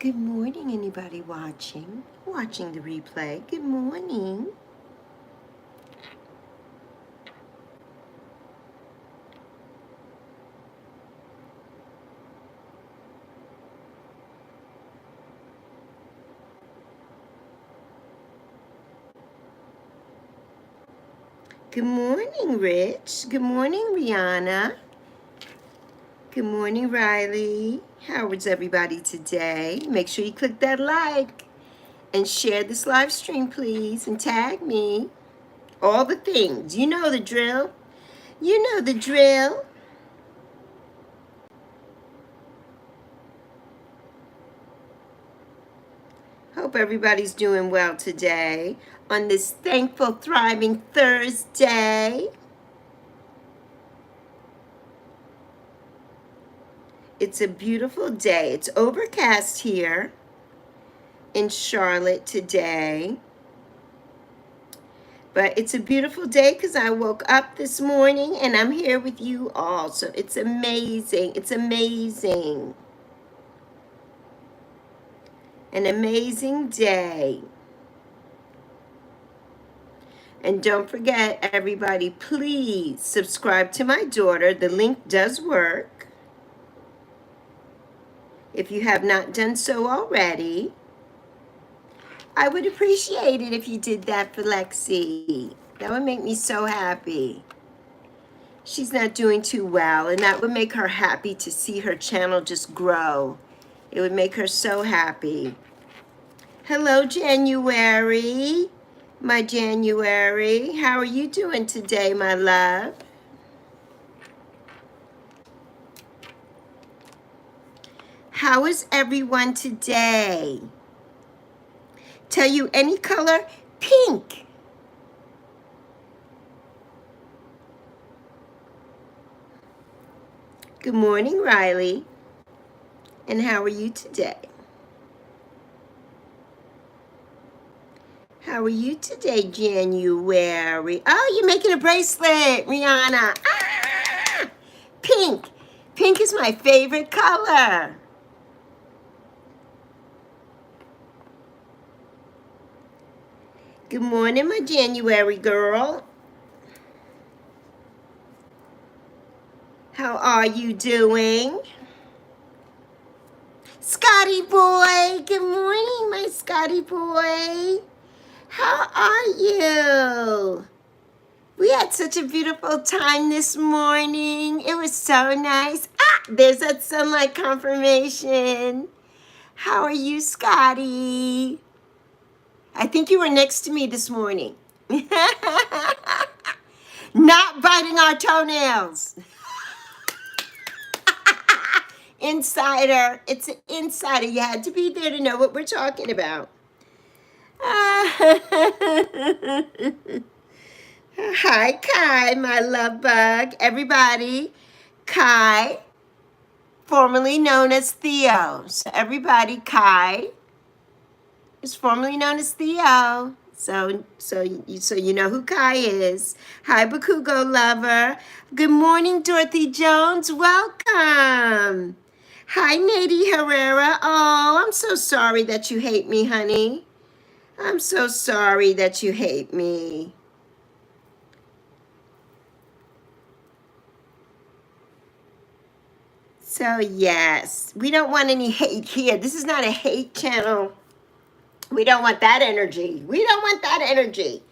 Good morning, anybody watching the replay. Good morning. Good morning, Rich. Good morning, Rihanna. Good morning, Riley. How is everybody today? Make sure you click that like and share this live stream, please, and tag me. All the things. You know the drill. You know the drill. Hope everybody's doing well today on this thankful, thriving Thursday. It's a beautiful day. It's overcast here in Charlotte today. But it's a beautiful day because I woke up this morning and I'm here with you all. So it's amazing. It's amazing. An amazing day. And don't forget, everybody, please subscribe to my daughter. The link does work. If you have not done so already, I would appreciate it if you did that for Lexi. That would make me so happy. She's not doing too well, and that would make her happy to see her channel just grow. It would make her so happy. Hello, January. My January. How are you doing today, my love? How is everyone today? Tell you any color? Pink. Good morning, Riley. And how are you today? How are you today, January? Oh, you're making a bracelet, Rihanna. Ah! Pink. Pink is my favorite color. Good morning, my January girl. How are you doing? Scotty boy. Good morning, my Scotty boy. How are you? We had such a beautiful time this morning. It was so nice. Ah, there's that sunlight confirmation. How are you, Scotty? I think you were next to me this morning. Not biting our toenails. Insider. It's an insider. You had to be there to know what we're talking about. Hi, Kai, my love bug. Everybody, Kai, formerly known as Theo. So everybody, Kai is formerly known as Theo. So you know who Kai is. Hi, Bakugo lover. Good morning, Dorothy Jones. Welcome. Hi, Nady Herrera. Oh, I'm so sorry that you hate me, honey. I'm so sorry that you hate me. So yes, we don't want any hate here. This is not a hate channel. We don't want that energy. We don't want that energy.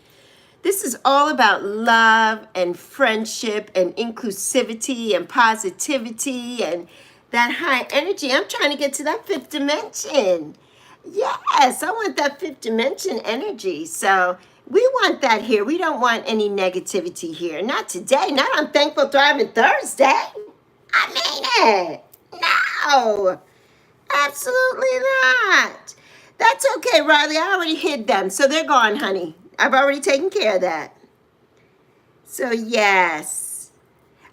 This is all about love and friendship and inclusivity and positivity and that high energy. I'm trying to get to that fifth dimension. Yes, I want that fifth dimension energy. So we want that here. We don't want any negativity here. Not today. Not on Thankful Thriving Thursday. I mean it. No, absolutely not. That's okay, Riley. I already hid them, so they're gone, honey. I've already taken care of that. So, yes.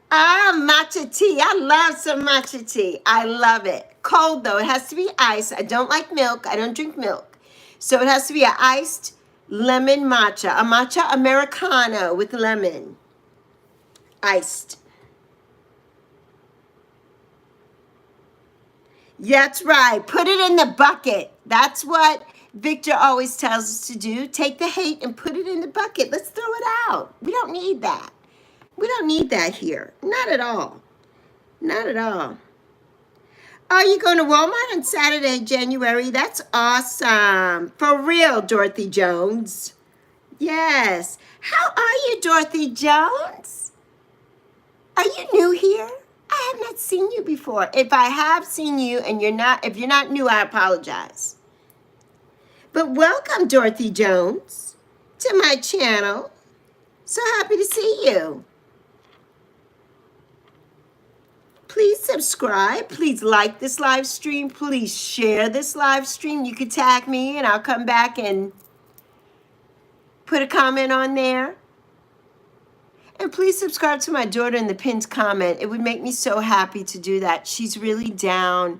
Ah, matcha tea. I love some matcha tea. I love it. Cold, though. It has to be iced. I don't like milk. I don't drink milk. So it has to be an iced lemon matcha. A matcha Americano with lemon. Iced. That's right. Put it in the bucket. That's what Victor always tells us to do. Take the hate and put it in the bucket. Let's throw it out. We don't need that. We don't need that here. Not at all. Not at all. Oh, you going to Walmart on Saturday, January? That's awesome. For real, Dorothy Jones. Yes. How are you, Dorothy Jones? Are you new here? I have not seen you before. If I have seen you and if you're not new, I apologize. But welcome, Dorothy Jones, to my channel. So happy to see you. Please subscribe. Please like this live stream. Please share this live stream. You could tag me and I'll come back and put a comment on there. And please subscribe to my daughter in the pinned comment. It would make me so happy to do that. She's really down.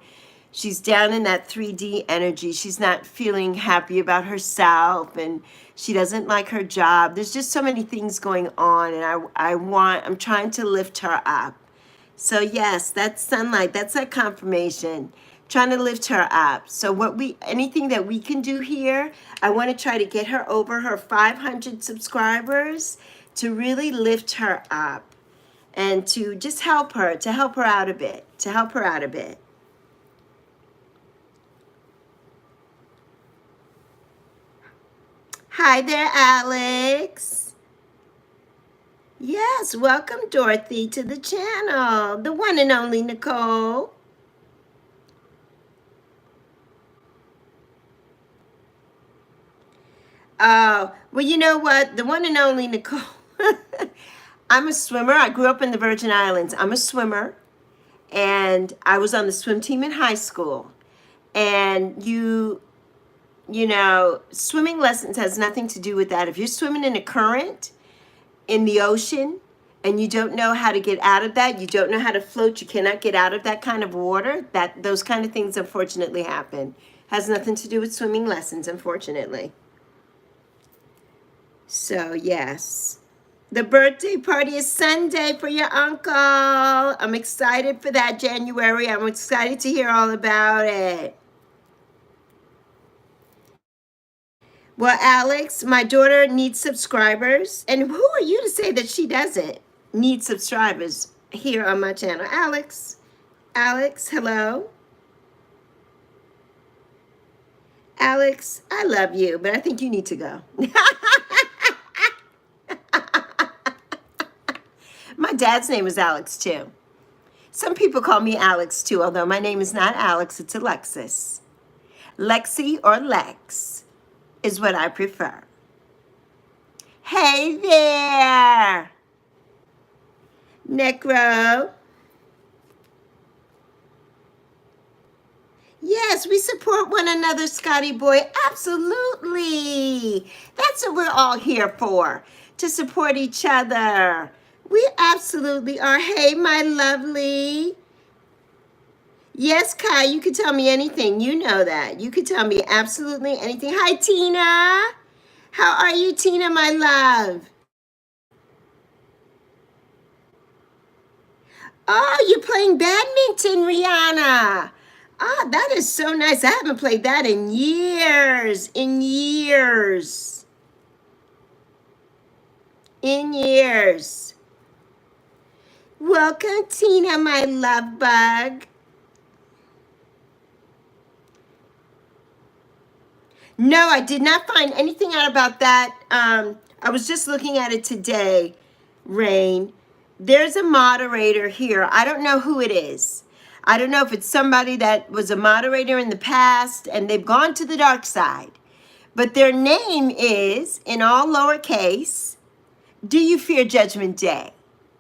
She's down in that 3D energy. She's not feeling happy about herself and she doesn't like her job. There's just so many things going on and I'm trying to lift her up. So yes, that's sunlight. That's that confirmation. Trying to lift her up. So anything that we can do here, I want to try to get her over her 500 subscribers to really lift her up and to just help her out a bit, Hi there, Alex. Yes, welcome, Dorothy, to the channel. The one and only Nicole. Oh, well, you know what? The one and only Nicole. I'm a swimmer. I grew up in the Virgin Islands. I'm a swimmer. And I was on the swim team in high school. And you know, swimming lessons has nothing to do with that. If you're swimming in a current in the ocean and you don't know how to get out of that, you don't know how to float, you cannot get out of that kind of water, those kind of things unfortunately happen. Has nothing to do with swimming lessons, unfortunately. So, yes. The birthday party is Sunday for your uncle. I'm excited for that, January. I'm excited to hear all about it. Well, Alex, my daughter needs subscribers. And who are you to say that she doesn't need subscribers here on my channel? Alex, hello. Alex, I love you, but I think you need to go. My dad's name is Alex, too. Some people call me Alex, too, although my name is not Alex, it's Alexis. Lexi or Lex is what I prefer. Hey there, Necro. Yes, we support one another, Scotty boy. Absolutely. That's what we're all here for, to support each other. We absolutely are. Hey, my lovely. Yes, Kai, you can tell me anything. You know that. You can tell me absolutely anything. Hi, Tina. How are you, Tina, my love? Oh, you're playing badminton, Rihanna. Ah, that is so nice. I haven't played that in years. Welcome, Tina, my love bug. No, I did not find anything out about that. I was just looking at it today, Rain. There's a moderator here. I don't know who it is. I don't know if it's somebody that was a moderator in the past and they've gone to the dark side. But their name is, in all lowercase, Do You Fear Judgment Day?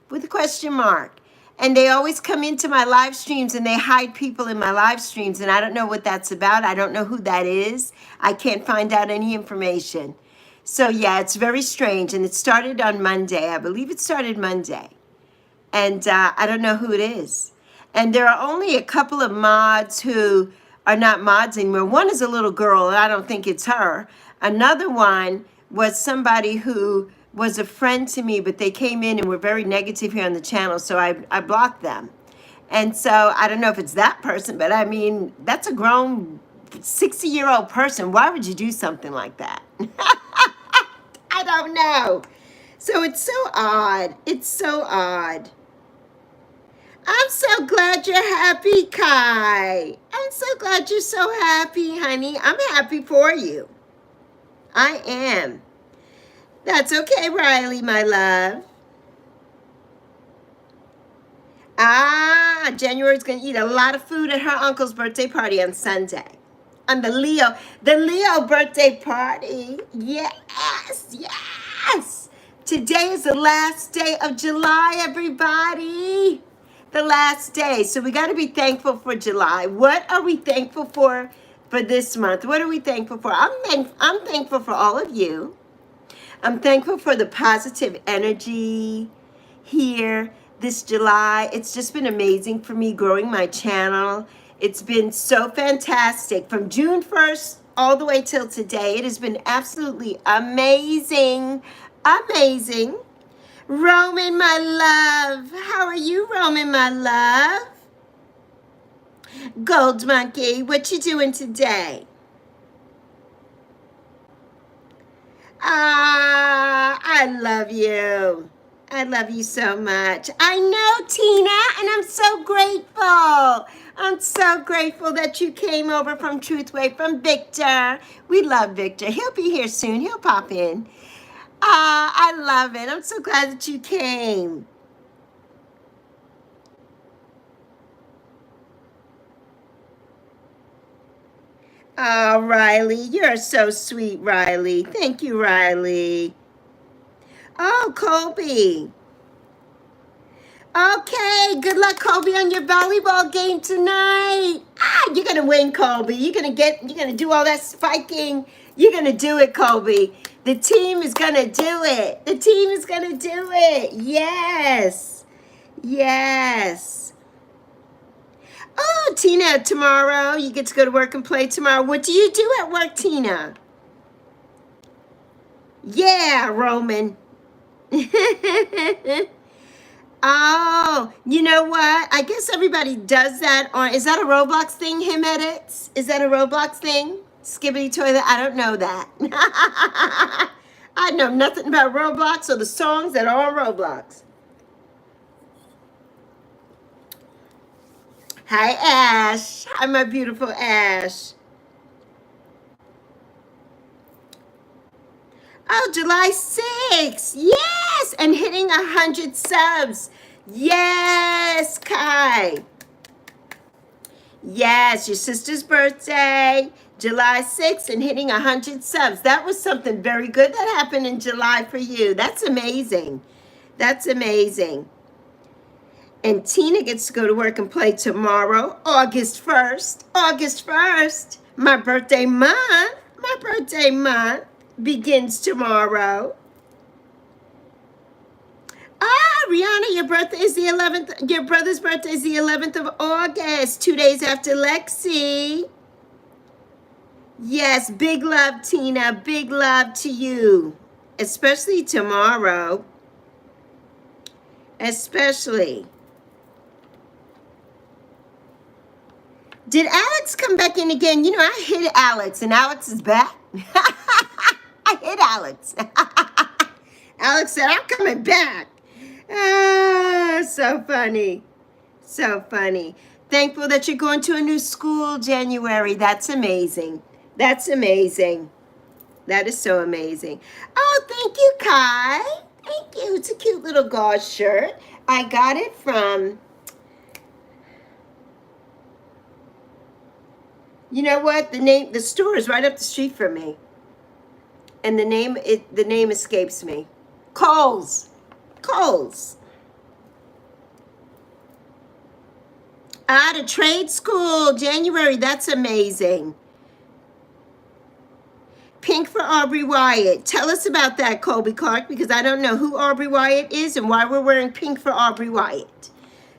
With a question mark. And they always come into my live streams and they hide people in my live streams. And I don't know what that's about. I don't know who that is. I can't find out any information. So yeah, it's very strange. And it started on Monday. I believe it started Monday. And I don't know who it is. And there are only a couple of mods who are not mods anymore. One is a little girl, and I don't think it's her. Another one was somebody who was a friend to me, but they came in and were very negative here on the channel, so I blocked them. And so I don't know if it's that person, but I mean, that's a grown 60-year-old person. Why would you do something like that? I don't know. So it's so odd. It's so odd. I'm so glad you're happy, Kai. I'm so glad you're so happy, honey. I'm happy for you. I am. That's okay, Riley, my love. January's going to eat a lot of food at her uncle's birthday party on Sunday. On the Leo birthday party. Yes, yes. Today is the last day of July, everybody. The last day. So we got to be thankful for July. What are we thankful for this month? What are we thankful for? I'm thankful for all of you. I'm thankful for the positive energy here this July. It's just been amazing for me growing my channel. It's been so fantastic from June 1st all the way till today. It has been absolutely amazing. Amazing. Roman, my love. How are you, Roman, my love? Gold Monkey, what you doing today? I love you. I love you so much. I know, Tina, and I'm so grateful. I'm so grateful that you came over from Truthway, from Victor. We love Victor. He'll be here soon. He'll pop in. I love it. I'm so glad that you came. Oh, Riley, you're so sweet, Riley. Thank you, Riley. Oh, Colby. Okay, good luck, Colby, on your volleyball game tonight. You're gonna win, Colby. You're gonna do all that spiking. You're gonna do it, Colby. The team is gonna do it. The team is gonna do it. Yes. Yes. Oh, Tina, tomorrow you get to go to work and play tomorrow. What do you do at work, Tina? Yeah, Roman. Oh, you know what? I guess everybody does that on, is that a Roblox thing, him edits? Is that a Roblox thing? Skibbity toilet? I don't know that. I know nothing about Roblox or the songs that are on Roblox. Hi, Ash. Hi, my beautiful Ash. Oh, July 6th. Yes. And hitting 100 subs. Yes, Kai. Yes, your sister's birthday, July 6th, and hitting 100 subs. That was something very good that happened in July for you. That's amazing. That's amazing. And Tina gets to go to work and play tomorrow, August 1st. August 1st. My birthday month. My birthday month begins tomorrow. Rihanna, your birthday is the 11th. Your brother's birthday is the 11th of August, 2 days after Lexi. Yes, big love, Tina. Big love to you, especially tomorrow. Especially. Did Alex come back in again? You know, I hit Alex, and Alex is back. I hit Alex. Alex said, I'm coming back. So funny. So funny. Thankful that you're going to a new school, January. That's amazing. That's amazing. That is so amazing. Oh, thank you, Kai. Thank you. It's a cute little gauze shirt. I got it from, you know what? The store is right up the street from me. And the name escapes me. Kohl's. Kohl's. To trade school, January. That's amazing. Pink for Aubrey Wyatt. Tell us about that, Colby Clark, because I don't know who Aubrey Wyatt is and why we're wearing pink for Aubrey Wyatt.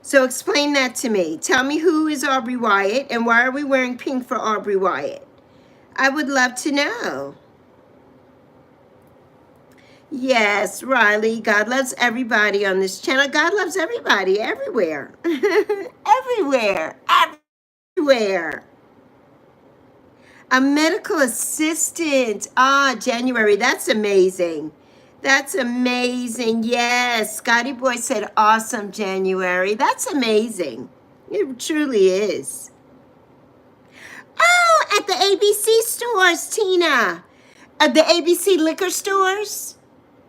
So explain that to me. Tell me who is Aubrey Wyatt and why are we wearing pink for Aubrey Wyatt? I would love to know. Yes, Riley, God loves everybody on this channel. God loves everybody, everywhere. everywhere, everywhere. A medical assistant. Ah, January. That's amazing. That's amazing. Yes. Scotty Boy said awesome, January. That's amazing. It truly is. Oh, at the ABC stores, Tina. At the ABC liquor stores?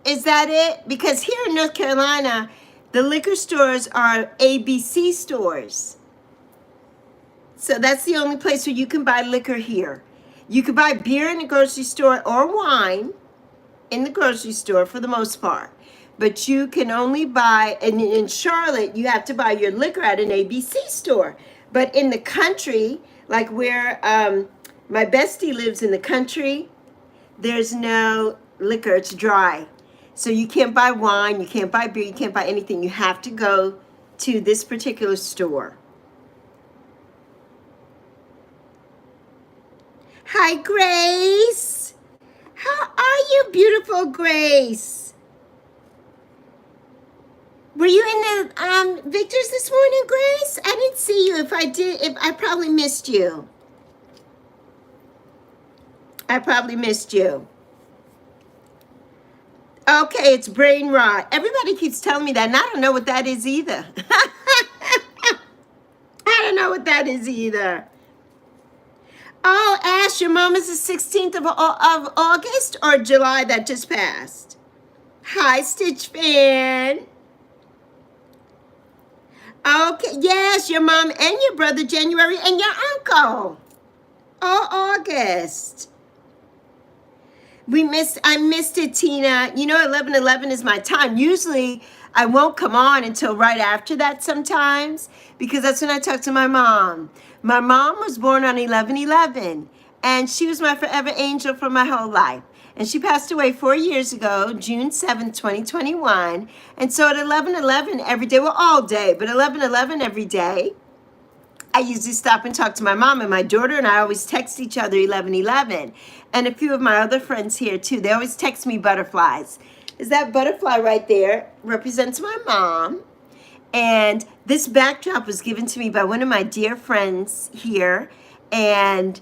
Is that it? Because here in North Carolina, the liquor stores are ABC stores. So that's the only place where you can buy liquor here. You can buy beer in the grocery store or wine in the grocery store for the most part. But you can only buy, and in Charlotte, you have to buy your liquor at an ABC store. But in the country, like where my bestie lives in the country, there's no liquor, it's dry. So you can't buy wine, you can't buy beer, you can't buy anything. You have to go to this particular store. Hi, Grace. How are you, beautiful Grace? Were you in the Victor's this morning, Grace? I didn't see you. If I did, I probably missed you. I probably missed you. Okay, it's brain rot. Everybody keeps telling me that, and I don't know what that is either. I don't know what that is either. Oh, Ash, your mom is the 16th of August or July that just passed? Hi, Stitch fan. Okay, yes, your mom and your brother January and your uncle. Oh, August. I missed it, Tina. You know, 11/11 is my time. Usually I won't come on until right after that sometimes because that's when I talk to my mom. My mom was born on 11/11 and she was my forever angel for my whole life. And she passed away 4 years ago, June 7th, 2021. And so at 11/11 every day, well, all day, but 11/11 every day, I usually stop and talk to my mom, and my daughter and I always text each other 11/11. And a few of my other friends here too, they always text me butterflies. Is that butterfly right there represents my mom. And this backdrop was given to me by one of my dear friends here. And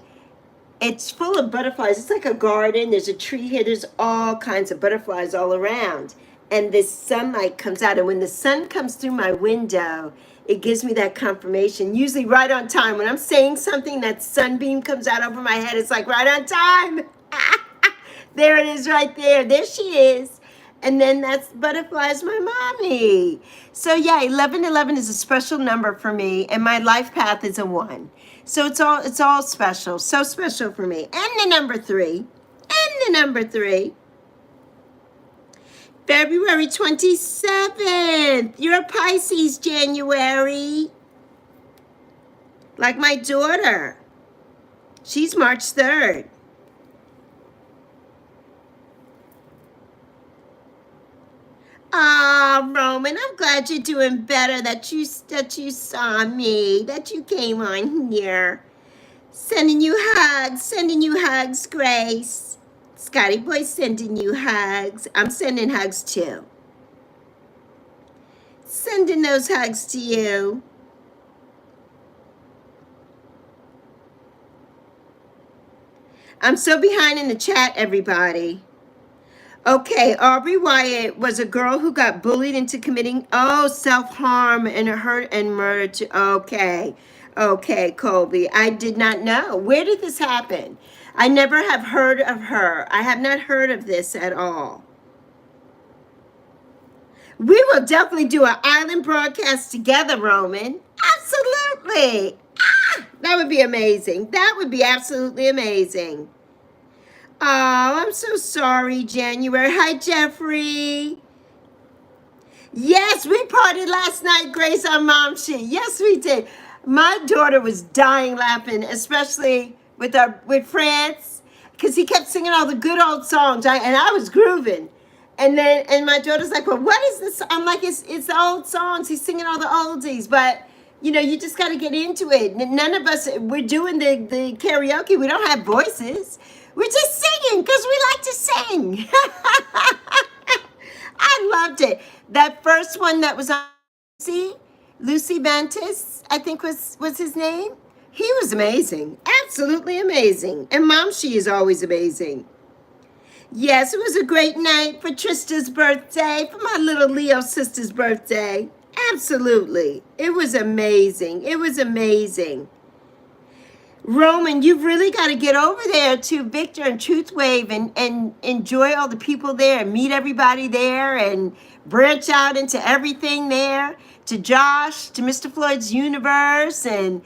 it's full of butterflies. It's like a garden. There's a tree here. There's all kinds of butterflies all around. And this sunlight comes out. And when the sun comes through my window, it gives me that confirmation, usually right on time. When I'm saying something, that sunbeam comes out over my head. It's like right on time. There it is right there. There she is. And then that's butterflies, my mommy. So yeah, 11/11 is a special number for me. And my life path is a 1. So it's all special. So special for me. And the number 3. And the number 3. February 27th. You're a Pisces, January. Like my daughter. She's March 3rd. Ah, Roman, I'm glad you're doing better, that you saw me, that you came on here. Sending you hugs, Grace. Scotty Boy sending you hugs. I'm sending hugs too. Sending those hugs to you. I'm so behind in the chat, everybody. Okay, Aubrey Wyatt was a girl who got bullied into committing, self-harm and hurt and murder to, okay, Colby. I did not know. Where did this happen? I never have heard of her. I have not heard of this at all. We will definitely do an island broadcast together, Roman. Absolutely. That would be amazing. That would be absolutely amazing. Oh, I'm so sorry, January. Hi, Jeffrey. Yes, we partied last night, Grace, on Mom Sheet. Yes, we did. My daughter was dying laughing, especially with France, because he kept singing all the good old songs, and I was grooving. And my daughter's like, well, what is this? I'm like, it's the old songs. He's singing all the oldies, but you know, you just got to get into it. None of us, we're doing the karaoke. We don't have voices. We're just singing because we like to sing. I loved it. That first one that was on Lucy Bantis, I think was his name. He was amazing, absolutely amazing. And Mom, she is always amazing. Yes, it was a great night for Trista's birthday, for my little Leo sister's birthday. Absolutely. It was amazing. It was amazing. Roman, you've really got to get over there to Victor and Truth Wave and enjoy all the people there and meet everybody there and branch out into everything there. To Josh, to Mr. Floyd's Universe, and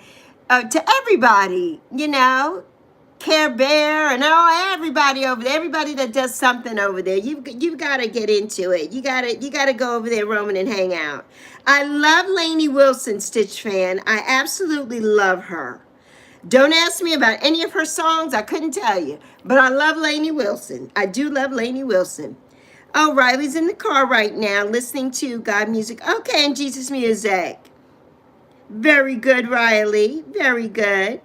to everybody, you know, Care Bear and everybody over there, everybody that does something over there. You've got to get into it. You gotta go over there, Roman, and hang out. I love Lainey Wilson, Stitch fan. I absolutely love her. Don't ask me about any of her songs. I couldn't tell you. But I love Lainey Wilson. I do love Lainey Wilson. Oh, Riley's in the car right now listening to God music. Okay, and Jesus music. Very good, Riley. Very good.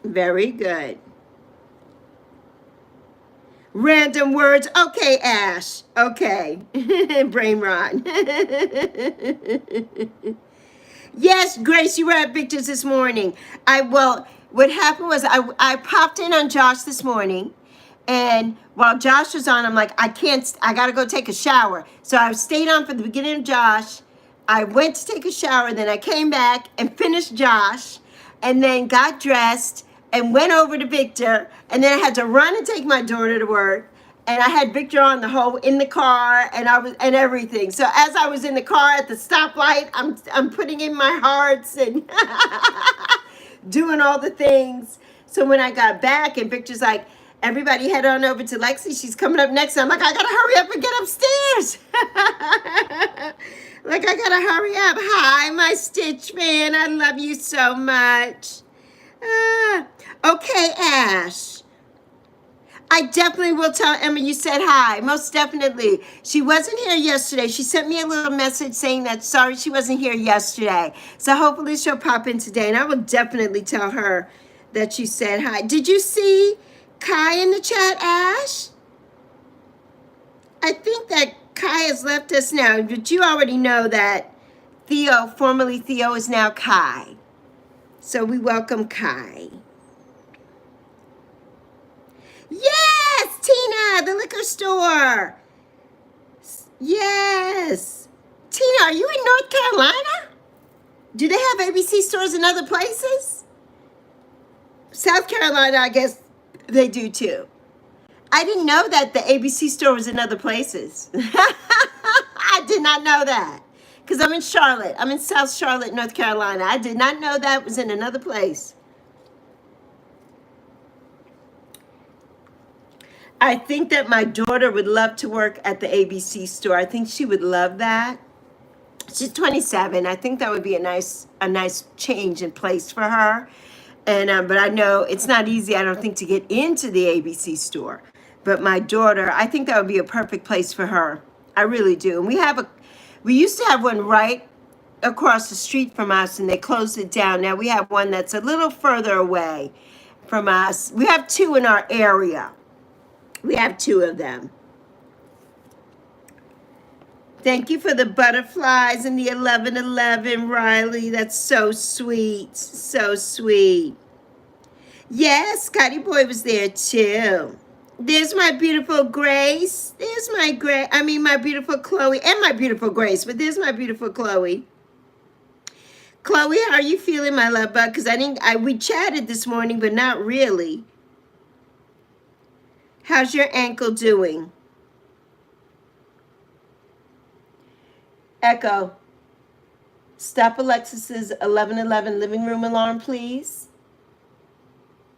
Very good. Random words. Okay, Ash. Okay. Brain rot. Yes, Grace, you were at Victor's this morning. What happened was I popped in on Josh this morning, and while Josh was on, I'm like, I gotta go take a shower. So I stayed on for the beginning of Josh. I went to take a shower, then I came back and finished Josh, and then got dressed and went over to Victor, and then I had to run and take my daughter to work. And I had Victor on in the car, and everything. So as I was in the car at the stoplight, I'm putting in my hearts and doing all the things. So when I got back, and Victor's like, everybody head on over to Lexi. She's coming up next. I'm like, I gotta hurry up and get upstairs. Like, I gotta hurry up. Hi, my Stitch fan. I love you so much. Okay, Ash. I definitely will tell Emma you said hi. Most definitely. She wasn't here yesterday. She sent me a little message saying that sorry she wasn't here yesterday. So hopefully she'll pop in today. And I will definitely tell her that you said hi. Did you see Kai in the chat, Ash? I think that Kai has left us now. But you already know that Theo, formerly Theo, is now Kai. So we welcome Kai. Yes, Tina, the liquor store. Yes. Tina, are you in North Carolina? Do they have ABC stores in other places? South Carolina, I guess they do too. I didn't know that the ABC store was in other places. I did not know that. Because I'm in Charlotte. I'm in South Charlotte, North Carolina. I did not know that was in another place. I think that my daughter would love to work at the ABC store. I think she would love that. She's 27. I think that would be a nice change in place for her. And but I know it's not easy, I don't think, to get into the ABC store. But my daughter, I think that would be a perfect place for her. I really do. And we used to have one right across the street from us, and they closed it down. Now we have one that's a little further away from us. We have two in our area. We have two of them. Thank you for the butterflies and the 1111, Riley. That's so sweet. So sweet. Yes, Scotty Boy was there too. There's my beautiful Grace. There's my my beautiful Chloe and my beautiful Grace. But there's my beautiful Chloe. Chloe, how are you feeling, my love bug? Because we chatted this morning, but not really. How's your ankle doing? Echo. Stop Alexis's 11:11 living room alarm, please.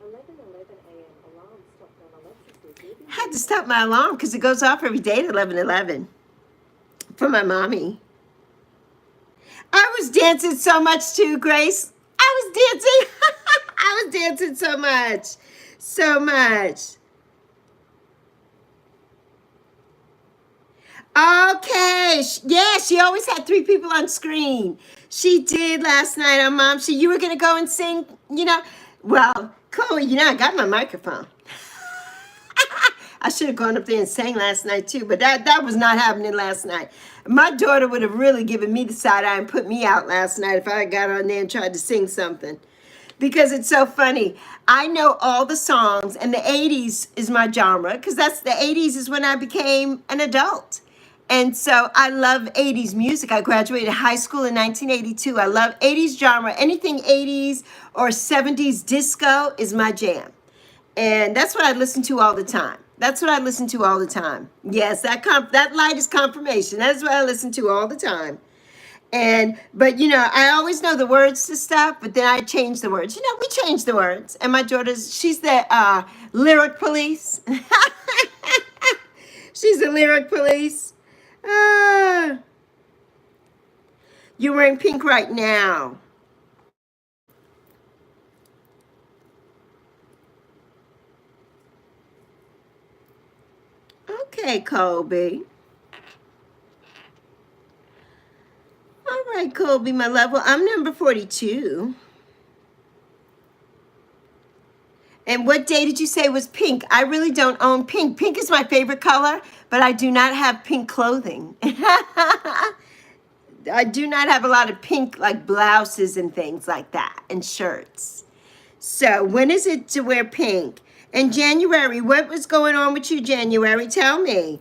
11:11 a.m. alarm stopped on Alexis. Had to stop my alarm because it goes off every day at 11:11 for my mommy. I was dancing so much too, Grace. I was dancing. I was dancing so much. So much. Okay. Yeah, she always had 3 people on screen. She did last night on Mom. You were going to go and sing, Well, Chloe, I got my microphone. I should have gone up there and sang last night too, but that was not happening last night. My daughter would have really given me the side eye and put me out last night if I had got on there and tried to sing something. Because it's so funny. I know all the songs, and the 80s is my genre, because that's the 80s is when I became an adult. And so I love 80s music. I graduated high school in 1982. I love 80s genre. Anything 80s or 70s disco is my jam. And that's what I listen to all the time. That's what I listen to all the time. Yes, that light is confirmation. That's what I listen to all the time. But you know, I always know the words to stuff, but then I change the words. You know, we change the words. And my daughter's, she's the lyric police. She's the lyric police. You're wearing pink right now. Okay, Colby. All right, Colby, my love. Well, I'm number 42. And what day did you say was pink? I really don't own pink. Pink is my favorite color, but I do not have pink clothing. I do not have a lot of pink, like blouses and things like that, and shirts. So when is it to wear pink? And January, what was going on with you, January? Tell me.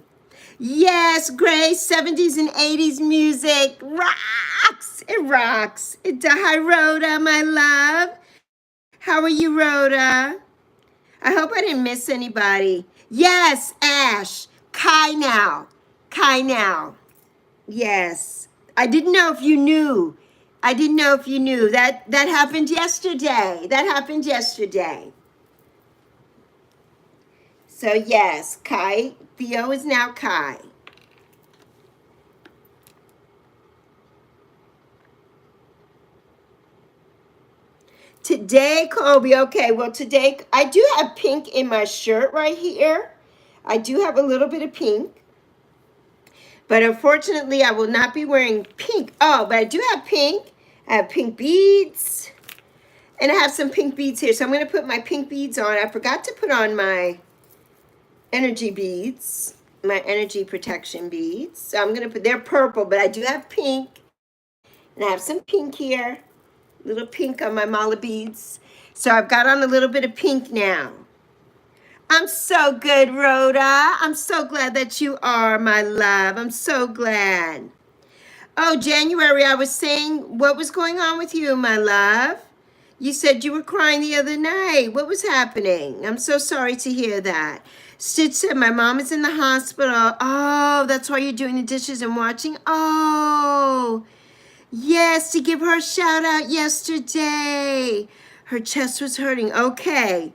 Yes, Grace, 70s and 80s music rocks. It rocks. Hi, Rhoda, my love. How are you, Rhoda? I hope I didn't miss anybody. Yes, Ash. Kai now. Kai now. Yes. I didn't know if you knew. I didn't know if you knew. That happened yesterday. That happened yesterday. So yes, Kai. Theo is now Kai. Today, Colby. Okay, well today, I do have pink in my shirt right here. I do have a little bit of pink. But unfortunately, I will not be wearing pink. Oh, but I do have pink. I have pink beads. And I have some pink beads here. So I'm going to put my pink beads on. I forgot to put on my energy beads. My energy protection beads. So I'm going to put, they're purple, but I do have pink. And I have some pink here. Little pink on my mala beads. So I've got on a little bit of pink now. I'm so good, Rhoda. I'm so glad that you are, my love. I'm so glad. Oh, January, I was saying, what was going on with you, my love? You said you were crying the other night. What was happening? I'm so sorry to hear that. Stitch said, my mom is in the hospital. Oh, that's why you're doing the dishes and watching? Oh, yes, to give her a shout out yesterday. Her chest was hurting. Okay.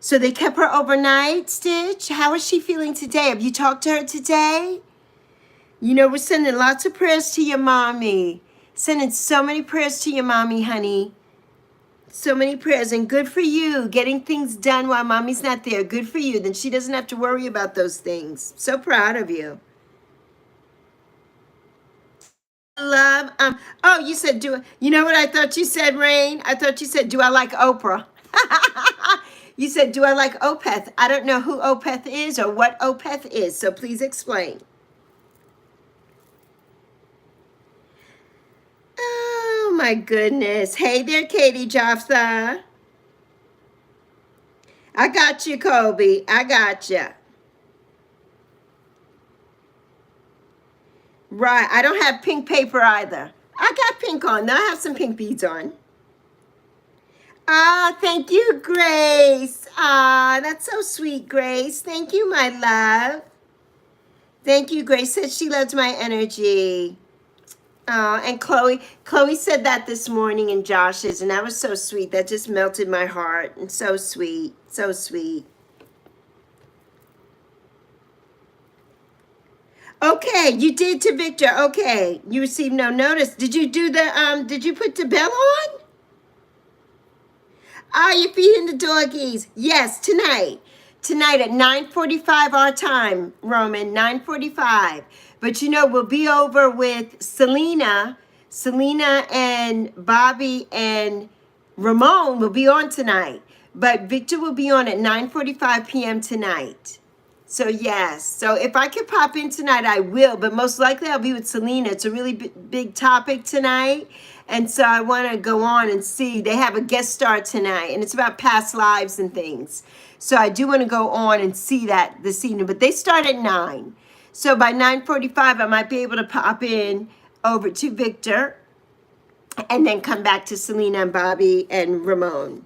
So they kept her overnight, Stitch? How is she feeling today? Have you talked to her today? You know, we're sending lots of prayers to your mommy. Sending so many prayers to your mommy, honey. So many prayers. And good for you. Getting things done while mommy's not there. Good for you. Then she doesn't have to worry about those things. So proud of you. Love. Oh, you said, you know what I thought you said, Rain? I thought you said, do I like Oprah? You said, do I like Opeth? I don't know who Opeth is or what Opeth is, so please explain. Oh, my goodness. Hey there, Katie Jaffa. I got you, Colby. I got you. Right. I don't have pink paper either. I got pink on. Now I have some pink beads on. Ah, thank you, Grace. Ah, that's so sweet, Grace. Thank you, my love. Thank you, Grace. Said she loves my energy. And Chloe said that this morning in Josh's, and that was so sweet. That just melted my heart. And so sweet. So sweet. Okay, you did to Victor. Okay, you received no notice. Did you do the, did you put the bell on? Oh, you're feeding the doggies. Yes, tonight. Tonight at 9:45 our time, Roman, 9:45. But you know, we'll be over with Selena and Bobby and Ramon will be on tonight. But Victor will be on at 9:45 p.m. tonight. So yes, so if I could pop in tonight, I will. But most likely, I'll be with Selena. It's a really big topic tonight, and so I want to go on and see. They have a guest star tonight, and it's about past lives and things. So I do want to go on and see that this evening. But they start at 9, so by 9:45, I might be able to pop in over to Victor, and then come back to Selena and Bobby and Ramon.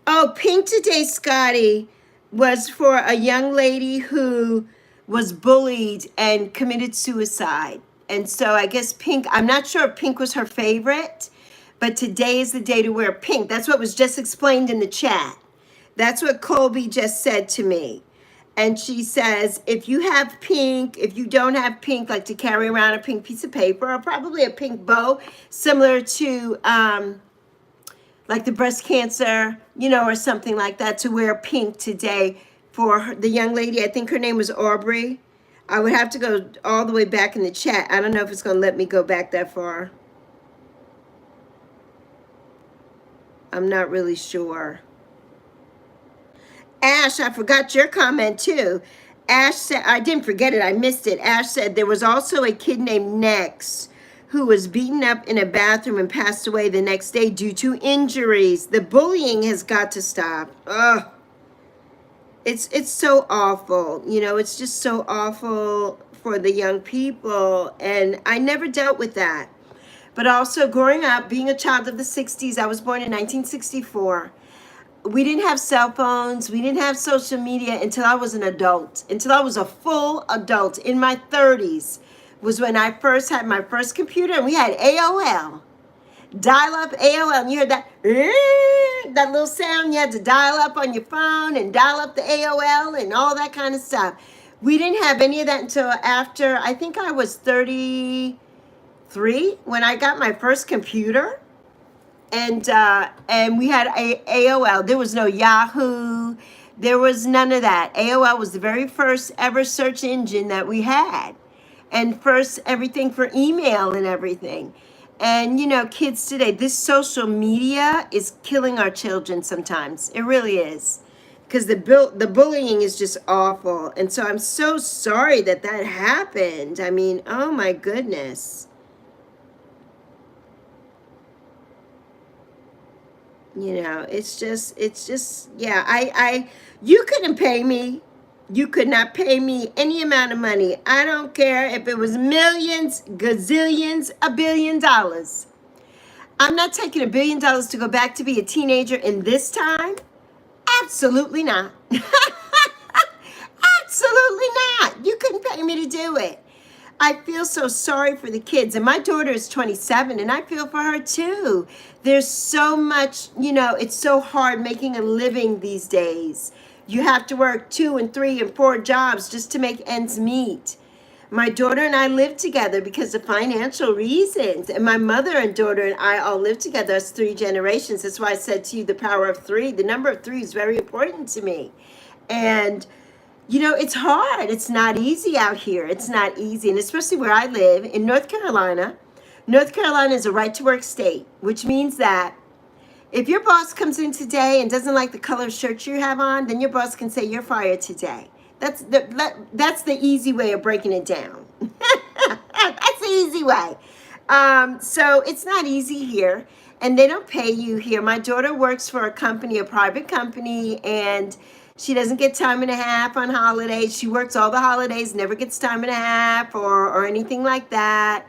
Oh, pink today, Scotty, was for a young lady who was bullied and committed suicide. And so I guess pink, I'm not sure if pink was her favorite, but today is the day to wear pink. That's what was just explained in the chat. That's what Colby just said to me. And she says, if you have pink, if you don't have pink, like to carry around a pink piece of paper or probably a pink bow, similar to like the breast cancer, you know, or something like that, to wear pink today for the young lady. I think her name was Aubrey. I would have to go all the way back in the chat. I don't know if it's going to let me go back that far. I'm not really sure. Ash, I forgot your comment too. Ash said, I didn't forget it, I missed it. Ash said there was also a kid named Nex who was beaten up in a bathroom and passed away the next day due to injuries. The bullying has got to stop. Ugh. It's so awful. You know, it's just so awful for the young people. And I never dealt with that. But also growing up, being a child of the 60s, I was born in 1964. We didn't have cell phones. We didn't have social media until I was an adult, until I was a full adult. In my 30s was when I first had my first computer, and we had AOL, dial-up AOL, and you heard that, that little sound. You had to dial up on your phone and dial up the AOL and all that kind of stuff. We didn't have any of that until after, I think I was 33 when I got my first computer. And we had AOL. There was no Yahoo. There was none of that. AOL was the very first ever search engine that we had. And first everything for email and everything. And, you know, kids today, this social media is killing our children sometimes. It really is. Because the bullying is just awful. And so I'm so sorry that that happened. I mean, oh my goodness. You know, it's just, yeah, you couldn't pay me. You could not pay me any amount of money. I don't care if it was millions, gazillions, $1 billion. I'm not taking $1 billion to go back to be a teenager in this time. Absolutely not. Absolutely not. You couldn't pay me to do it. I feel so sorry for the kids. And my daughter is 27, and I feel for her too. There's so much, you know, it's so hard making a living these days. You have to work 2 and 3 and 4 jobs just to make ends meet. My daughter and I live together because of financial reasons. And my mother and daughter and I all live together as 3 generations. That's why I said to you the power of 3. The number of 3 is very important to me. And you know, it's hard. It's not easy out here. It's not easy. And especially where I live in North Carolina. North Carolina is a right to work state, which means that if your boss comes in today and doesn't like the color shirt you have on, then your boss can say you're fired today. That's the easy way of breaking it down. That's the easy way. So it's not easy here. And they don't pay you here. My daughter works for a company, a private company, and she doesn't get time and a half on holidays. She works all the holidays, never gets time and a half or anything like that.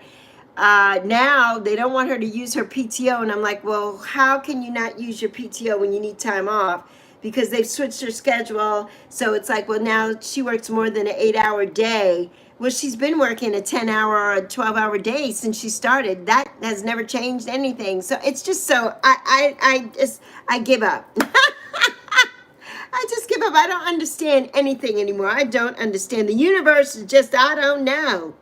Now they don't want her to use her PTO. And I'm like, well, how can you not use your PTO when you need time off? Because they've switched her schedule. So it's like, well, now she works more than an 8-hour day. Well, she's been working a 10-hour or a 12-hour day since she started. That has never changed anything. So it's just so, I give up. I just give up. I don't understand anything anymore. I don't understand. The universe is just, I don't know.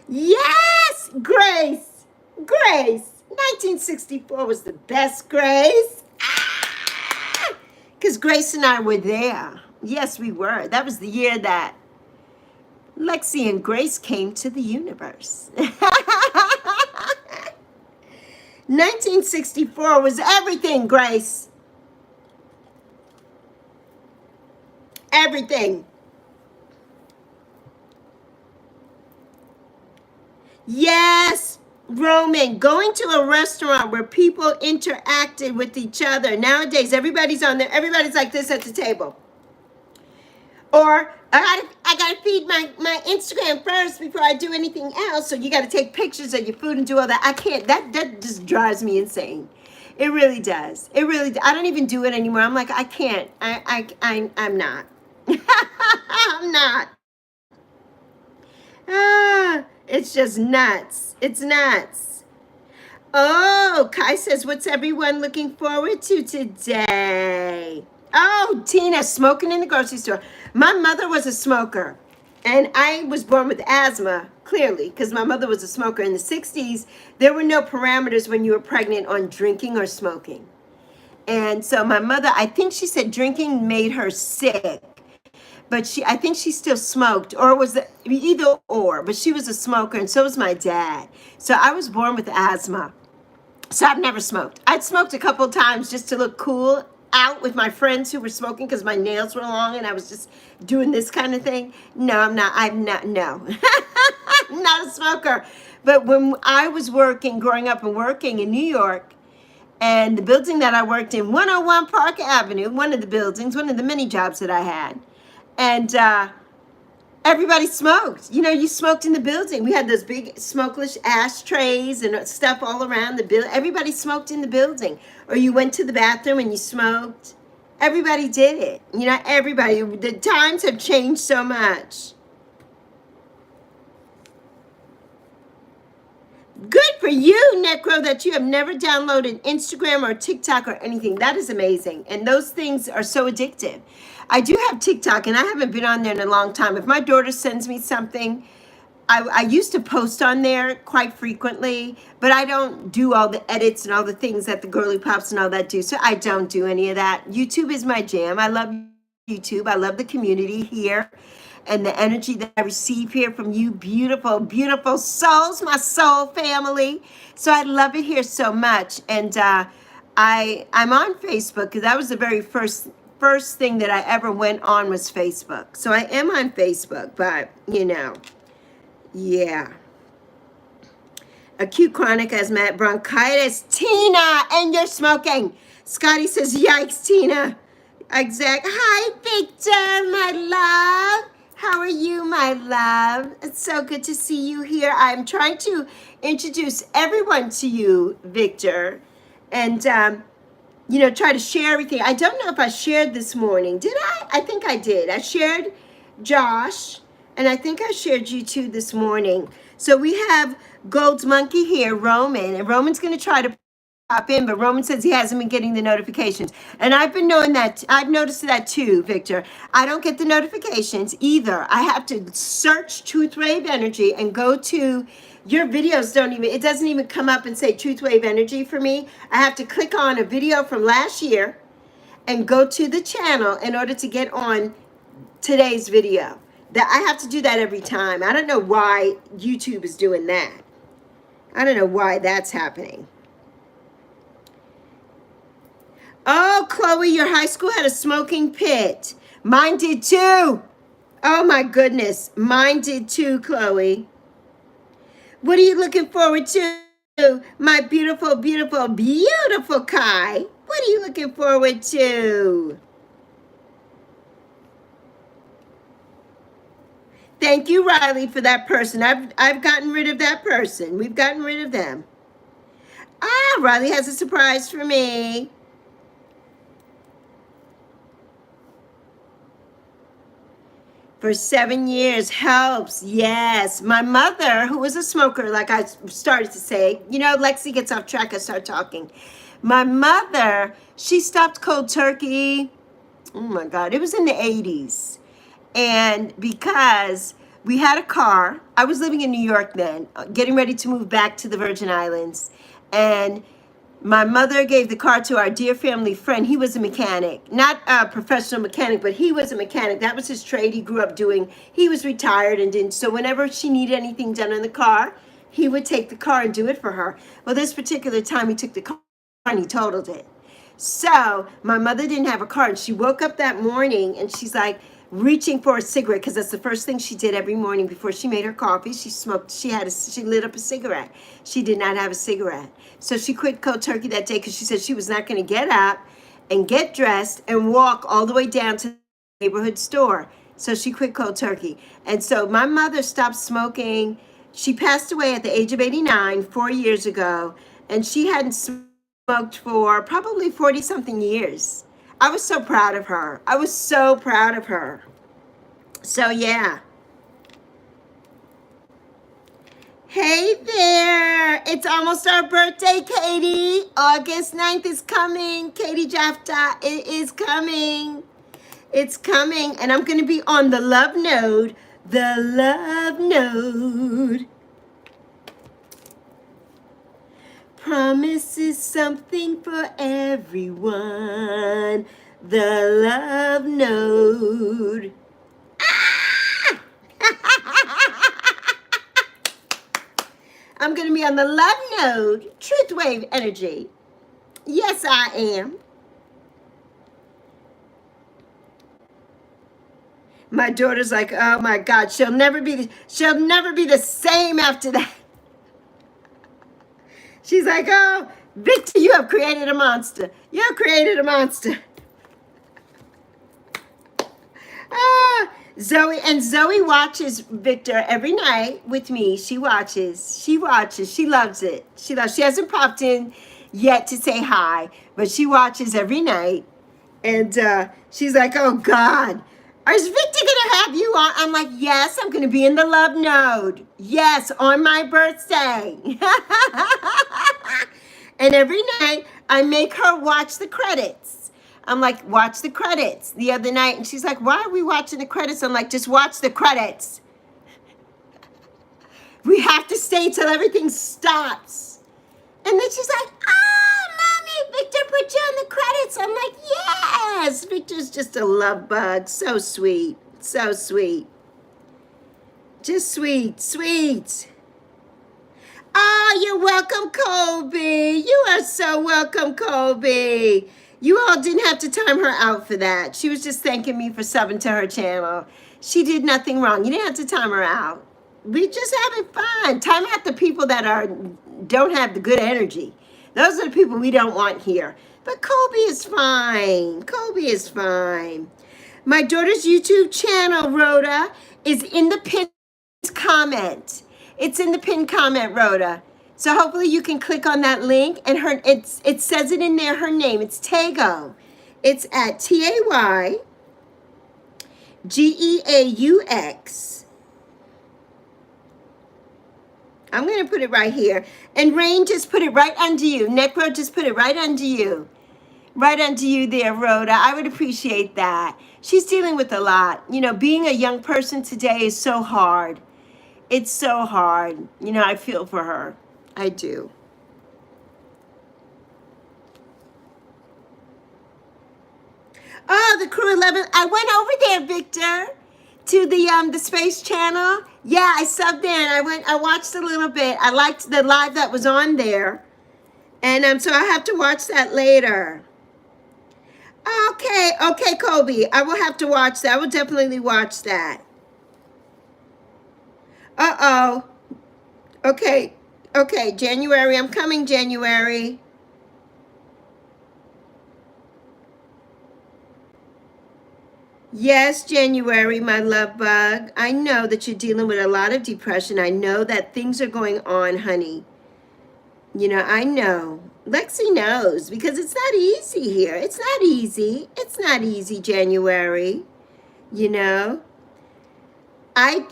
Yes, Grace. Grace. 1964 was the best, Grace. Because Grace and I were there. Yes, we were. That was the year that Lexi and Grace came to the universe. 1964 was everything, Grace. everything. Yes, Roman, going to a restaurant where people interacted with each other. Nowadays, everybody's on there. Everybody's like this at the table. Or I gotta feed my Instagram first before I do anything else. So you gotta take pictures of your food and do all that. I can't. That just drives me insane. It really does. It really. I don't even do it anymore. I'm like, I can't. I'm not. I'm not. It's just nuts. It's nuts. Oh, Kai says, what's everyone looking forward to today? Oh, Tina, smoking in the grocery store. My mother was a smoker, and I was born with asthma, clearly, because my mother was a smoker. In the 60s, there were no parameters when you were pregnant on drinking or smoking. And so my mother, I think she said drinking made her sick. But I think she still smoked, or was it either or, but she was a smoker, and so was my dad. So I was born with asthma. So I've never smoked. I'd smoked a couple of times just to look cool out with my friends who were smoking because my nails were long and I was just doing this kind of thing. No, I'm not, no. I'm not a smoker. But when I was growing up and working in New York, and the building that I worked in, 101 Park Avenue, one of the buildings, one of the many jobs that I had, and everybody smoked. You know, you smoked in the building. We had those big smokeless ashtrays and stuff all around the building. Everybody smoked in the building. Or you went to the bathroom and you smoked. Everybody did it. You know, everybody. The times have changed so much. Good for you, Necro, that you have never downloaded Instagram or TikTok or anything. That is amazing. And those things are so addictive. I do have TikTok, and I haven't been on there in a long time. If my daughter sends me something, I used to post on there quite frequently, but I don't do all the edits and all the things that the girly pops and all that do. So I don't do any of that. YouTube is my jam. I love YouTube. I love the community here and the energy that I receive here from you beautiful, beautiful souls, my soul family. So I love it here so much. And I'm on Facebook because that was the very first thing that I ever went on was Facebook. So I am on Facebook, but you know, yeah. Acute chronic asthmatic bronchitis. Tina, and you're smoking. Scotty says, yikes, Tina. Exact. Hi, Victor, my love. How are you, my love? It's so good to see you here. I'm trying to introduce everyone to you, Victor, and you know, try to share everything. I don't know if I shared this morning. Did I? I think I did. I shared Josh, and I think I shared you too this morning. So we have Gold's Monkey here, Roman, and Roman's going to try to pop in, but Roman says he hasn't been getting the notifications. And I've been knowing that. I've noticed that too, Victor. I don't get the notifications either. I have to search Truth Wave Energy and go to your videos. It doesn't even come up and say Truth Wave Energy for me. I have to click on a video from last year and go to the channel in order to get on today's video. That I have to do that every time. I don't know why YouTube is doing that. I don't know why that's happening. Oh, Chloe, your high school had a smoking pit. Mine did too. Oh my goodness. Mine did too, Chloe. What are you looking forward to? My beautiful, beautiful, beautiful Kai. What are you looking forward to? Thank you, Riley, for that person. I've gotten rid of that person. We've gotten rid of them. Ah, Riley has a surprise for me. For 7 years helps. Yes. My mother, who was a smoker, like I started to say, you know, Lexi gets off track, I start talking. My mother, she stopped cold turkey. Oh my God. It was in the 80s. And because we had a car, I was living in New York then, getting ready to move back to the Virgin Islands. And my mother gave the car to our dear family friend. He was a mechanic, not a professional mechanic, but he was a mechanic. That was his trade he grew up doing. He was retired and didn't. So whenever she needed anything done in the car, he would take the car and do it for her. Well, this particular time he took the car and he totaled it. So my mother didn't have a car, and she woke up that morning and she's like, reaching for a cigarette because that's the first thing she did every morning before she made her coffee. She smoked. She lit up a cigarette. She did not have a cigarette, so she quit cold turkey that day because she said she was not going to get up and get dressed and walk all the way down to the neighborhood store. So she quit cold turkey. And so my mother stopped smoking. She passed away at the age of 89 4 years ago, and she hadn't smoked for probably 40 something years. I was so proud of her. I was so proud of her. So yeah. Hey there. It's almost our birthday, Katie. August 9th is coming. Katie Jafta, it is coming. It's coming. And I'm going to be on the love node. The love node. Promise is something for everyone. The love node. Ah! I'm going to be on the love node, truth wave energy. Yes, I am. My daughter's like, oh my God, she'll never be the same after that. She's like, oh, Victor, you have created a monster. You have created a monster. Zoe watches Victor every night with me. She watches. She loves it. She hasn't popped in yet to say hi, but she watches every night. And she's like, oh God, is Victor gonna have you on? I'm like, yes, I'm gonna be in the love node. Yes, on my birthday. And every night I make her watch the credits. I'm like, watch the credits the other night. And she's like, why are we watching the credits? I'm like, just watch the credits. We have to stay till everything stops. And then she's like, oh, Mommy, Victor put you on the credits. I'm like, yes. Victor's just a love bug. So sweet. So sweet. Just sweet, sweet. Oh, you're welcome, Colby. You are so welcome, Colby. You all didn't have to time her out for that. She was just thanking me for subbing to her channel. She did nothing wrong. You didn't have to time her out. We just having fun. Time out the people that don't have the good energy. Those are the people we don't want here. But Colby is fine. Colby is fine. My daughter's YouTube channel, Rhoda, is in the pinned comment. It's in the pinned comment, Rhoda. So hopefully you can click on that link, and it says it in there, her name. It's Taygaux. It's at TAYGEAUX. I'm going to put it right here. And Rain, just put it right under you. Necro, just put it right under you. Right under you there, Rhoda. I would appreciate that. She's dealing with a lot. You know, being a young person today is so hard. It's so hard. You know, I feel for her. I do. Oh, the Crew 11. I went over there, Victor, to the Space Channel. Yeah, I subbed in. I watched a little bit. I liked the live that was on there. And so I have to watch that later. Okay, Colby. I will have to watch that. I will definitely watch that. Uh-oh. Okay, January. I'm coming, January. Yes, January, my love bug. I know that you're dealing with a lot of depression. I know that things are going on, honey. You know, I know. Lexi knows because it's not easy here. It's not easy. It's not easy, January. You know?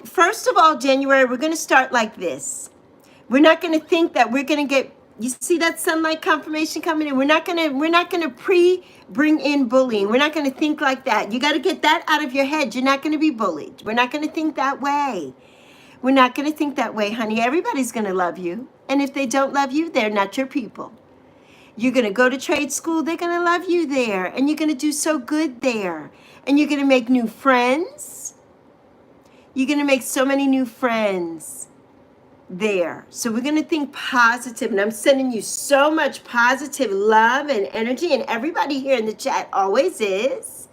First of all, January, we're going to start like this. We're not going to think that we're going to get, you see that sunlight confirmation coming in? We're not going to bring in bullying. We're not going to think like that. You got to get that out of your head. You're not going to be bullied. We're not going to think that way. We're not going to think that way, honey. Everybody's going to love you. And if they don't love you, they're not your people. You're going to go to trade school. They're going to love you there. And you're going to do so good there. And you're going to make new friends. You're going to make so many new friends there. So we're going to think positive. And I'm sending you so much positive love and energy. And everybody here in the chat always is.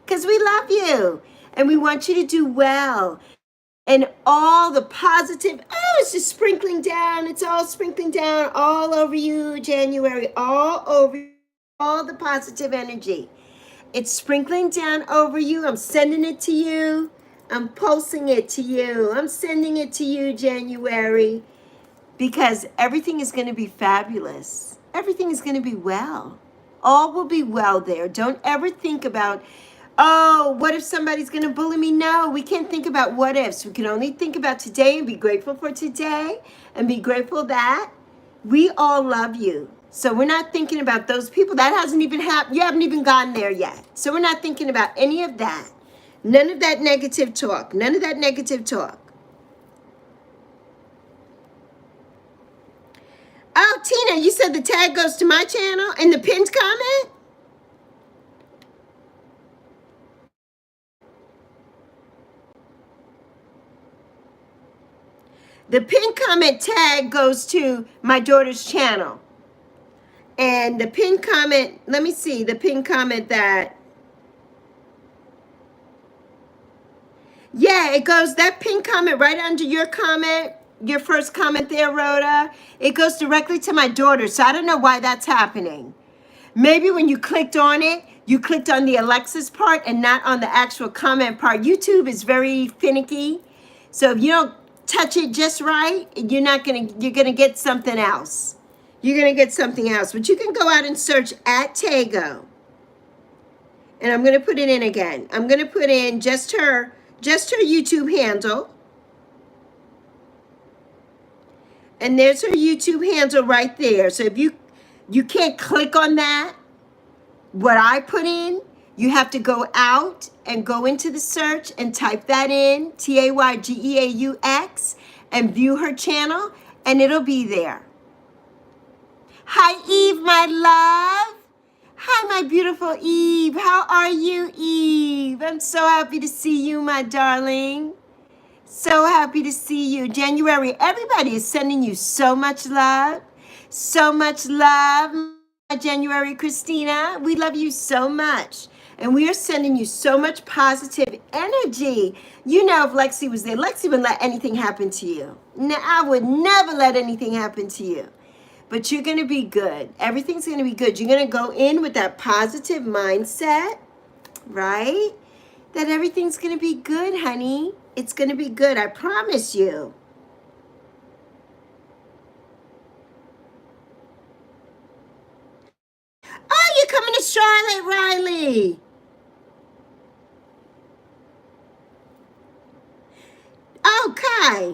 Because we love you. And we want you to do well. And all the positive, it's just sprinkling down. It's all sprinkling down all over you, January, all over you, all the positive energy. It's sprinkling down over you. I'm sending it to you. I'm pulsing it to you. I'm sending it to you, January, because everything is going to be fabulous. Everything is going to be well. All will be well there. Don't ever think about, oh, what if somebody's going to bully me? No, we can't think about what ifs. We can only think about today and be grateful for today and be grateful that we all love you. So we're not thinking about those people. That hasn't even happened. You haven't even gotten there yet. So we're not thinking about any of that. None of that negative talk. None of that negative talk. Oh, Tina, you said the tag goes to my channel in the pinned comment? The pinned comment tag goes to my daughter's channel. And the pinned comment, let me see, the pinned comment that, yeah, it goes, that pinned comment right under your comment, your first comment there, Rhoda, it goes directly to my daughter. So I don't know why that's happening. Maybe when you clicked on it, you clicked on the Alexis part and not on the actual comment part. YouTube is very finicky. So if you don't touch it just right, you're gonna get something else. You're gonna get something else. But you can go out and search at Tago. And I'm gonna put it in again. I'm gonna put in just her YouTube handle. And there's her YouTube handle right there. So if you can't click on that, what I put in, you have to go out and go into the search and type that in, TAYGEAUX, and view her channel, and it'll be there. Hi, Eve, my love. Hi, my beautiful Eve. How are you, Eve? I'm so happy to see you, my darling. So happy to see you. January, everybody is sending you so much love. So much love, January Christina. We love you so much. And we are sending you so much positive energy. You know, if Lexi was there, Lexi wouldn't let anything happen to you. No, I would never let anything happen to you. But you're going to be good. Everything's going to be good. You're going to go in with that positive mindset, right? That everything's going to be good, honey. It's going to be good. I promise you. Oh, you're coming to Charlotte, Riley. Oh, Kai.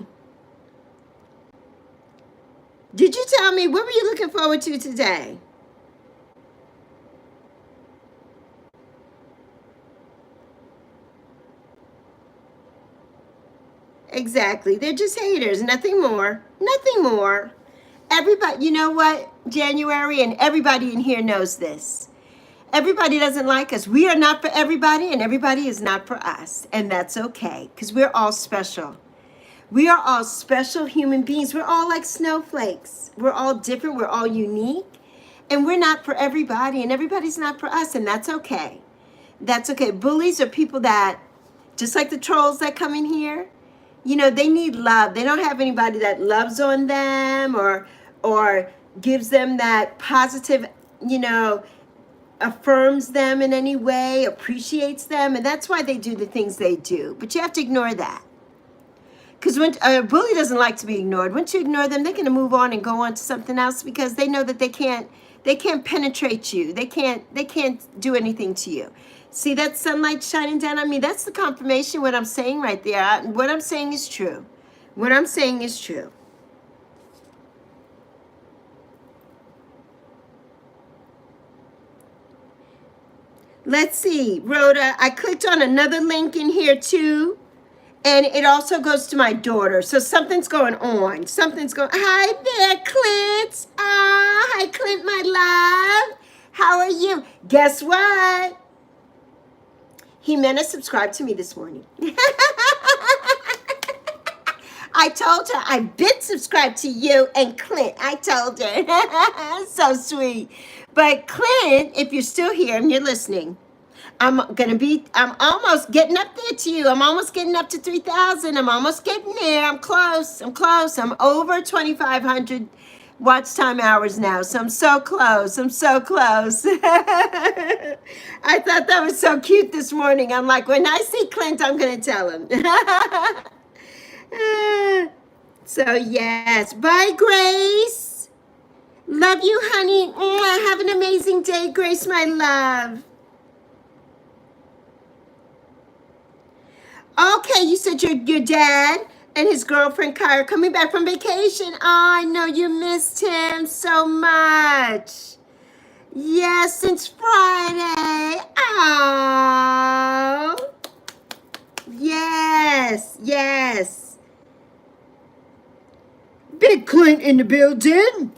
Did you tell me, what were you looking forward to today? Exactly. They're just haters. Nothing more. Nothing more. Everybody, you know what, January, and everybody in here knows this. Everybody doesn't like us. We are not for everybody, and everybody is not for us. And that's okay, because we're all special. We are all special human beings. We're all like snowflakes. We're all different. We're all unique. And we're not for everybody, and everybody's not for us, and that's okay. That's okay. Bullies are people that, just like the trolls that come in here, you know, they need love. They don't have anybody that loves on them or gives them that positive, you know, affirms them in any way, appreciates them. And that's why they do the things they do. But you have to ignore that. Because when a bully doesn't like to be ignored, once you ignore them, they're going to move on and go on to something else because they know that they can't penetrate you. They can't do anything to you. See that sunlight shining down on me? That's the confirmation what I'm saying right there. What I'm saying is true. What I'm saying is true. Let's see, Rhoda, I clicked on another link in here too. And it also goes to my daughter. So something's going on. Something's going. Hi there, Clint. Hi, Clint, my love. How are you? Guess what? Jimena subscribed to me this morning. I told her I've been subscribed to you and Clint. I told her. So sweet. But Clint, if you're still here and you're listening, I'm almost getting up there to you. I'm almost getting up to 3,000. I'm almost getting there. I'm close. I'm over 2,500 watch time hours now. So I'm so close. I thought that was so cute this morning. I'm like, when I see Clint, I'm going to tell him. So yes. Bye, Grace. Love you, honey. Have an amazing day, Grace, my love. Okay, you said your dad and his girlfriend Kai are coming back from vacation. Oh, I know you missed him so much. Yes, since Friday. Oh. Yes. Big Clint in the building.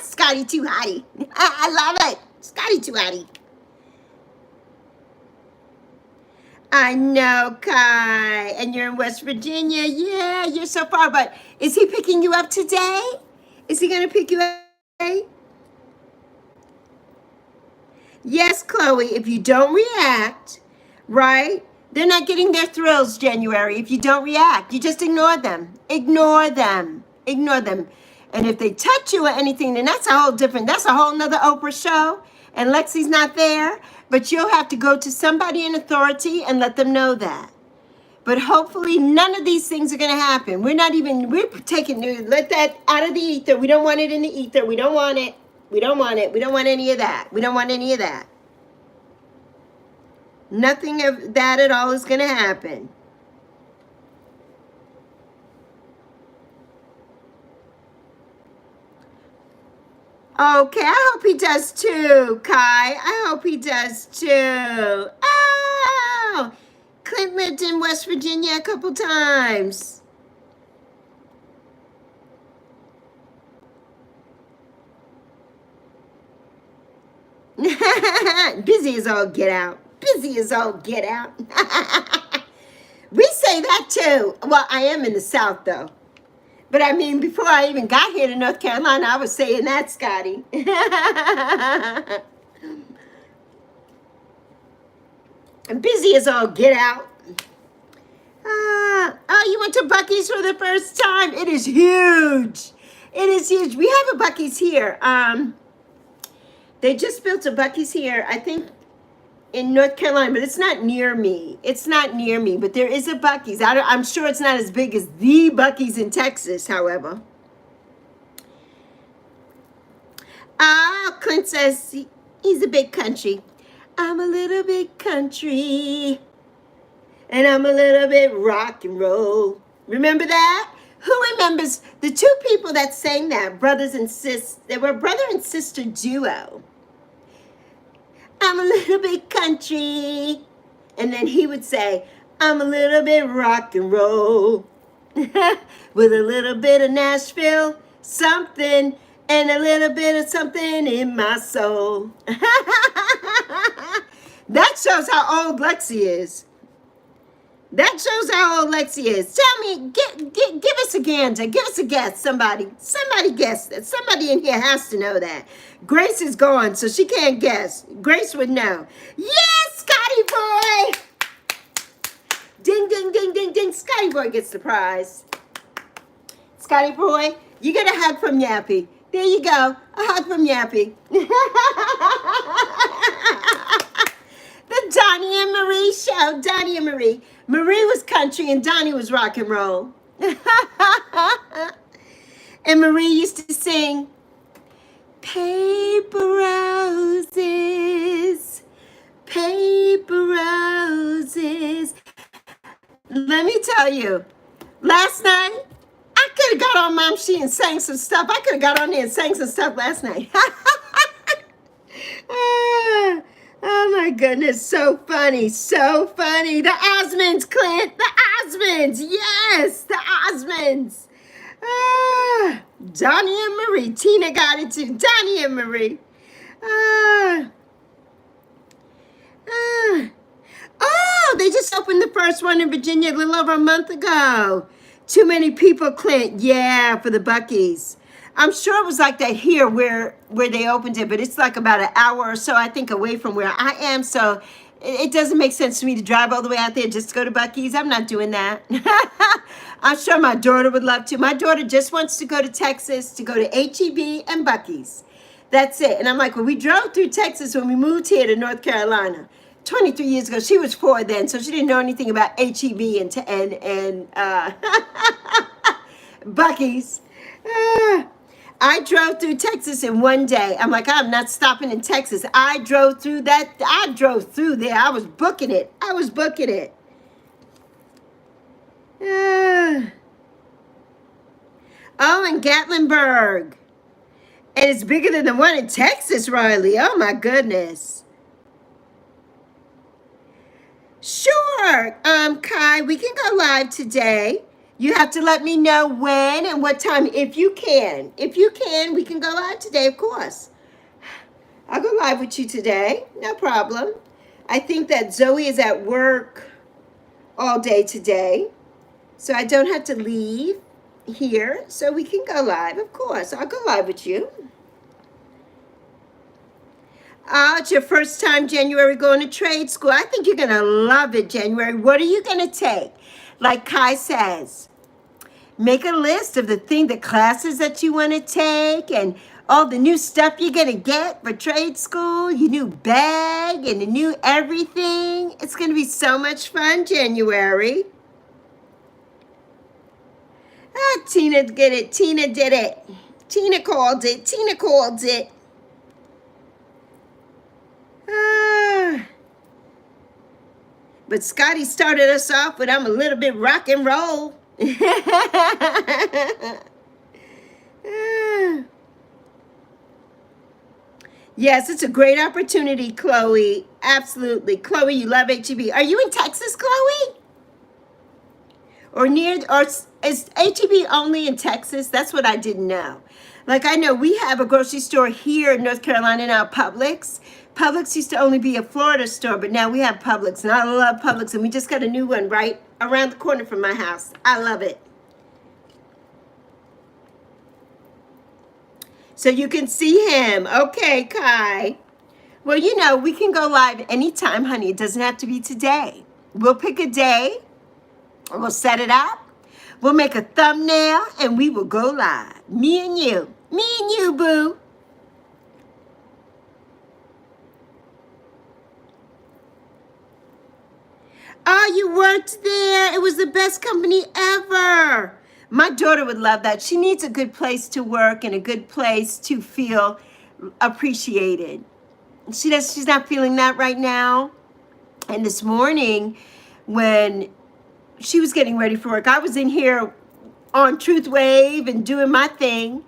Scotty too hottie. I love it. Scotty too hottie. I know, Kai. And you're in West Virginia. Yeah, you're so far. But is he picking you up today? Is he going to pick you up today? Yes, Chloe. If you don't react, right? They're not getting their thrills, January. If you don't react, you just ignore them. Ignore them. And if they touch you or anything, then that's a whole nother Oprah show. And Lexi's not there. But you'll have to go to somebody in authority and let them know that. But hopefully none of these things are going to happen. We're let that out of the ether. We don't want it in the ether. We don't want it. We don't want any of that. Nothing of that at all is going to happen. Okay, I hope he does too, Kai. I hope he does too. Oh, Clint lived in West Virginia a couple times. Busy as all get out. We say that too. Well, I am in the South though. But I mean, before I even got here to North Carolina, I was saying that, Scotty. I'm busy as all get out. Oh, you went to Buc-ee's for the first time. It is huge. We have a Buc-ee's here. They just built a Buc-ee's here, I think, in North Carolina, but it's not near me. But there is a Buc-ee's. I'm sure it's not as big as the Buc-ee's in Texas, however. Clint says he's a big country. I'm a little bit country. And I'm a little bit rock and roll. Remember that? Who remembers the two people that sang that? Brothers and sisters. They were a brother and sister duo. I'm a little bit country. And then he would say, I'm a little bit rock and roll. With a little bit of Nashville something and a little bit of something in my soul. That shows how old Lexi is. Tell me, give us a gander. Give us a guess, somebody. Somebody guess that. Somebody in here has to know that. Grace is gone, so she can't guess. Grace would know. Yes, Scotty boy! Ding, ding, ding, ding, ding. Scotty boy gets the prize. Scotty boy, you get a hug from Yappy. There you go. A hug from Yappy. The Donnie and Marie show. Donnie and Marie. Marie was country and Donnie was rock and roll. And Marie used to sing, paper roses, paper roses. Let me tell you, last night, I could have got on Mom She and sang some stuff. Last night. Oh my goodness, so funny. The Osmonds, Clint, the Osmonds. Yes, the Osmonds. Donnie and Marie. Tina got it too. Donnie and Marie. Oh, they just opened the first one in Virginia a little over a month ago. Too many people, Clint. Yeah, for the Buc-ee's. I'm sure it was like that here where they opened it, but it's like about an hour or so, I think, away from where I am. So it doesn't make sense to me to drive all the way out there just to go to Buc-ee's. I'm not doing that. I'm sure my daughter would love to. My daughter just wants to go to Texas to go to HEB and Buc-ee's. That's it. And I'm like, well, we drove through Texas when we moved here to North Carolina 23 years ago. She was 4 then, so she didn't know anything about HEB and Buc-ee's. I drove through Texas in one day. I'm like, I'm not stopping in Texas. I drove through that. I drove through there. I was booking it. Oh, in Gatlinburg. And it's bigger than the one in Texas, Riley. Oh, my goodness. Sure, Kai, we can go live today. You have to let me know when and what time, if you can. If you can, we can go live today, of course. I'll go live with you today, no problem. I think that Zoe is at work all day today, so I don't have to leave here, so we can go live, of course. I'll go live with you. Oh, it's your first time, January, going to trade school. I think you're going to love it, January. What are you going to take? Like Kai says, make a list of the classes that you want to take and all the new stuff you're going to get for trade school, your new bag and the new everything. It's going to be so much fun, January. Ah, Tina did it. Tina did it. Tina called it. Tina called it. But Scotty started us off with I'm a little bit rock and roll. Yes, it's a great opportunity, Chloe. Absolutely. Chloe, you love HEB. Are you in Texas, Chloe? Or is HEB only in Texas? That's what I didn't know. Like, I know we have a grocery store here in North Carolina now, Publix. Publix used to only be a Florida store, but now we have Publix, and I love Publix, and we just got a new one right around the corner from my house. I love it. So you can see him. Okay, Kai. Well, you know, we can go live anytime, honey. It doesn't have to be today. We'll pick a day, and we'll set it up. We'll make a thumbnail, and we will go live. Me and you. Me and you, boo. Oh, you worked there. It was the best company ever. My daughter would love that. She needs a good place to work and a good place to feel appreciated. She's not feeling that right now. And this morning, when she was getting ready for work, I was in here on Truth Wave and doing my thing.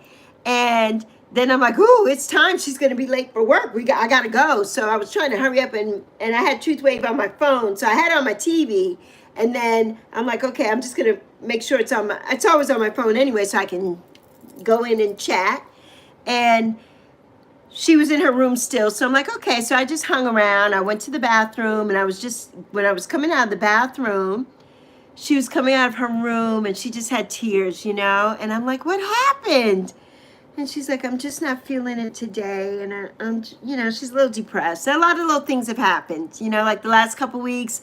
And then I'm like, ooh, it's time. She's going to be late for work. I got to go. So I was trying to hurry up, and I had Truth Wave on my phone. So I had it on my TV. And then I'm like, okay, I'm just going to make sure it's always on my phone anyway, so I can go in and chat. And she was in her room still. So I'm like, okay. So I just hung around. I went to the bathroom, and when I was coming out of the bathroom, she was coming out of her room, and she just had tears, you know? And I'm like, what happened? And she's like, I'm just not feeling it today. And I'm, you know, she's a little depressed. A lot of little things have happened, you know, like the last couple weeks,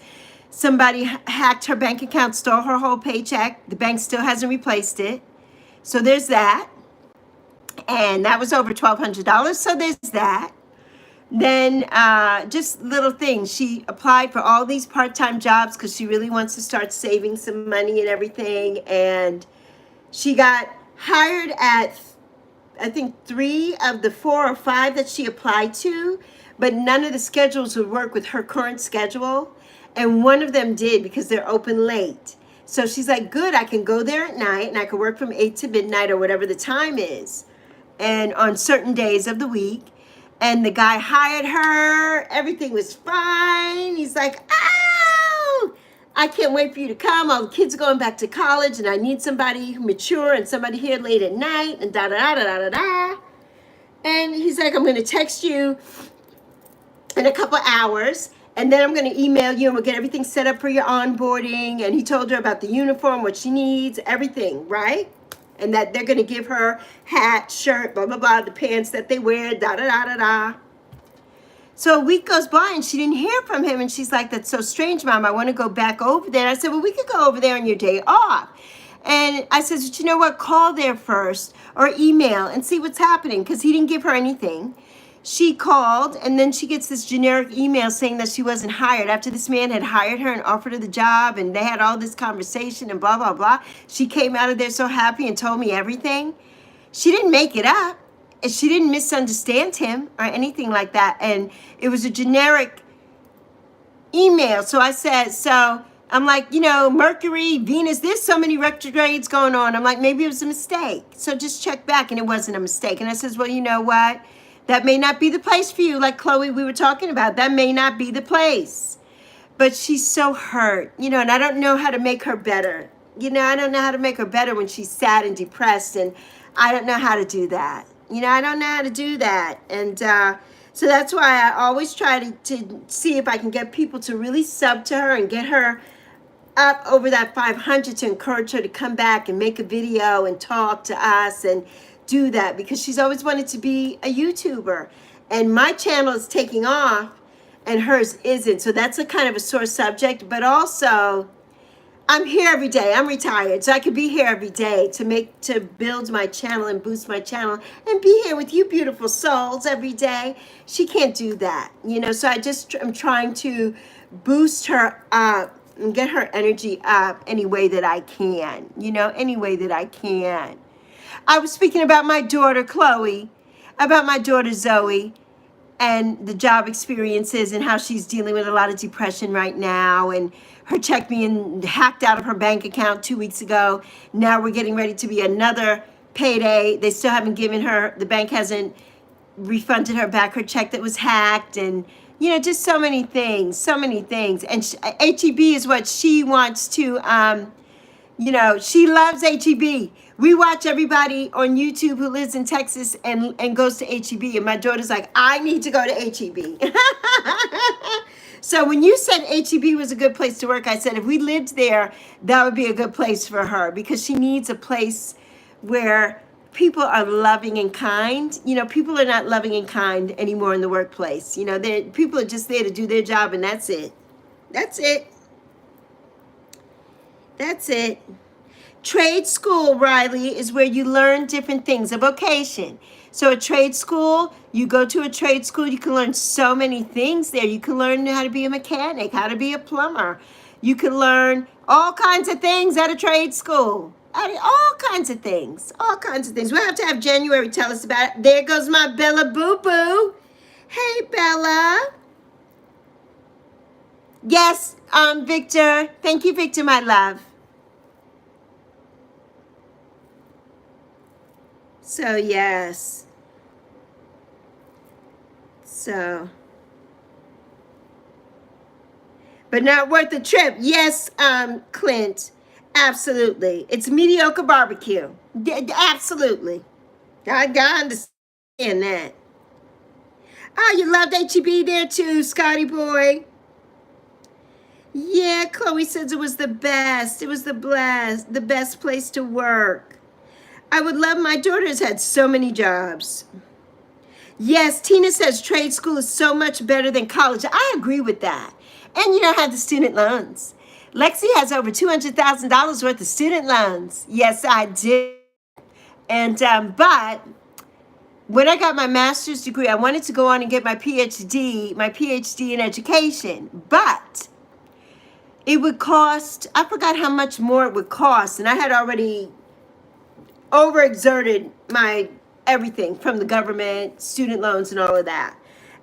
somebody hacked her bank account, stole her whole paycheck. The bank still hasn't replaced it. So there's that. And that was over $1,200. So there's that. Then just little things. She applied for all these part-time jobs because she really wants to start saving some money and everything. And she got hired at, I think, 3 of the 4 or 5 that she applied to, but none of the schedules would work with her current schedule. And one of them did because they're open late. So she's like, good, I can go there at night and I can work from 8 to midnight or whatever the time is. And on certain days of the week. And the guy hired her. Everything was fine. He's like, oh, I can't wait for you to come. All the kids are going back to college and I need somebody mature and somebody here late at night and da-da-da-da-da-da. And he's like, I'm going to text you in a couple hours. And then I'm going to email you and we'll get everything set up for your onboarding. And he told her about the uniform, what she needs, everything, right? and that they're going to give her hat, shirt, blah, blah, blah, the pants that they wear, da, da, da, da, da. So a week goes by and she didn't hear from him. And she's like, that's so strange, Mom. I want to go back over there. And I said, well, we could go over there on your day off. And I said, but you know what? Call there first or email and see what's happening, because he didn't give her anything. She called, and then she gets this generic email saying that she wasn't hired after this man had hired her and offered her the job, and they had all this conversation and blah, blah, blah. She came out of there so happy and told me everything. She didn't make it up, and she didn't misunderstand him or anything like that. And it was a generic email. So I said, I'm like, Mercury, Venus, there's so many retrogrades going on. I'm like, maybe it was a mistake. So just check back, and it wasn't a mistake. And I says, well, you know what? That may not be the place for you, like Chloe, we were talking about. That may not be the place. But she's so hurt, and I don't know how to make her better. I don't know how to make her better when she's sad and depressed, and I don't know how to do that. I don't know how to do that. And so that's why I always try to see if I can get people to really sub to her and get her up over that 500 to encourage her to come back and make a video and talk to us and do that, because she's always wanted to be a YouTuber, and my channel is taking off and hers isn't. So that's a kind of a sore subject. But also, I'm here every day. I'm retired, so I could be here every day to build my channel and boost my channel and be here with you beautiful souls every day. She can't do that, so I'm trying to boost her up and get her energy up any way that I can, any way that I can. I was speaking about my daughter, Chloe, about my daughter, Zoe, and the job experiences and how she's dealing with a lot of depression right now, and her check being hacked out of her bank account 2 weeks ago. Now we're getting ready to be another payday. They still haven't given her, the bank hasn't refunded her back her check that was hacked, and just so many things. And HEB is what she wants to, she loves HEB. We watch everybody on YouTube who lives in Texas and goes to HEB. And my daughter's like, I need to go to HEB. So when you said HEB was a good place to work, I said if we lived there, that would be a good place for her, because she needs a place where people are loving and kind. People are not loving and kind anymore in the workplace. People are just there to do their job, and that's it. That's it. That's it. Trade school, Riley, is where you learn different things, a vocation. So a trade school, you go to a trade school, you can learn so many things there. You can learn how to be a mechanic, how to be a plumber. You can learn all kinds of things at a trade school. All kinds of things. We'll have to have January tell us about it. There goes my Bella Boo-Boo. Hey, Bella. Yes, Victor. Thank you, Victor, my love. So, yes. So. But not worth the trip. Yes, Clint. Absolutely. It's mediocre barbecue. Absolutely. I understand that. Oh, you loved HEB there too, Scotty boy. Yeah, Chloe says it was the best. It was the best place to work. I would love, my daughter's had so many jobs. Yes, Tina says trade school is so much better than college. I agree with that. And you don't have the student loans. Lexi has over $200,000 worth of student loans. Yes, I do. And, but when I got my master's degree, I wanted to go on and get my PhD in education. But it would cost, I forgot how much more it would cost. And I had already overexerted my everything from the government, student loans, and all of that.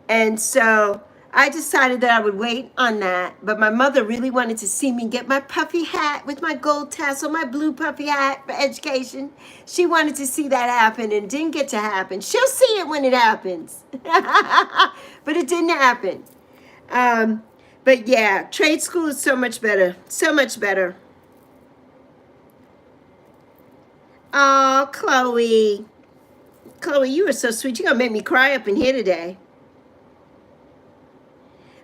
And so I decided that I would wait on that. But my mother really wanted to see me get my puffy hat with my gold tassel, my blue puffy hat for education. She wanted to see that happen, and didn't get to happen. She'll see it when it happens. But it didn't happen. But yeah, trade school is so much better. So much better. Oh, Chloe. Chloe, you are so sweet. You're going to make me cry up in here today.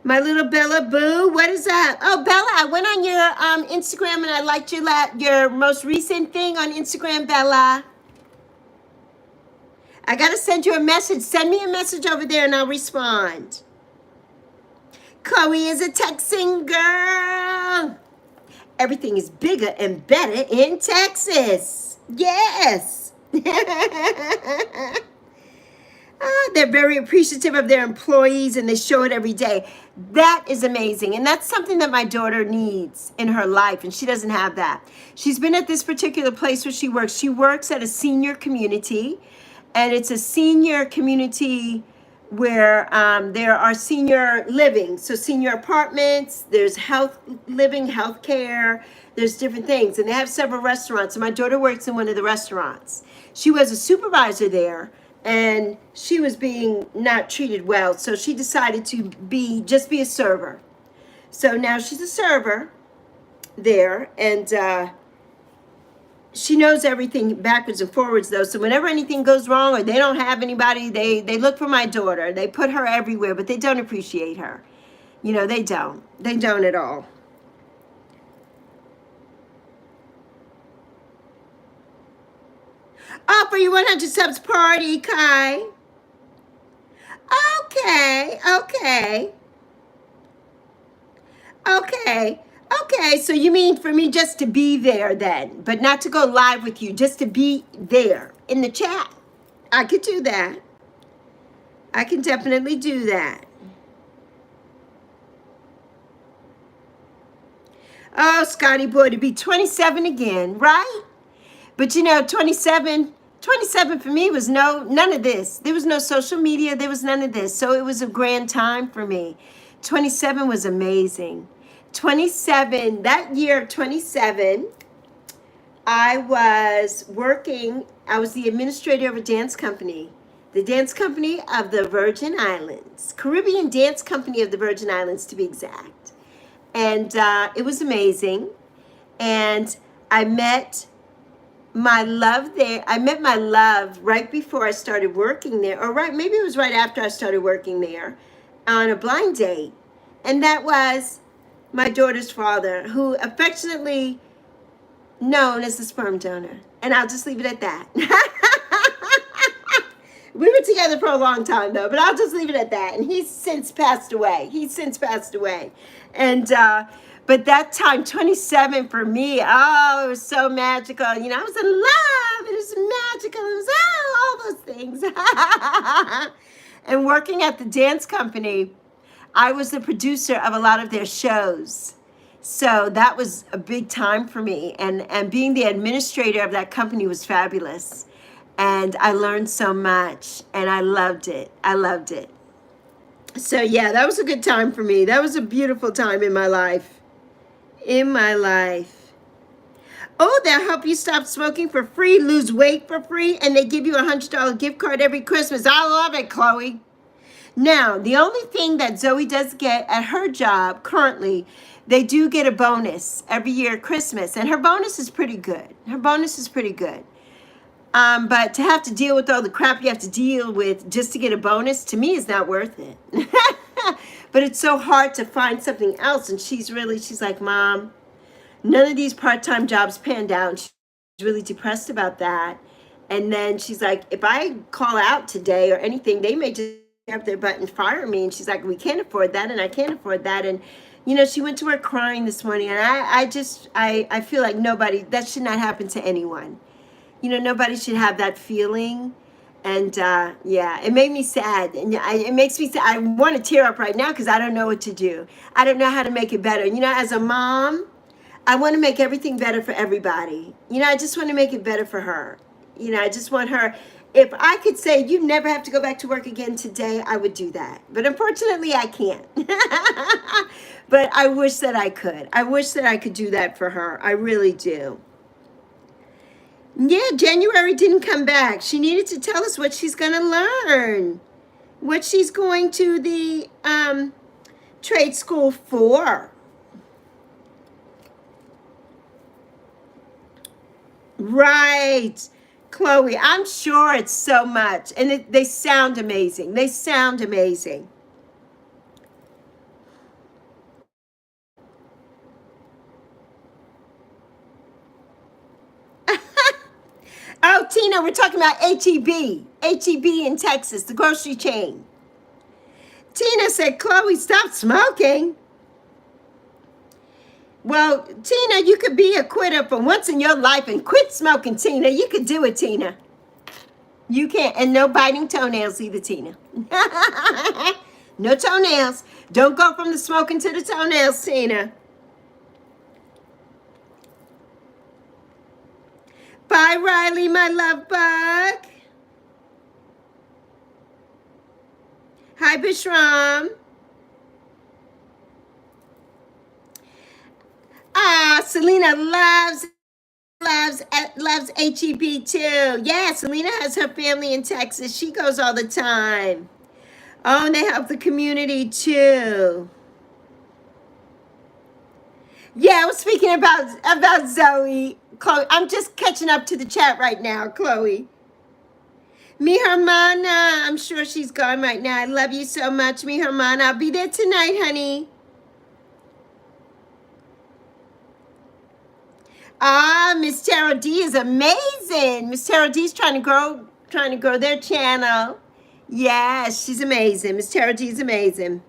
My little Bella Boo, what is that? Oh, Bella, I went on your Instagram and I liked your most recent thing on Instagram, Bella. I got to send you a message. Send me a message over there and I'll respond. Chloe is a Texan girl. Everything is bigger and better in Texas. Yes. They're very appreciative of their employees and they show it every day. That is amazing. And that's something that my daughter needs in her life. And she doesn't have that. She's been at this particular place where she works. She works at a senior community. And it's a senior community where there are senior living. So senior apartments, there's health living, health care, there's different things. And they have several restaurants. And my daughter works in one of the restaurants. She was a supervisor there. And she was being not treated well. So she decided to just be a server. So now she's a server there. And she knows everything backwards and forwards, though. So whenever anything goes wrong or they don't have anybody, they look for my daughter. They put her everywhere, but they don't appreciate her. You know, they don't. They don't at all. Oh, for your 100 subs party, Kai. Okay, okay. Okay. Okay, so you mean for me just to be there then, but not to go live with you, just to be there in the chat. I could do that. I can definitely do that. Oh, Scotty boy, to be 27 again, right? But you know, 27 for me was none of this. There was no social media. There was none of this. So it was a grand time for me. 27 was amazing. 27, that year, 27, I was working. I was the administrator of a dance company. The dance company of the Virgin Islands. Caribbean Dance Company of the Virgin Islands, to be exact. And it was amazing. And I met my love there. I met my love right before I started working there, or maybe it was right after I started working there, on a blind date. And that was my daughter's father, who affectionately known as the sperm donor. And I'll just leave it at that. We were together for a long time, though, but I'll just leave it at that. And he's since passed away. And but that time, 27 for me, oh, it was so magical. You know, I was in love. It was magical. It was all those things. And working at the dance company, I was the producer of a lot of their shows. So that was a big time for me. And being the administrator of that company was fabulous. And I learned so much. And I loved it. So yeah, that was a good time for me. That was a beautiful time in my life. Oh, they'll help you stop smoking for free, lose weight for free, and they give you a $100 gift card every Christmas. I love it, Chloe. Now, the only thing that Zoe does get at her job currently, they do get a bonus every year at Christmas, and her bonus is pretty good. But to have to deal with all the crap you have to deal with just to get a bonus, to me, is not worth it. But it's so hard to find something else. And she's like, Mom, none of these part-time jobs panned out. She's really depressed about that. And then she's like, if I call out today or anything, they may just up their butt and fire me. And she's like, we can't afford that. And I can't afford that. And, you know, she went to work crying this morning. And I feel like that should not happen to anyone. You know, nobody should have that feeling. And yeah, it made me sad. And it makes me sad. I want to tear up right now because I don't know what to do. I don't know how to make it better. You know, as a mom, I want to make everything better for everybody. You know, I just want to make it better for her. You know, I just want her. If I could say you never have to go back to work again today, I would do that. But unfortunately, I can't. But I wish that I could. I wish that I could do that for her. I really do. Yeah, January didn't come back. She needed to tell us what she's going to learn. What she's going to the trade school for. Right. Chloe, I'm sure it's so much. And they sound amazing. Tina, we're talking about HEB. HEB in Texas, the grocery chain. Tina said, Chloe, stop smoking. Well, Tina, you could be a quitter for once in your life and quit smoking, Tina. You could do it, Tina. You can't. And no biting toenails either, Tina. No toenails. Don't go from the smoking to the toenails, Tina. Bye, Riley, my love bug. Hi, Bishram. Ah, Selena loves HEB too. Yeah, Selena has her family in Texas. She goes all the time. Oh, and they help the community too. Yeah, I was speaking about Zoe. Chloe, I'm just catching up to the chat right now, Chloe. Mi hermana, I'm sure she's gone right now. I love you so much, mi hermana. I'll be there tonight, honey. Ah, Miss Tara D is amazing. Miss Tara D's trying to grow their channel. Yes, she's amazing. Miss Tara D is amazing.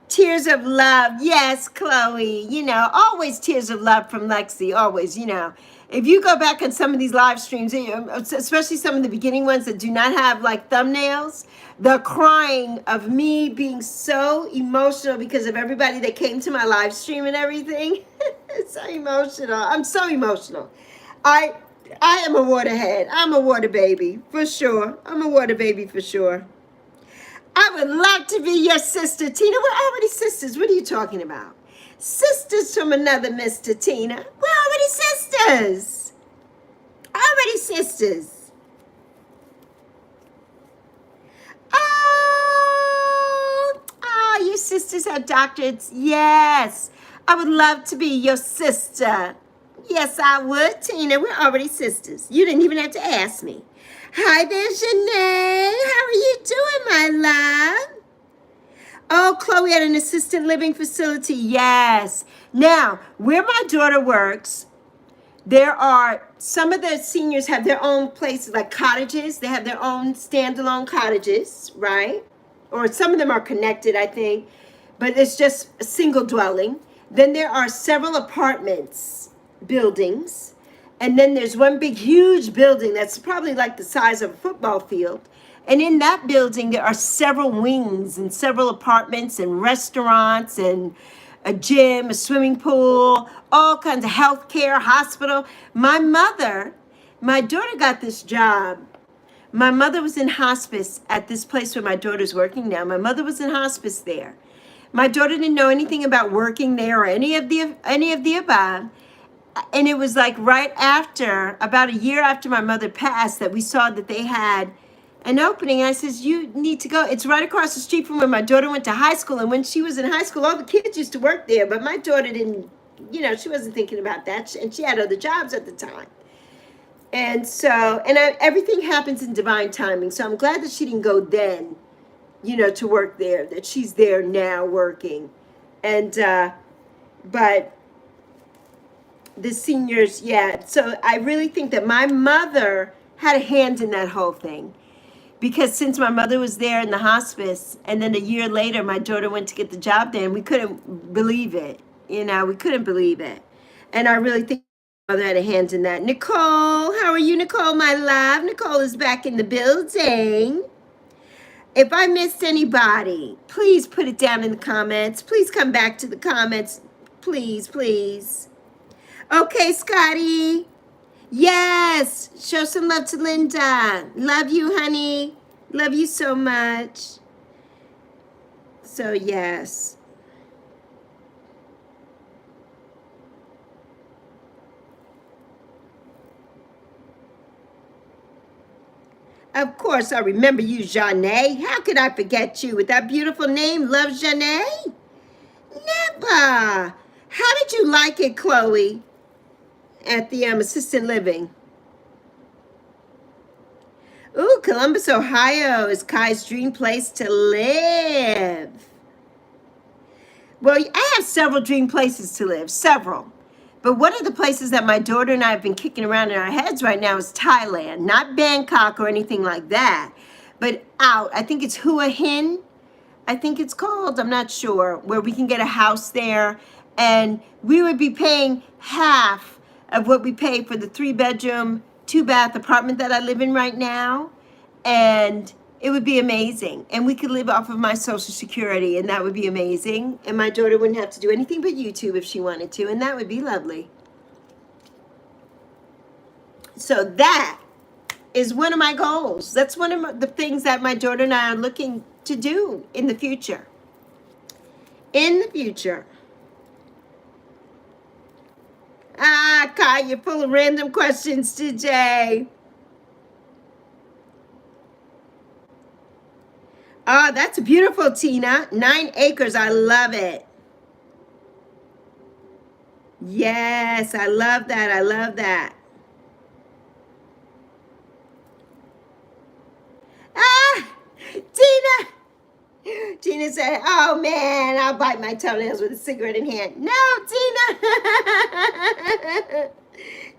Tears of love. Yes, Chloe. You know, always tears of love from Lexi. Always, you know. If you go back on some of these live streams, especially some of the beginning ones that do not have like thumbnails, the crying of me being so emotional because of everybody that came to my live stream and everything. It's so emotional. I'm so emotional. I am a waterhead. I'm a water baby for sure. I'm a water baby for sure. I would love to be your sister, Tina. We're already sisters. What are you talking about? Sisters from another Mr. Tina. We're already sisters. Already sisters. Oh, you sisters have doctorates. Yes. I would love to be your sister. Yes, I would, Tina. We're already sisters. You didn't even have to ask me. Hi there, Janae. How are you doing, my love? Oh, Chloe at an assisted living facility. Yes. Now, where my daughter works, there are some of the seniors have their own places, like cottages. They have their own standalone cottages, right? Or some of them are connected, I think, but it's just a single dwelling. Then there are several apartments, buildings. And then there's one big, huge building that's probably like the size of a football field. And in that building, there are several wings and several apartments and restaurants and a gym, a swimming pool, all kinds of healthcare, hospital. My daughter got this job. My mother was in hospice at this place where my daughter's working now. My mother was in hospice there. My daughter didn't know anything about working there or any of the above. And it was like right after, about a year after my mother passed, that we saw that they had an opening. And I says, you need to go. It's right across the street from where my daughter went to high school. And when she was in high school, all the kids used to work there. But my daughter didn't, you know, she wasn't thinking about that. And she had other jobs at the time. And so, everything happens in divine timing. So I'm glad that she didn't go then, you know, to work there, that she's there now working. And, but the seniors, yeah. So I really think that my mother had a hand in that whole thing. Because since my mother was there in the hospice, and then a year later, my daughter went to get the job there, and we couldn't believe it. You know, we couldn't believe it. And I really think my mother had a hand in that. Nicole, how are you, Nicole, my love? Nicole is back in the building. If I missed anybody, please put it down in the comments. Please come back to the comments. Please, please. Okay, Scotty. Yes. Show some love to Linda. Love you, honey. Love you so much. So, yes. Of course, I remember you, Janae. How could I forget you with that beautiful name? Love, Janae? Never. How did you like it, Chloe, at the assisted living? Ooh, Columbus, Ohio is Kai's dream place to live. Well, I have several dream places to live, several. But one of the places that my daughter and I have been kicking around in our heads right now is Thailand, not Bangkok or anything like that, but out. I think it's Hua Hin, I think it's called, I'm not sure, where we can get a house there, and we would be paying half of what we pay for the 3-bedroom, 2-bath apartment that I live in right now, and it would be amazing. And we could live off of my Social Security, and that would be amazing. And my daughter wouldn't have to do anything but YouTube if she wanted to, and that would be lovely. So that is one of my goals. That's one of the things that my daughter and I are looking to do in the future. In the future. Ah, Kai, you're full of random questions today. Oh, that's beautiful, Tina. 9 acres. I love it. Yes, I love that. I love that. Ah, Tina. Tina said, oh man, I'll bite my toenails with a cigarette in hand. No, Tina.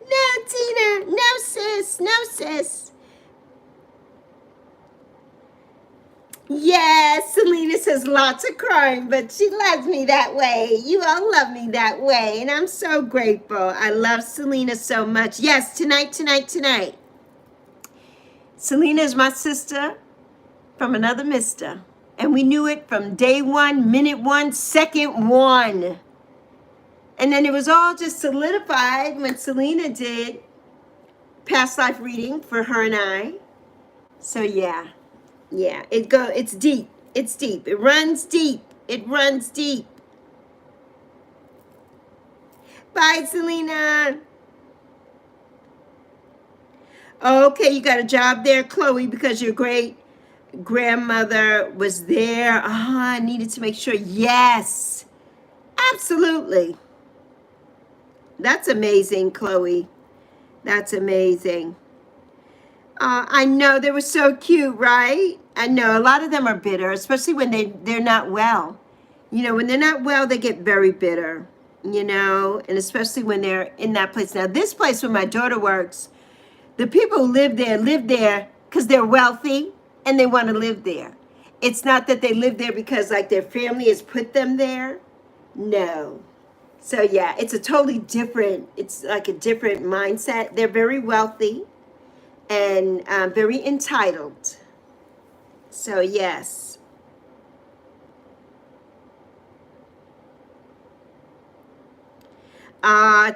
No, Tina. No, sis. No, sis. Yes, Selena says lots of crying, but she loves me that way. You all love me that way, and I'm so grateful. I love Selena so much. Yes, tonight. Selena is my sister from another mister, and we knew it from day one, minute one, second one. And then it was all just solidified when Selena did past life reading for her and I. So yeah. Yeah, it's deep. It's deep. It runs deep. It runs deep. Bye, Selena. Okay, you got a job there, Chloe, because your great grandmother was there. I needed to make sure. Yes, absolutely. That's amazing, Chloe. That's amazing. I know, they were so cute, right? I know a lot of them are bitter, especially when they're not well. You know, when they're not well, they get very bitter, you know, and especially when they're in that place. Now, this place where my daughter works, the people who live there because they're wealthy and they want to live there. It's not that they live there because like their family has put them there. No. So yeah, it's a totally different, it's like a different mindset. They're very wealthy and very entitled. So yes.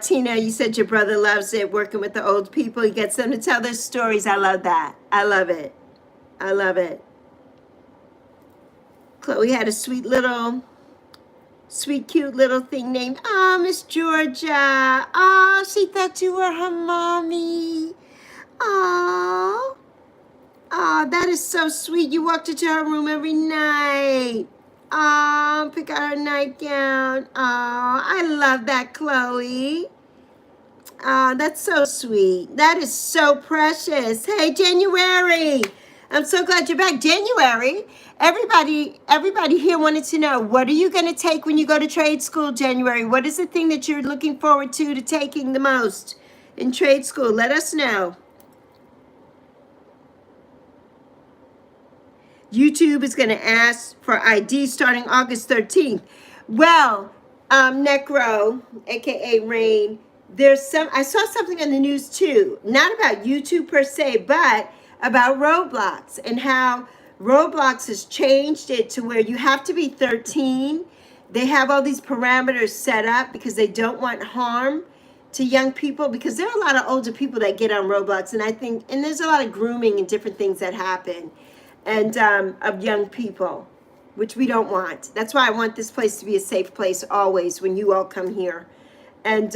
Tina, you said your brother loves it, working with the old people. He gets them to tell their stories. I love that. I love it. I love it. Chloe had a sweet, cute little thing named, Miss Georgia. She thought you were her mommy. Oh, that is so sweet. You walked into her room every night. Pick out her nightgown. I love that, Chloe. That's so sweet. That is so precious. Hey, January. I'm so glad you're back. January. Everybody here wanted to know, what are you going to take when you go to trade school, January? What is the thing that you're looking forward to taking the most in trade school? Let us know. YouTube is going to ask for ID starting August 13th. Well, Necro, aka Rain, I saw something on the news too, not about YouTube per se, but about Roblox and how Roblox has changed it to where you have to be 13. They have all these parameters set up because they don't want harm to young people, because there are a lot of older people that get on Roblox, and there's a lot of grooming and different things that happen, and of young people, which we don't want. That's why I want this place to be a safe place always when you all come here. And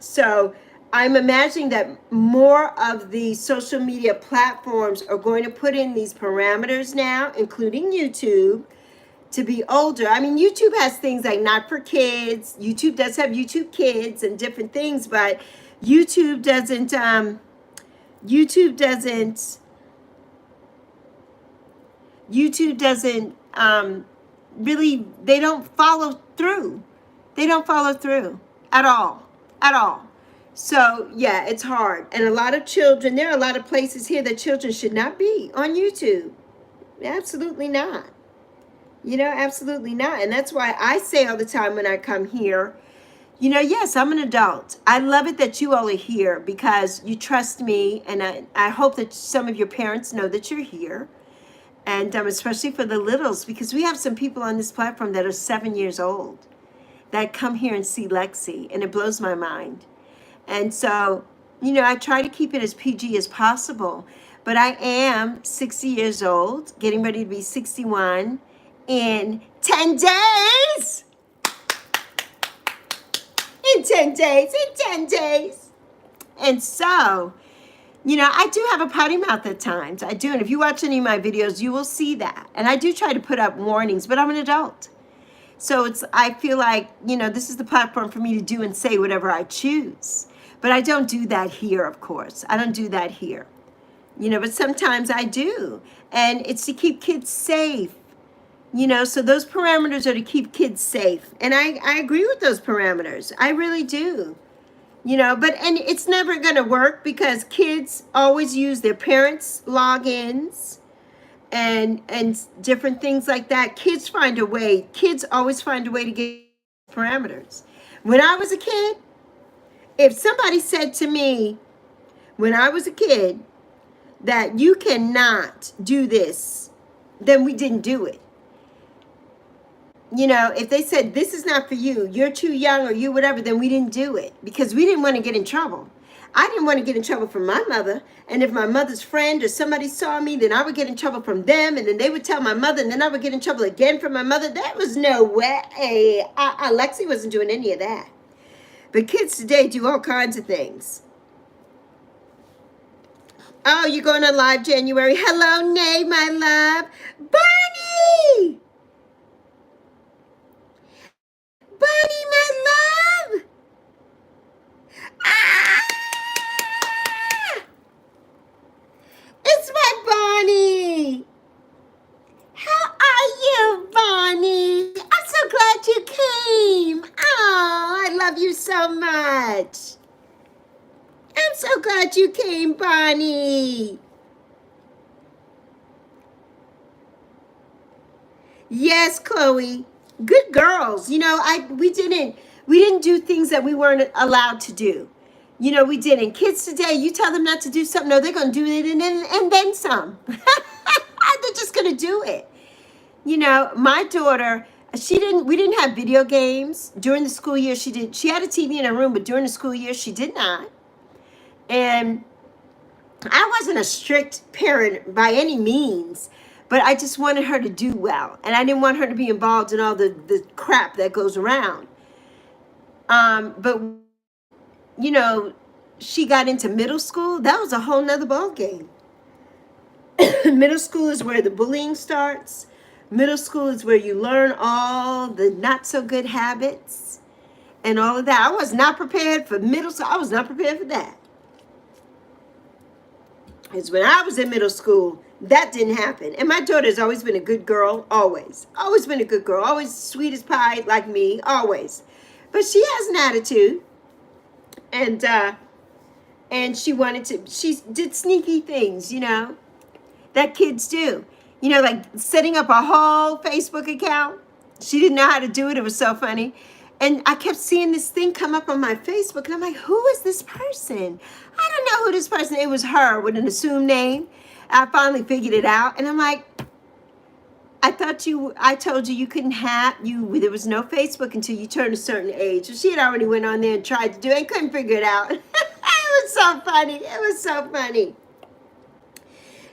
so I'm imagining that more of the social media platforms are going to put in these parameters now, including YouTube, to be older. I mean, YouTube has things like not for kids. YouTube does have YouTube Kids and different things, but YouTube doesn't really, they don't follow through. They don't follow through at all. at all. So yeah, it's hard. And a lot of children, there are a lot of places here that children should not be on YouTube. Absolutely not. Absolutely not. And that's why I say all the time when I come here, yes, I'm an adult. I love it that you all are here because you trust me. And I hope that some of your parents know that you're here. And especially for the littles, because we have some people on this platform that are 7 years old that come here and see Lexi. And it blows my mind. And so, I try to keep it as PG as possible. But I am 60 years old, getting ready to be 61 in 10 days. In 10 days, in 10 days. And so, I do have a potty mouth at times. I do. And if you watch any of my videos, you will see that. And I do try to put up warnings, but I'm an adult. So I feel like, this is the platform for me to do and say whatever I choose. But I don't do that here, of course. I don't do that here. But sometimes I do. And it's to keep kids safe. So those parameters are to keep kids safe. And I agree with those parameters. I really do. And it's never going to work because kids always use their parents' logins and different things like that. Kids find a way. Kids always find a way to get parameters. When I was a kid, if somebody said to me when I was a kid that you cannot do this, then we didn't do it. If they said this is not for you, you're too young or you whatever, then we didn't do it because we didn't want to get in trouble. I didn't want to get in trouble from my mother. And if my mother's friend or somebody saw me, then I would get in trouble from them. And then they would tell my mother, and then I would get in trouble again from my mother. That was no way. Lexi wasn't doing any of that. But kids today do all kinds of things. Oh, you're going on live January. Hello, Nay, my love. Bonnie! Bonnie, my love! Ah! It's my Bonnie! How are you, Bonnie? I'm so glad you came. Oh, I love you so much. I'm so glad you came, Bonnie. Yes, Chloe. Good girls. We didn't do things that we weren't allowed to do. We didn't. Kids today, you tell them not to do something, no, they're going to do it and then some. They're just going to do it. My daughter, we didn't have video games during the school year. She had a TV in her room, but during the school year, she did not. And I wasn't a strict parent by any means, but I just wanted her to do well. And I didn't want her to be involved in all the crap that goes around. But, she got into middle school. That was a whole nother ball game. Middle school is where the bullying starts. Middle school is where you learn all the not so good habits and all of that. I was not prepared for middle school. I was not prepared for that. Because when I was in middle school, that didn't happen. And my daughter has always been a good girl, always. Always been a good girl, always sweet as pie like me, always. But she has an attitude. And she did sneaky things, that kids do. Like setting up a whole Facebook account. She didn't know how to do it. It was so funny. And I kept seeing this thing come up on my Facebook. And I'm like, who is this person? I don't know who this person is. It was her with an assumed name. I finally figured it out. And I'm like, I told you couldn't there was no Facebook until you turned a certain age. So she had already went on there and tried to do it and couldn't figure it out. It was so funny. It was so funny.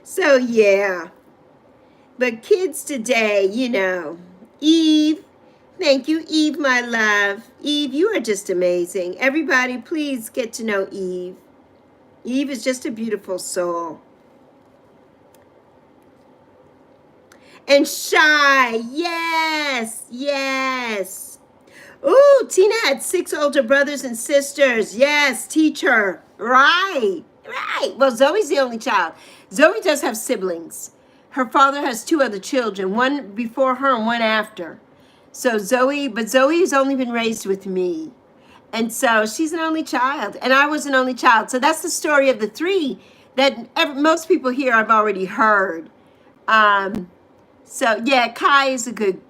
So, yeah. But kids today, Eve, thank you, Eve, my love. Eve, you are just amazing. Everybody, please get to know Eve. Eve is just a beautiful soul. And Shy, yes, yes. Ooh, Tina had 6 older brothers and sisters. Yes, teacher. Right. Well, Zoe's the only child. Zoe does have siblings. Her father has 2 other children, one before her and one after. So Zoe's only been raised with me. And so she's an only child, and I was an only child. So that's the story of the three that most people here I've already heard. Um, so yeah, Kai is good.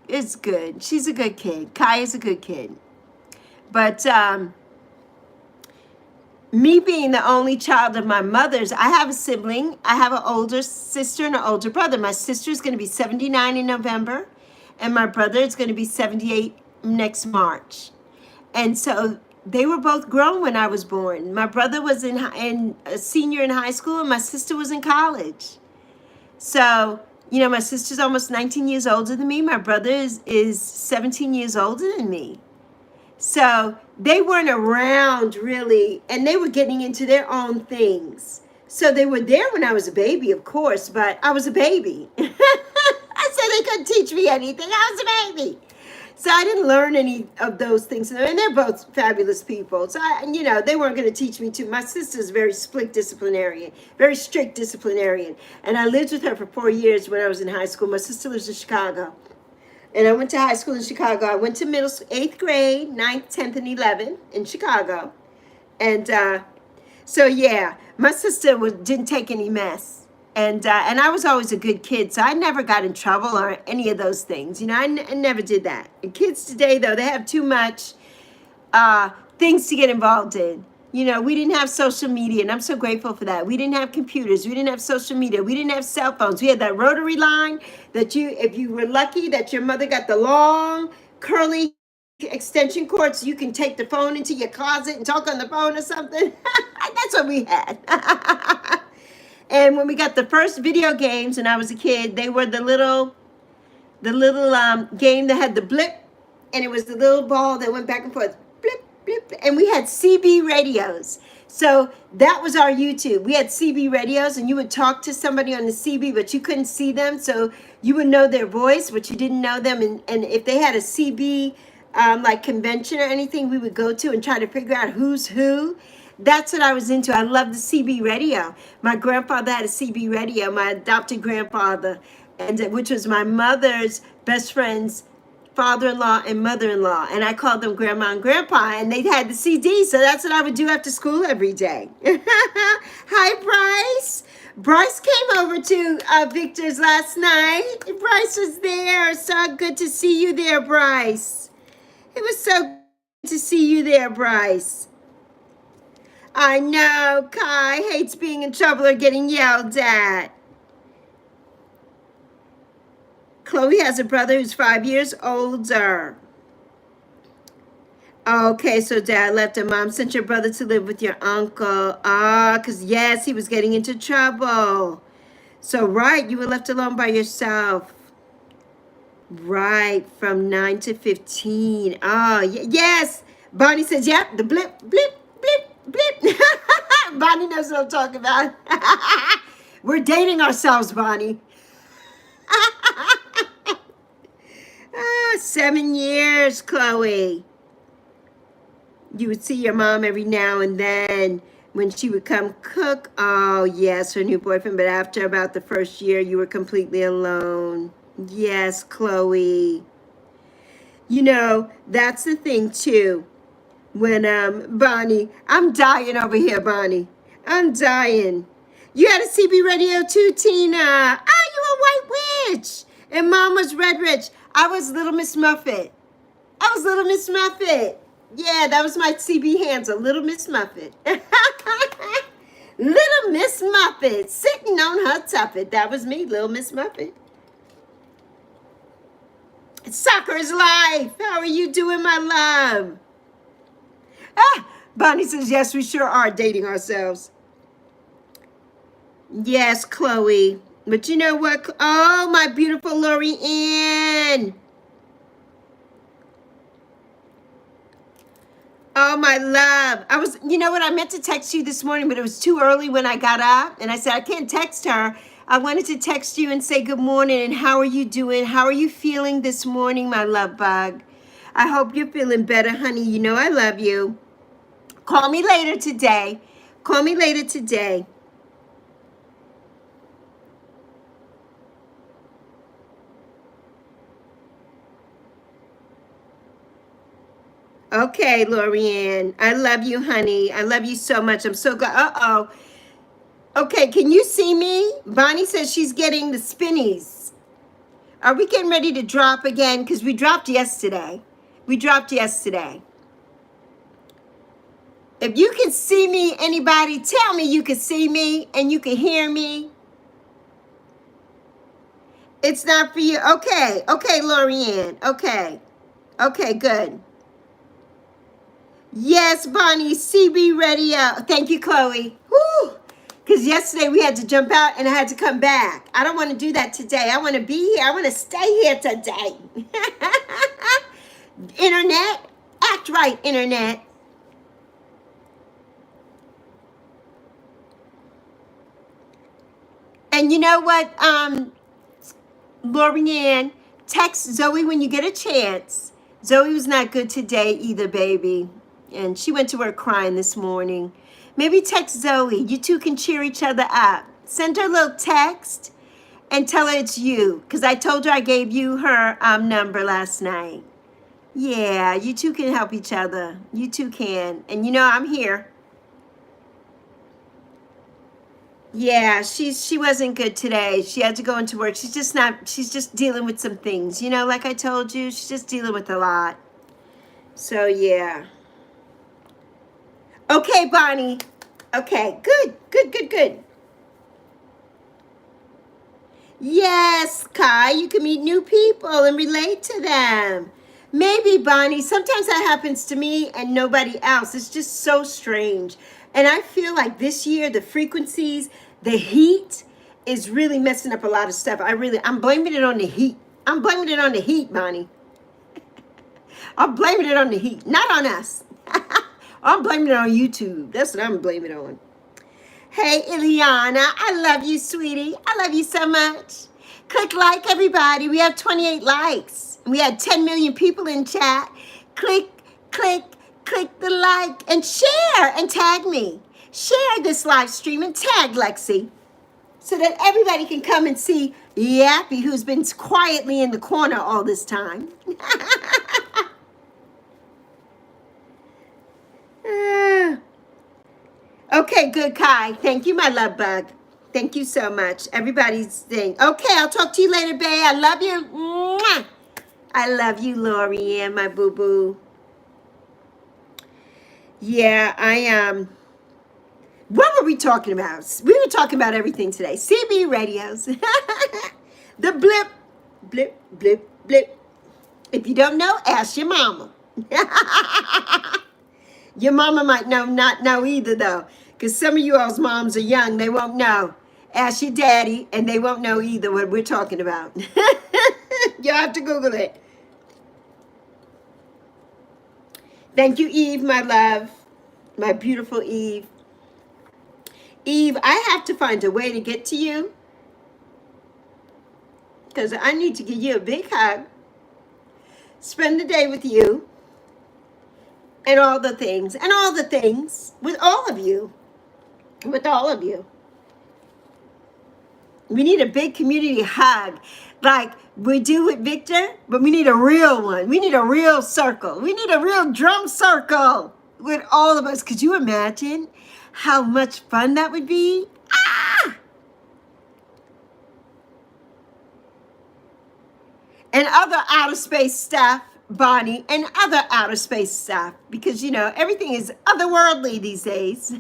She's a good kid. Kai is a good kid. But me being the only child of my mother's, I have a sibling. I have an older sister and an older brother. My sister is going to be 79 in November, and my brother is going to be 78 next March. And so they were both grown when I was born. My brother was in a senior in high school, and my sister was in college. So, you know, my sister's almost 19 years older than me. My brother is 17 years older than me. So they weren't around really, and they were getting into their own things. So they were there when I was a baby, of course, but I was a baby. So they couldn't teach me anything. I was a baby. So I didn't learn any of those things. And they're both fabulous people. So, you know, they weren't going to teach me too. My sister's very strict disciplinarian. And I lived with her for 4 years when I was in high school. My sister lives in Chicago. And I went to high school in Chicago. I went to middle school, 8th grade, 9th, 10th, and 11th in Chicago. And so, yeah, my sister didn't take any mess. And I was always a good kid, so I never got in trouble or any of those things. You know, I never did that. And kids today, though, they have too much things to get involved in. You know, we didn't have social media, and I'm so grateful for that. We didn't have computers. We didn't have social media. We didn't have cell phones. We had that rotary line that if you were lucky that your mother got the long, curly extension cord so you can take the phone into your closet and talk on the phone or something. That's what we had. And when we got the first video games and I was a kid, they were the little game that had the blip, and it was the little ball that went back and forth, blip, blip, and we had CB radios. So that was our YouTube. We had CB radios, and you would talk to somebody on the CB, but you couldn't see them, so you would know their voice, but you didn't know them. And if they had a CB like convention or anything, we would go to and try to figure out who's who. That's what I was into. I loved the CB radio. My grandfather had a CB radio, my adopted grandfather, and which was my mother's best friend's father-in-law and mother-in-law. And I called them grandma and grandpa, and they had the CD. So that's what I would do after school every day. Hi, Bryce. Bryce came over to Victor's last night. Bryce was there. So good to see you there, Bryce. It was so good to see you there, Bryce. I know, Kai hates being in trouble or getting yelled at. Chloe has a brother who's 5 years older. Okay, so dad left and mom sent your brother to live with your uncle. Because yes, he was getting into trouble. So right, you were left alone by yourself. Right, from 9 to 15. Oh, yes. Bonnie says, yep, the blip, blip, blip, blip. Bonnie knows what I'm talking about. We're dating ourselves, Bonnie. 7 years, Chloe. You would see your mom every now and then when she would come cook. Oh, yes, her new boyfriend. But after about the first year, you were completely alone. Yes, Chloe. You know, that's the thing, too. When, Bonnie, I'm dying over here, Bonnie. I'm dying. You had a CB radio, too, Tina. Ah, you a white witch. And Mom was Red Rich. I was Little Miss Muffet. I was Little Miss Muffet. Yeah, that was my CB handle, Little Miss Muffet. Little Miss Muffet, sitting on her tuffet. That was me, Little Miss Muffet. Soccer is life. How are you doing, my love? Bonnie says, yes, we sure are dating ourselves. Yes, Chloe. But you know what? Oh, my beautiful Lori Ann. Oh, my love. You know what? I meant to text you this morning, but it was too early when I got up. And I said, I can't text her. I wanted to text you and say good morning and how are you doing? How are you feeling this morning, my love bug? I hope you're feeling better, honey. You know I love you. Call me later today. Call me later today. Okay, Lorianne. I love you, honey. I love you so much. I'm so glad. Uh-oh. Okay, can you see me? Bonnie says she's getting the spinnies. Are we getting ready to drop again? Because we dropped yesterday. We dropped yesterday. If you can see me, anybody, tell me you can see me and you can hear me. It's not for you. Okay. Okay, Lorianne. Okay. Okay, good. Yes, Bonnie, CB Radio. Thank you, Chloe. Woo! Because yesterday we had to jump out and I had to come back. I don't want to do that today. I want to be here. I want to stay here today. Internet, act right, Internet. And you know what, Lorianne, text Zoe when you get a chance. Zoe was not good today either, baby. And she went to work crying this morning. Maybe text Zoe. You two can cheer each other up. Send her a little text and tell her it's you. Because I told her I gave you her number last night. Yeah, you two can help each other. You two can. And you know I'm here. Yeah, she wasn't good today. She had to go into work. She's just dealing with some things. You know, like I told you, she's just dealing with a lot. So, yeah. Okay, Bonnie. Okay, good. Yes, Kai, you can meet new people and relate to them. Maybe, Bonnie, sometimes that happens to me and nobody else. It's just so strange. And I feel like this year, the frequencies, the heat is really messing up a lot of stuff. I'm blaming it on the heat. I'm blaming it on the heat, Bonnie. I'm blaming it on the heat, not on us. I'm blaming it on YouTube. That's what I'm blaming it on. Hey, Ileana, I love you, sweetie. I love you so much. Click like, everybody. We have 28 likes. We had 10 million people in chat. Click the like and share and tag me. Share this live stream and tag Lexi so that everybody can come and see Yappy, who's been quietly in the corner all this time. Okay, good, Kai. Thank you, my love bug. Thank you so much. Everybody's thing. Okay, I'll talk to you later, babe. I love you. Mwah. I love you, Lorianne, my boo-boo. Yeah, what were we talking about? We were talking about everything today. CB radios. The blip, blip, blip, blip. If you don't know, ask your mama. Your mama might not know either, though. Because some of you all's moms are young. They won't know. Ask your daddy, and they won't know either what we're talking about. You'll have to Google it. Thank you, Eve, my love. My beautiful Eve. Eve, I have to find a way to get to you. Because I need to give you a big hug. Spend the day with you. And all the things. With all of you. With all of you. We need a big community hug. Like we do with Victor, but we need a real one. We need a real circle. We need a real drum circle with all of us. Could you imagine how much fun that would be? Ah! And other outer space stuff, Bonnie, and other outer space stuff. Because, you know, everything is otherworldly these days.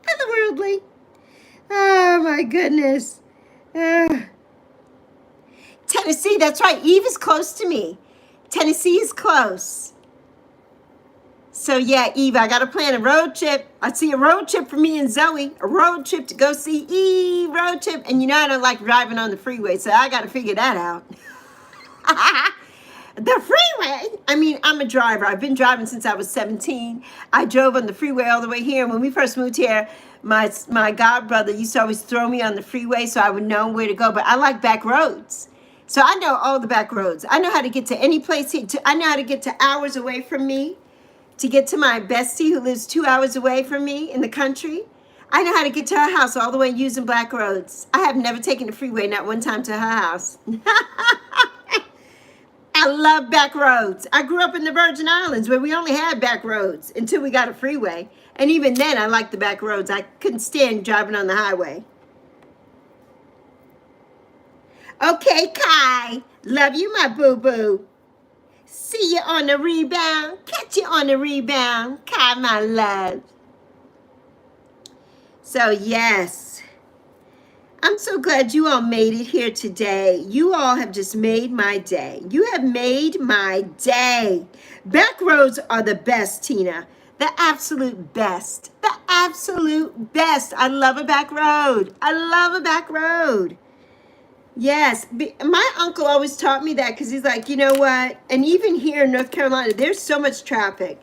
Otherworldly. Oh, my goodness. Tennessee, that's right. Eve is close to me. Tennessee is close. So, yeah, Eve, I got to plan a road trip. I see a road trip for me and Zoe. A road trip to go see Eve. Road trip. And you know I don't like driving on the freeway, so I got to figure that out. The freeway. I mean, I'm a driver. I've been driving since I was 17. I drove on the freeway all the way here. When we first moved here, my god brother used to always throw me on the freeway so I would know where to go. But I like back roads. So I know all the back roads. I know how to get to any place here. I know how to get to hours away from me. To get to my bestie who lives 2 hours away from me in the country. I know how to get to her house all the way using black roads. I have never taken the freeway, not one time, to her house. I love back roads. I grew up in the Virgin Islands where we only had back roads until we got a freeway. And even then, I liked the back roads. I couldn't stand driving on the highway. Okay, Kai. Love you, my boo-boo. See you on the rebound. Catch you on the rebound. Kai, my love. So, yes. I'm so glad you all made it here today. You all have just made my day. You have made my day. Back roads are the best, Tina. The absolute best. The absolute best. I love a back road. I love a back road. Yes. My uncle always taught me that because he's like, you know what? And even here in North Carolina, there's so much traffic.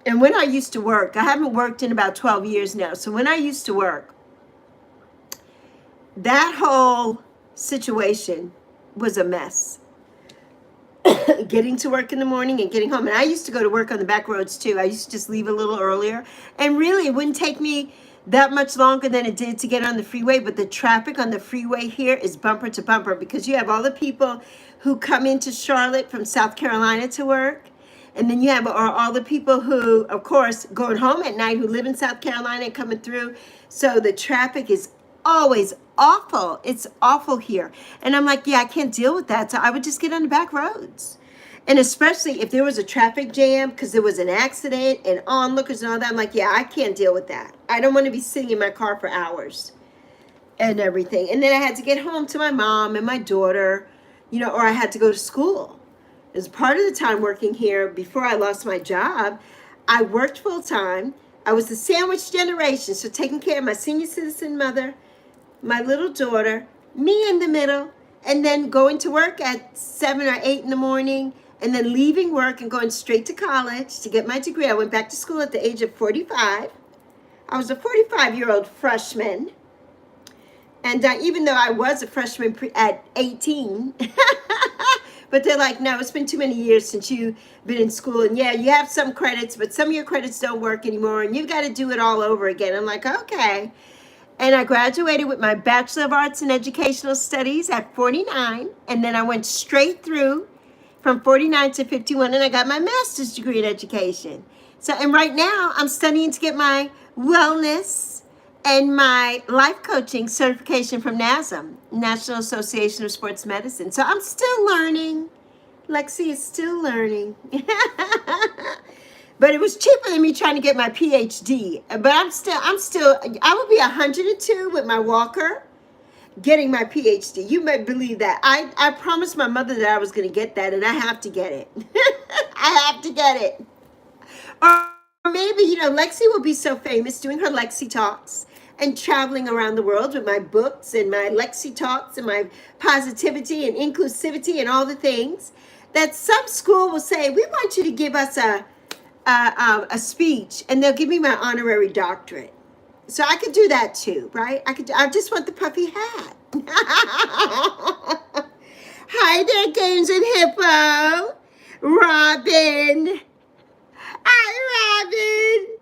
And when I used to work, I haven't worked in about 12 years now. So when I used to work, that whole situation was a mess. Getting to work in the morning and getting home. And I used to go to work on the back roads too. I used to just leave a little earlier. And really, it wouldn't take me that much longer than it did to get on the freeway. But the traffic on the freeway here is bumper to bumper because you have all the people who come into Charlotte from South Carolina to work. And then you have all the people who, of course, going home at night who live in South Carolina and coming through. So the traffic is always awful. It's awful here. And I'm like, yeah, I can't deal with that. So I would just get on the back roads. And especially if there was a traffic jam because there was an accident and onlookers and all that, I'm like, yeah, I can't deal with that. I don't want to be sitting in my car for hours and everything. And then I had to get home to my mom and my daughter, you know, or I had to go to school. As part of the time working here, before I lost my job, I worked full time. I was the sandwich generation, so taking care of my senior citizen mother, my little daughter, me in the middle, and then going to work at 7 or 8 in the morning, and then leaving work and going straight to college to get my degree. I went back to school at the age of 45. I was a 45-year-old freshman. And even though I was a freshman at 18, but they're like, no, it's been too many years since you've been in school. And yeah, you have some credits, but some of your credits don't work anymore. And you've got to do it all over again. I'm like, okay. And I graduated with my Bachelor of Arts in Educational Studies at 49. And then I went straight through from 49 to 51. And I got my master's degree in education. So, and right now I'm studying to get my wellness and my life coaching certification from NASM, National Association of Sports Medicine. So I'm still learning. Lexi is still learning. But it was cheaper than me trying to get my PhD. But I would be 102 with my walker getting my PhD. You may believe that. I promised my mother that I was going to get that, and I have to get it. I have to get it. Or maybe, you know, Lexi will be so famous doing her Lexi Talks and traveling around the world with my books and my Lexi Talks and my positivity and inclusivity and all the things that some school will say, we want you to give us a speech, and they'll give me my honorary doctorate. So I could do that too, right? I just want the puffy hat. Hi there, Games and Hippo. Robin. Hi, Robin.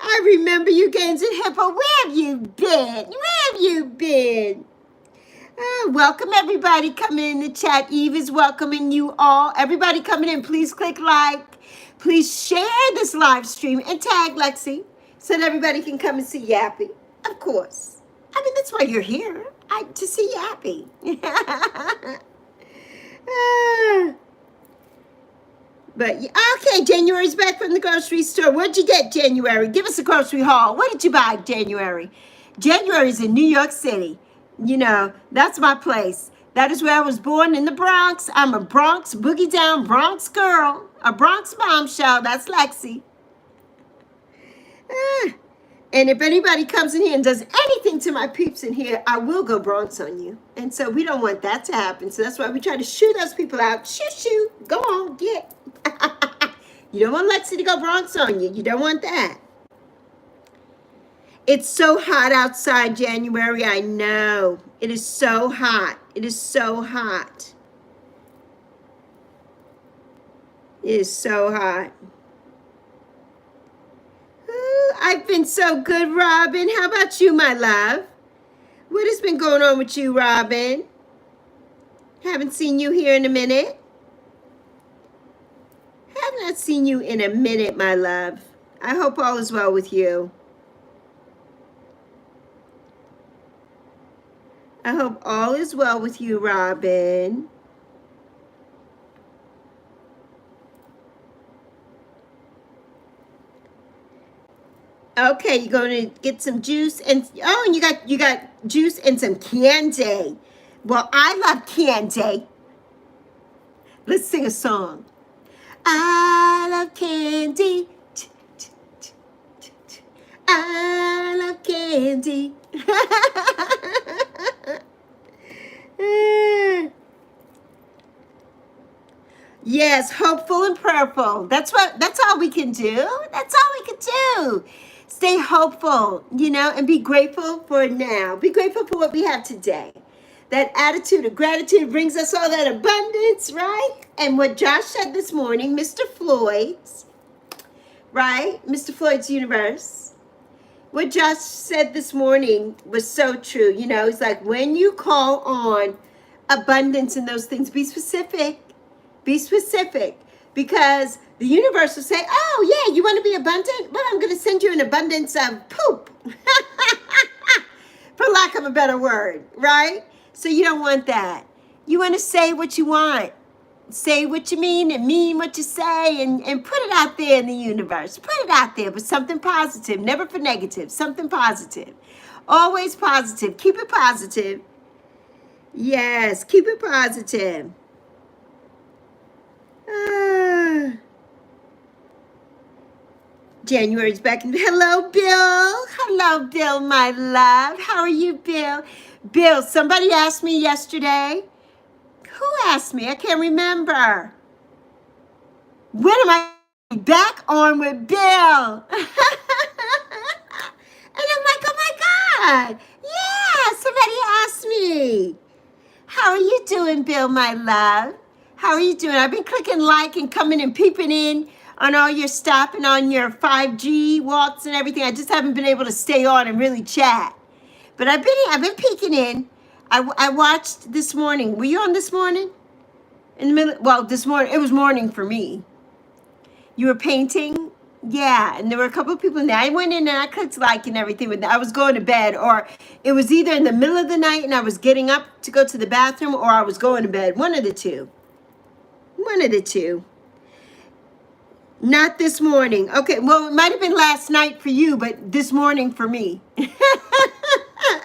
I remember you, Games and Hippo. Where have you been? Where have you been? Welcome, everybody coming in the chat. Eve is welcoming you all. Everybody coming in, please click like. Please share this live stream and tag Lexi so that everybody can come and see Yappy. Of course. I mean, that's why you're here, to see Yappy. But, okay, January's back from the grocery store. What'd you get, January? Give us a grocery haul. What did you buy, January? January's in New York City. You know, that's my place. That is where I was born, in the Bronx. I'm a Bronx, boogie down Bronx girl. A Bronx bombshell. That's Lexi. And if anybody comes in here and does anything to my peeps in here, I will go Bronx on you. And so we don't want that to happen. So that's why we try to shoo those people out. Shoo, shoo. Go on, get. You don't want Lexi to go Bronx on you. You don't want that. It's so hot outside, January. I know. It is so hot. It is so hot. It is so hot. Ooh, I've been so good, Robin. How about you, my love? What has been going on with you, Robin? Haven't seen you here in a minute. not seen you in a minute, my love. I hope all is well with you. I hope all is well with you, Robin. Okay, you're going to get some juice and and you got juice and some candy. Well, I love candy. Let's sing a song. I love candy. I love candy. Yes, hopeful and prayerful. That's all we can do. That's all we can do. Stay hopeful, and be grateful for now. Be grateful for what we have today. That attitude of gratitude brings us all that abundance, right? And what Josh said this morning, Mr. Floyd's, right? Mr. Floyd's universe. What Josh said this morning was so true. He's like, when you call on abundance and those things, be specific. Be specific. Because the universe will say, oh, yeah, you want to be abundant? Well, I'm going to send you an abundance of poop. For lack of a better word, right? So you don't want that. You want to say what you want. Say what you mean and mean what you say and put it out there in the universe. Put it out there, but something positive, never for negative, something positive. Always positive. Keep it positive. Yes, keep it positive. January's back. Hello, Bill. Hello, Bill, my love. How are you, Bill? Bill, somebody asked me yesterday. Who asked me? I can't remember. When am I back on with Bill? And I'm like, oh my God. Yeah, somebody asked me. How are you doing, Bill, my love? How are you doing? I've been clicking like and coming and peeping in on all your stuff and on your 5G walks and everything. I just haven't been able to stay on and really chat. But I've been peeking in. I watched this morning. Were you on this morning? In the middle, well, this morning, it was morning for me. You were painting? Yeah, and there were a couple of people in there. I went in and I clicked like and everything, but I was going to bed, or it was either in the middle of the night and I was getting up to go to the bathroom, or I was going to bed. One of the two. One of the two. Not this morning. Okay, well, it might have been last night for you, but this morning for me.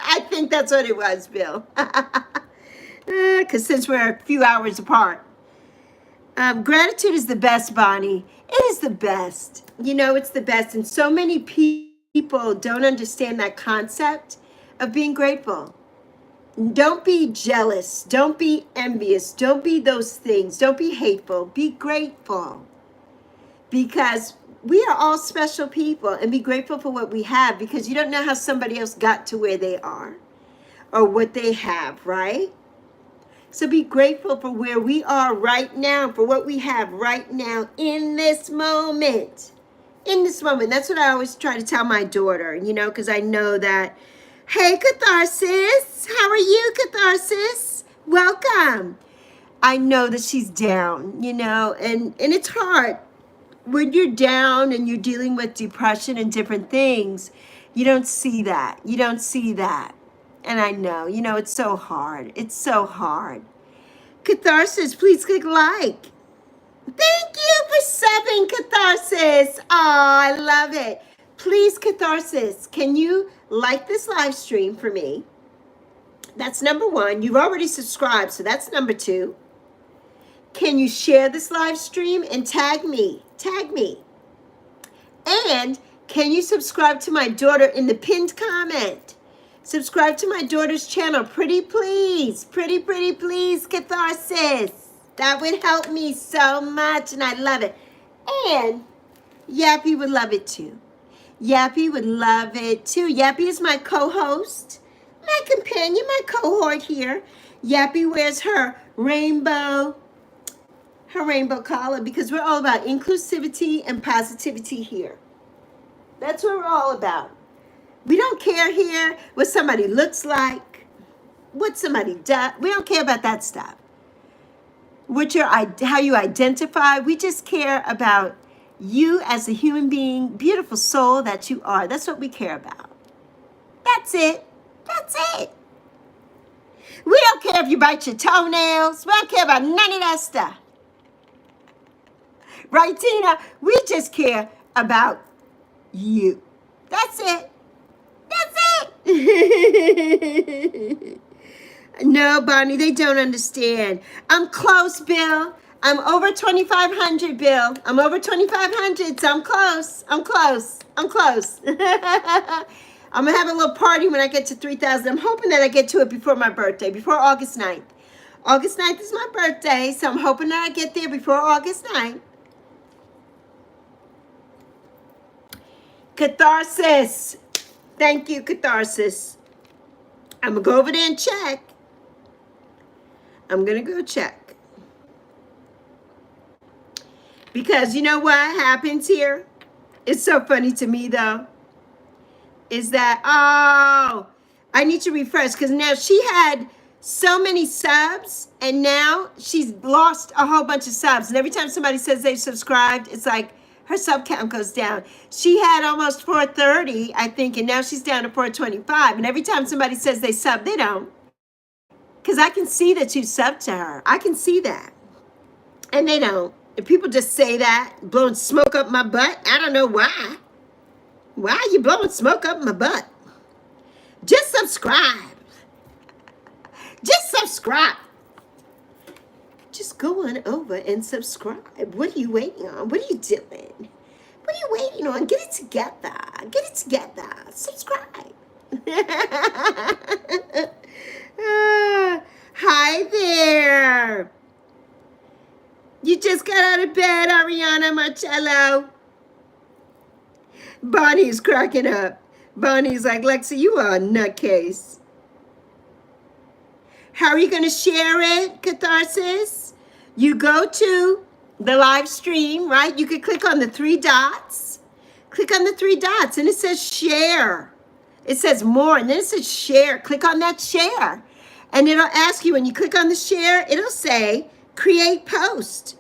I think that's what it was, Bill. Because since we're a few hours apart. Gratitude is the best, Bonnie. It is the best. It's the best. And so many people don't understand that concept of being grateful. Don't be jealous. Don't be envious. Don't be those things. Don't be hateful. Be grateful. Because we are all special people, and be grateful for what we have, because you don't know how somebody else got to where they are or what they have, right? So be grateful for where we are right now, for what we have right now in this moment. In this moment. That's what I always try to tell my daughter, because I know that, hey, Catharsis, how are you, Catharsis? Welcome. I know that she's down, and it's hard. When you're down and you're dealing with depression and different things, you don't see that. You don't see that. And I know, it's so hard. It's so hard. Catharsis, please click like. Thank you for subbing, Catharsis. Oh, I love it. Please, Catharsis, can you like this live stream for me? That's number one. You've already subscribed, so that's number two. Can you share this live stream and tag me? Tag me. And can you subscribe to my daughter in the pinned comment? Subscribe to my daughter's channel. Pretty please, Catharsis. That would help me so much, and I love it. And Yappy would love it too. Yappy would love it too. Yappy is my co-host, my companion, my cohort here. Yappy wears her rainbow collar, because we're all about inclusivity and positivity here. That's what we're all about. We don't care here what somebody looks like, what somebody does. We don't care about that stuff. how you identify. We just care about you as a human being, beautiful soul that you are. That's what we care about. That's it. That's it. We don't care if you bite your toenails. We don't care about none of that stuff. Right, Tina? We just care about you. That's it. That's it. No, Bonnie, they don't understand. I'm close, Bill. I'm over 2,500, Bill. I'm over 2,500, so I'm close. I'm close. I'm close. I'm going to have a little party when I get to 3,000. I'm hoping that I get to it before my birthday, before August 9th. August 9th is my birthday, so I'm hoping that I get there before August 9th. Catharsis. Thank you, Catharsis. I'm going to go over there and check. I'm going to go check. Because you know what happens here? It's so funny to me, though. Is that, oh, I need to refresh. Because now she had so many subs. And now she's lost a whole bunch of subs. And every time somebody says they subscribed, it's like her sub count goes down. She had almost 430, I think. And now she's down to 425. And every time somebody says they sub, they don't. Because I can see that you sub to her. I can see that. And they don't. If people just say that, blowing smoke up my butt, I don't know why. Why are you blowing smoke up my butt? Just subscribe. Just subscribe. Just go on over and subscribe. What are you waiting on? What are you doing? What are you waiting on? Get it together. Get it together. Subscribe. Hi there. You just got out of bed, Ariana Marcello. Bonnie's cracking up. Bonnie's like, Lexi, you are a nutcase. How are you going to share it, Catharsis? You go to the live stream, right? You could click on the 3 dots. Click on the 3 dots, and it says share. It says more, and then it says share. Click on that share. And it'll ask you, when you click on the share, it'll say create post.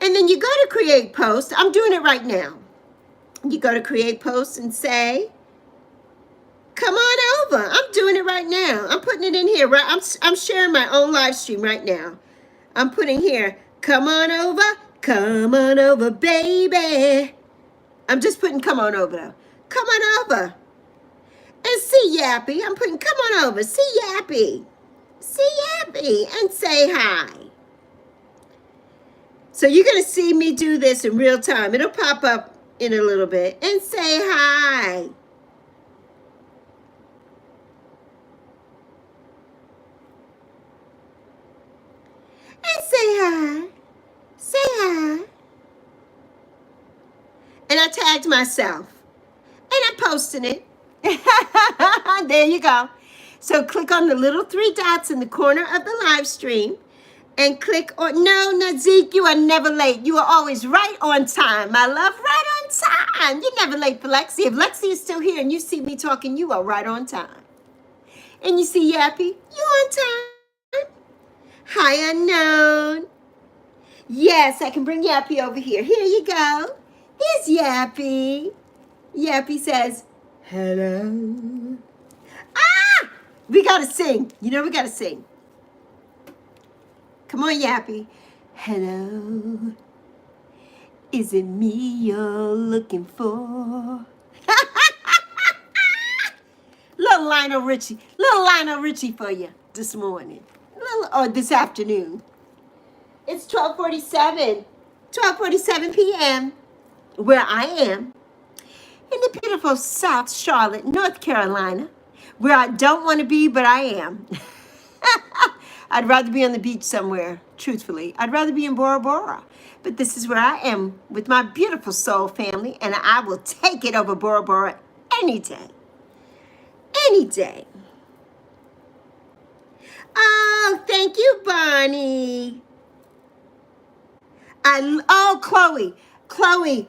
And then you go to create post. I'm doing it right now. You go to create post and say, come on over. I'm doing it right now. I'm putting it in here. Right? I'm sharing my own live stream right now. I'm putting here, come on over, baby. I'm just putting come on over though. Come on over. And see Yappy. I'm putting come on over. See Yappy. See Yappy and say hi. So you're going to see me do this in real time. It'll pop up in a little bit. And say hi. And say hi. Say hi. And I tagged myself. And I'm posting it. There you go. So click on the little 3 dots in the corner of the live stream. And click on, no, Nazik, you are never late. You are always right on time, my love, right on time. You're never late for Lexi. If Lexi is still here and you see me talking, you are right on time. And you see Yappy, you on time. Hi, unknown. Yes, I can bring Yappy over here. Here you go. There's Yappy. Yappy says, hello. Ah! We got to sing. You know we got to sing. Come on, Yappy. Hello. Is it me you're looking for? Little Lionel Richie for you this morning. Or this afternoon. It's 12:47 p.m. where I am in the beautiful South Charlotte, North Carolina, where I don't want to be, but I am. I'd rather be on the beach somewhere, truthfully. I'd rather be in Bora Bora. But this is where I am with my beautiful soul family, and I will take it over Bora Bora any day. Any day. Oh, thank you, Bonnie. Chloe,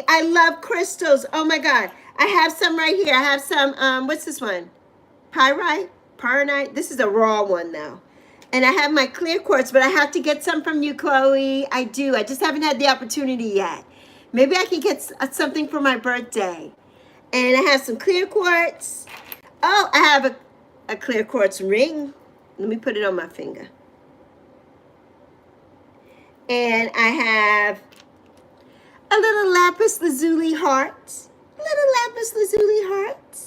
I love crystals. Oh my God. I have some right here. I have some, what's this one? Pyrite? This is a raw one though. And I have my clear quartz, but I have to get some from you, Chloe. I do. I just haven't had the opportunity yet. Maybe I can get something for my birthday. And I have some clear quartz. Oh, I have a clear quartz ring. Let me put it on my finger. And I have a little lapis lazuli heart. A little lapis lazuli heart.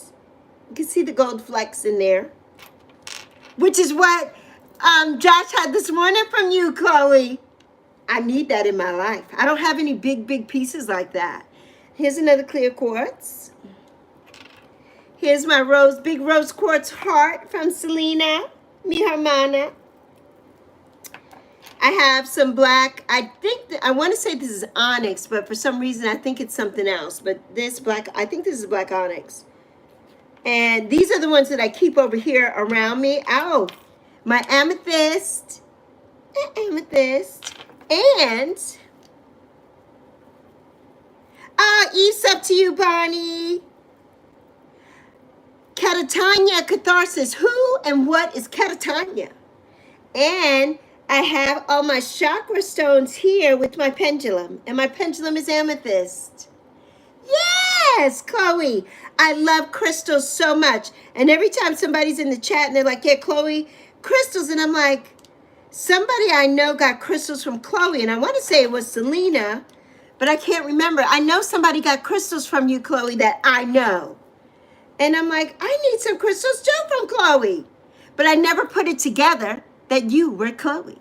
You can see the gold flecks in there. Which is what Josh had this morning from you, Chloe. I need that in my life. I don't have any big pieces like that. Here's another clear quartz. Here's my big rose quartz heart from Selena, mi hermana. I have some black, I want to say this is onyx, but for some reason I think it's something else. But this black, I think this is black onyx. And these are the ones that I keep over here around me. Oh, my amethyst. Amethyst. And, Eve's up to you, Bonnie. Catatanya catharsis. Who and what is catatanya? And I have all my chakra stones here with my pendulum. And my pendulum is amethyst. Yes, Chloe. I love crystals so much. And every time somebody's in the chat and they're like, yeah, Chloe, crystals. And I'm like, somebody I know got crystals from Chloe. And I want to say it was Selena, but I can't remember. I know somebody got crystals from you, Chloe, that I know. And I'm like, I need some crystals too from Chloe. But I never put it together that you were Chloe.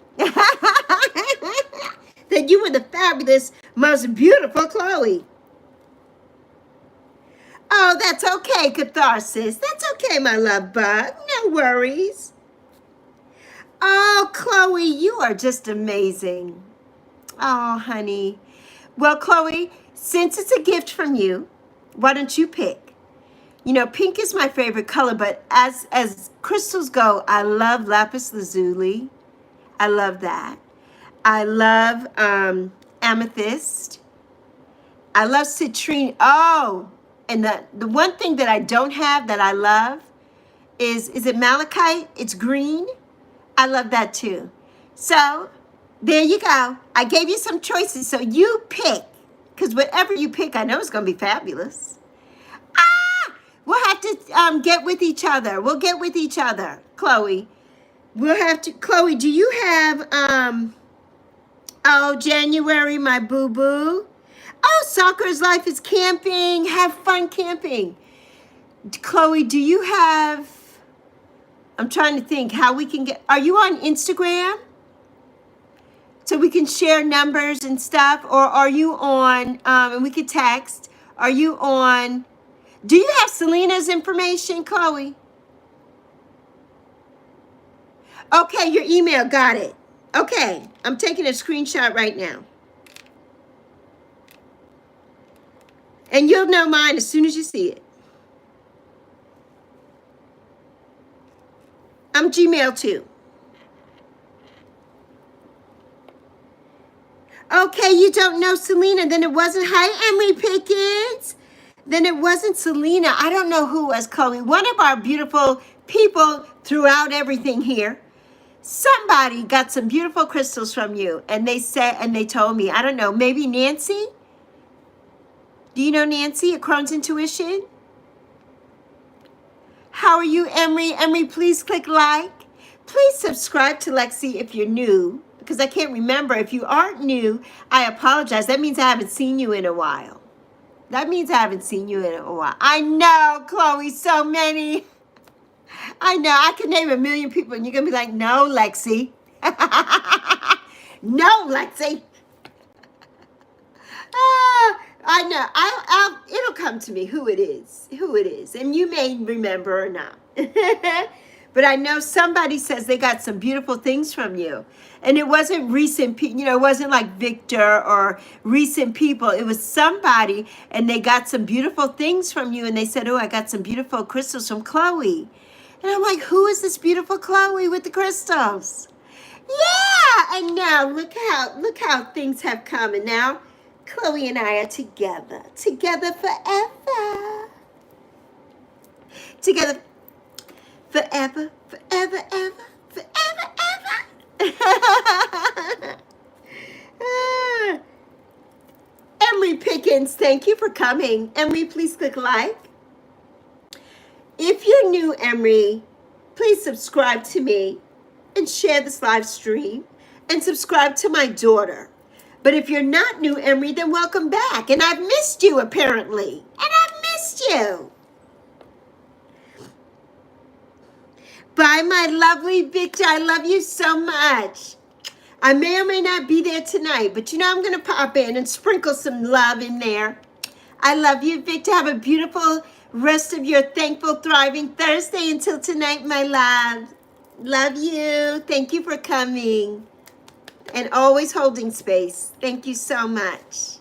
That you were the fabulous, most beautiful Chloe. Oh, that's okay, catharsis. That's okay, my love bug. No worries. Oh, Chloe, you are just amazing. Oh, honey. Well, Chloe, since it's a gift from you, why don't you pick? You know, pink is my favorite color, but as crystals go, I love lapis lazuli. I love that. I love amethyst. I love citrine. Oh, and the one thing that I don't have that I love is it malachite? It's green. I love that too. So there you go. I gave you some choices, so you pick. Because whatever you pick, I know it's going to be fabulous. We'll have to get with each other. We'll get with each other, Chloe. We'll have to. Chloe, do you have, oh, January, my boo-boo? Oh, Soccer's Life is camping. Have fun camping. Chloe, do you have, I'm trying to think how we can get, are you on Instagram? So we can share numbers and stuff? Or are you on, and we could text, are you on, do you have Selena's information, Chloe? Okay, your email, got it. Okay, I'm taking a screenshot right now. And you'll know mine as soon as you see it. I'm Gmail too. Okay, you don't know Selena, then it wasn't, hi, Emery Pickens. Then it wasn't Selena. I don't know who was Chloe. One of our beautiful people throughout everything here. Somebody got some beautiful crystals from you. And they said, and they told me, I don't know, maybe Nancy? Do you know Nancy at Crohn's Intuition? How are you, Emery? Emery, please click like. Please subscribe to Lexi if you're new. Because I can't remember. If you aren't new, I apologize. That means I haven't seen you in a while. That means I haven't seen you in a while. I know, Chloe, so many. I know, I can name 1 million people and you're going to be like, no, Lexi. No, Lexi. I know, it'll come to me who it is. And you may remember or not. But I know somebody says they got some beautiful things from you. And it wasn't recent, it wasn't like Victor or recent people. It was somebody and they got some beautiful things from you. And they said, oh, I got some beautiful crystals from Chloe. And I'm like, who is this beautiful Chloe with the crystals? Yeah, and now look how things have come. And now Chloe and I are together forever. Together forever, forever, ever, forever, ever. Ah, Emery Pickens, thank you for coming. Emery, please click like. If you're new, Emery, please subscribe to me and share this live stream and subscribe to my daughter. But if you're not new, Emery, then welcome back. And I've missed you, apparently. And I've missed you. Bye, my lovely Victor. I love you so much. I may or may not be there tonight, but you know I'm going to pop in and sprinkle some love in there. I love you, Victor. Have a beautiful rest of your thankful, thriving Thursday until tonight, my love. Love you. Thank you for coming and always holding space. Thank you so much.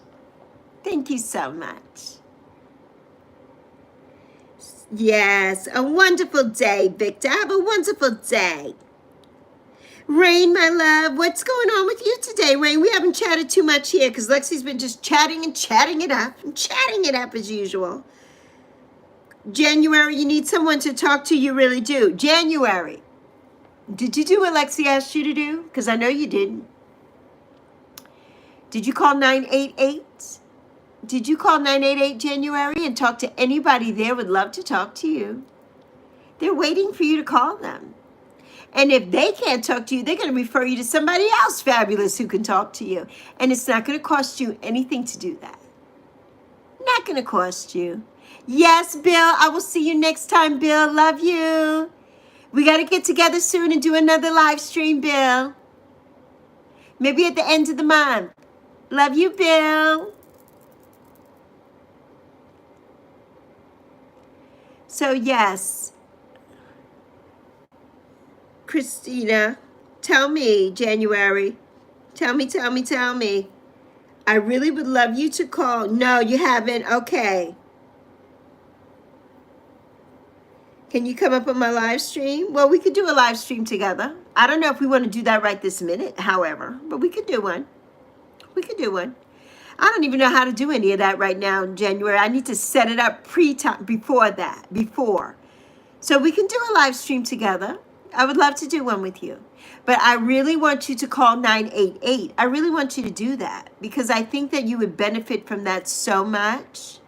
Thank you so much. Yes, a wonderful day, Victor. Have a wonderful day. Rain, my love, what's going on with you today, Rain? We haven't chatted too much here because Lexi's been just chatting and chatting it up and chatting it up as usual. January, you need someone to talk to, you really do. January, did you do what Lexi asked you to do? Because I know you didn't. Did you call 988? Did you call 988 January and talk to anybody there? Would love to talk to you. They're waiting for you to call them. And if they can't talk to you, they're going to refer you to somebody else fabulous who can talk to you. And it's not going to cost you anything to do that. Not going to cost you. Yes, Bill, I will see you next time, Bill. Love you. We got to get together soon and do another live stream, Bill. Maybe at the end of the month. Love you, Bill. So, yes. Christina, tell me, January. Tell me. I really would love you to call. No, you haven't. Okay. Can you come up on my live stream? Well, we could do a live stream together. I don't know if we want to do that right this minute, however, but we could do one. We could do one. I don't even know how to do any of that right now in January. I need to set it up before. So we can do a live stream together. I would love to do one with you. But I really want you to call 988. I really want you to do that because I think that you would benefit from that so much.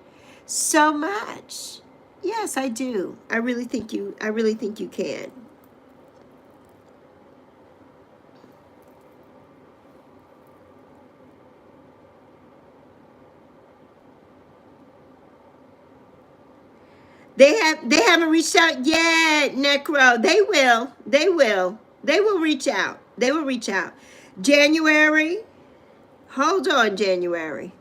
So much. Yes, I do. I really think you can. They haven't reached out yet, Necro. They will. They will reach out. January. Hold on, January.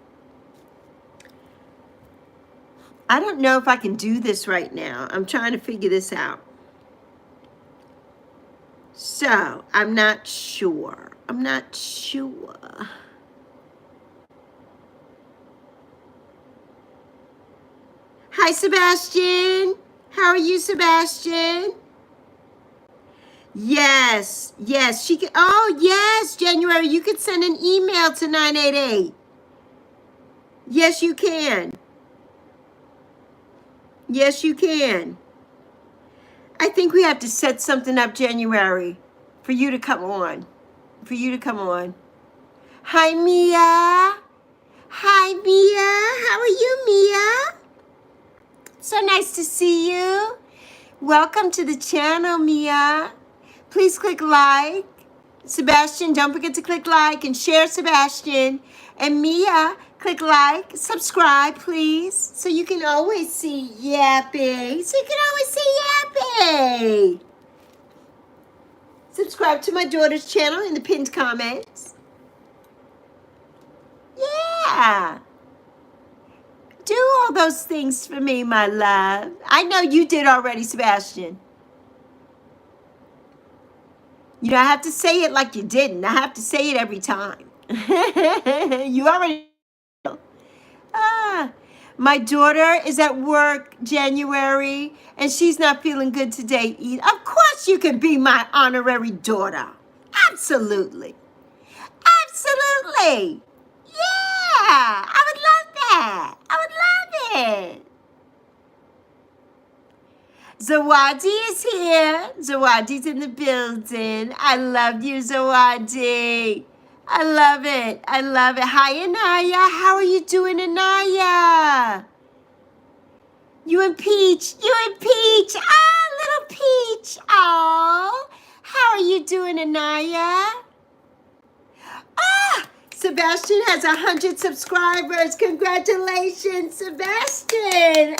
I don't know if I can do this right now. I'm trying to figure this out. So, I'm not sure. Hi, Sebastian. How are you, Sebastian? Yes, she can. Oh, yes, January, you could send an email to 988. Yes, you can. Yes, you can. I think we have to set something up, January, for you to come on. Hi, Mia. How are you, Mia? So nice to see you. Welcome to the channel, Mia. Please click like. Sebastian, don't forget to click like and share, Sebastian. And Mia, click like, subscribe, please, so you can always see Yappy. Subscribe to my daughter's channel in the pinned comments. Yeah. Do all those things for me, my love. I know you did already, Sebastian. You don't have to say it like you didn't. I have to say it every time. You already know. My daughter is at work, January, and she's not feeling good today either. Of course you can be my honorary daughter. Absolutely. Yeah, I would love that. I would love it. Zawadi is here. Zawadi's in the building. I love you, Zawadi. I love it. I love it. Hi, Anaya. How are you doing, Anaya? You and Peach. You and Peach. Ah, little Peach. Oh, how are you doing, Anaya? Ah, Sebastian has 100 subscribers. Congratulations, Sebastian.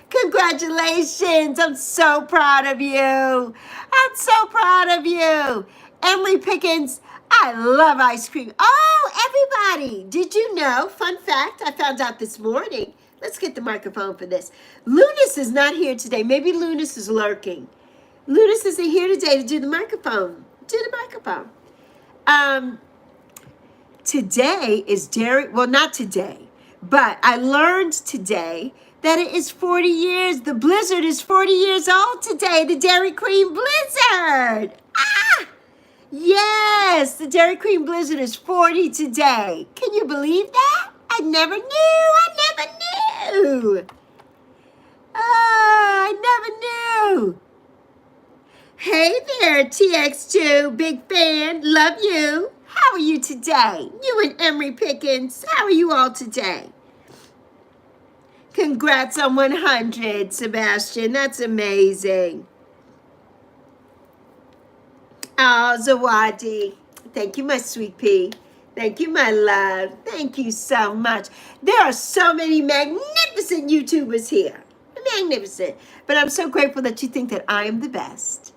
Congratulations. I'm so proud of you. I'm so proud of you. Emily Pickens, I love ice cream. Oh, everybody, did you know? Fun fact, I found out this morning. Let's get the microphone for this. Lunas is not here today. Maybe Lunas is lurking. Lunas isn't here today to do the microphone. Do the microphone. Today is dairy, well, not today, but I learned today that it is 40 years. The blizzard is 40 years old today, the Dairy Queen blizzard. Ah, yes, the Dairy Queen blizzard is 40 today. Can you believe that? I never knew. I never knew. Hey there, TX2, big fan, love you. How are you today? You and Emery Pickens, how are you all today? Congrats on 100, Sebastian, that's amazing. Oh, Zawadi, thank you, my sweet pea. Thank you, my love. Thank you so much. There are so many magnificent YouTubers here. Magnificent. But I'm so grateful that you think that I am the best.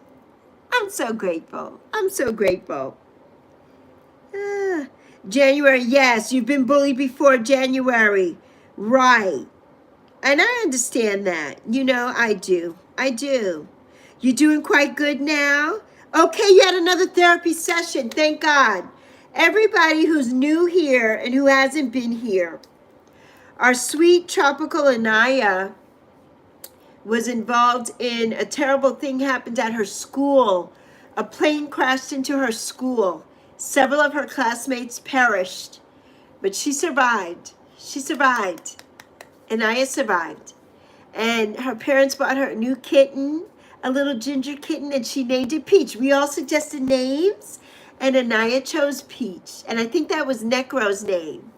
I'm so grateful. I'm so grateful. January, yes, you've been bullied before, January. Right. And I understand that. You know, I do. I do. You're doing quite good now? Okay, you had another therapy session. Thank God. Everybody who's new here and who hasn't been here, our sweet tropical Anaya was involved in a terrible thing happened at her school. A plane crashed into her school. Several of her classmates perished, but she survived. She survived. Anaya survived. And her parents bought her a new kitten, a little ginger kitten, and she named it Peach. We all suggested names, and Anaya chose Peach. And I think that was Necro's name.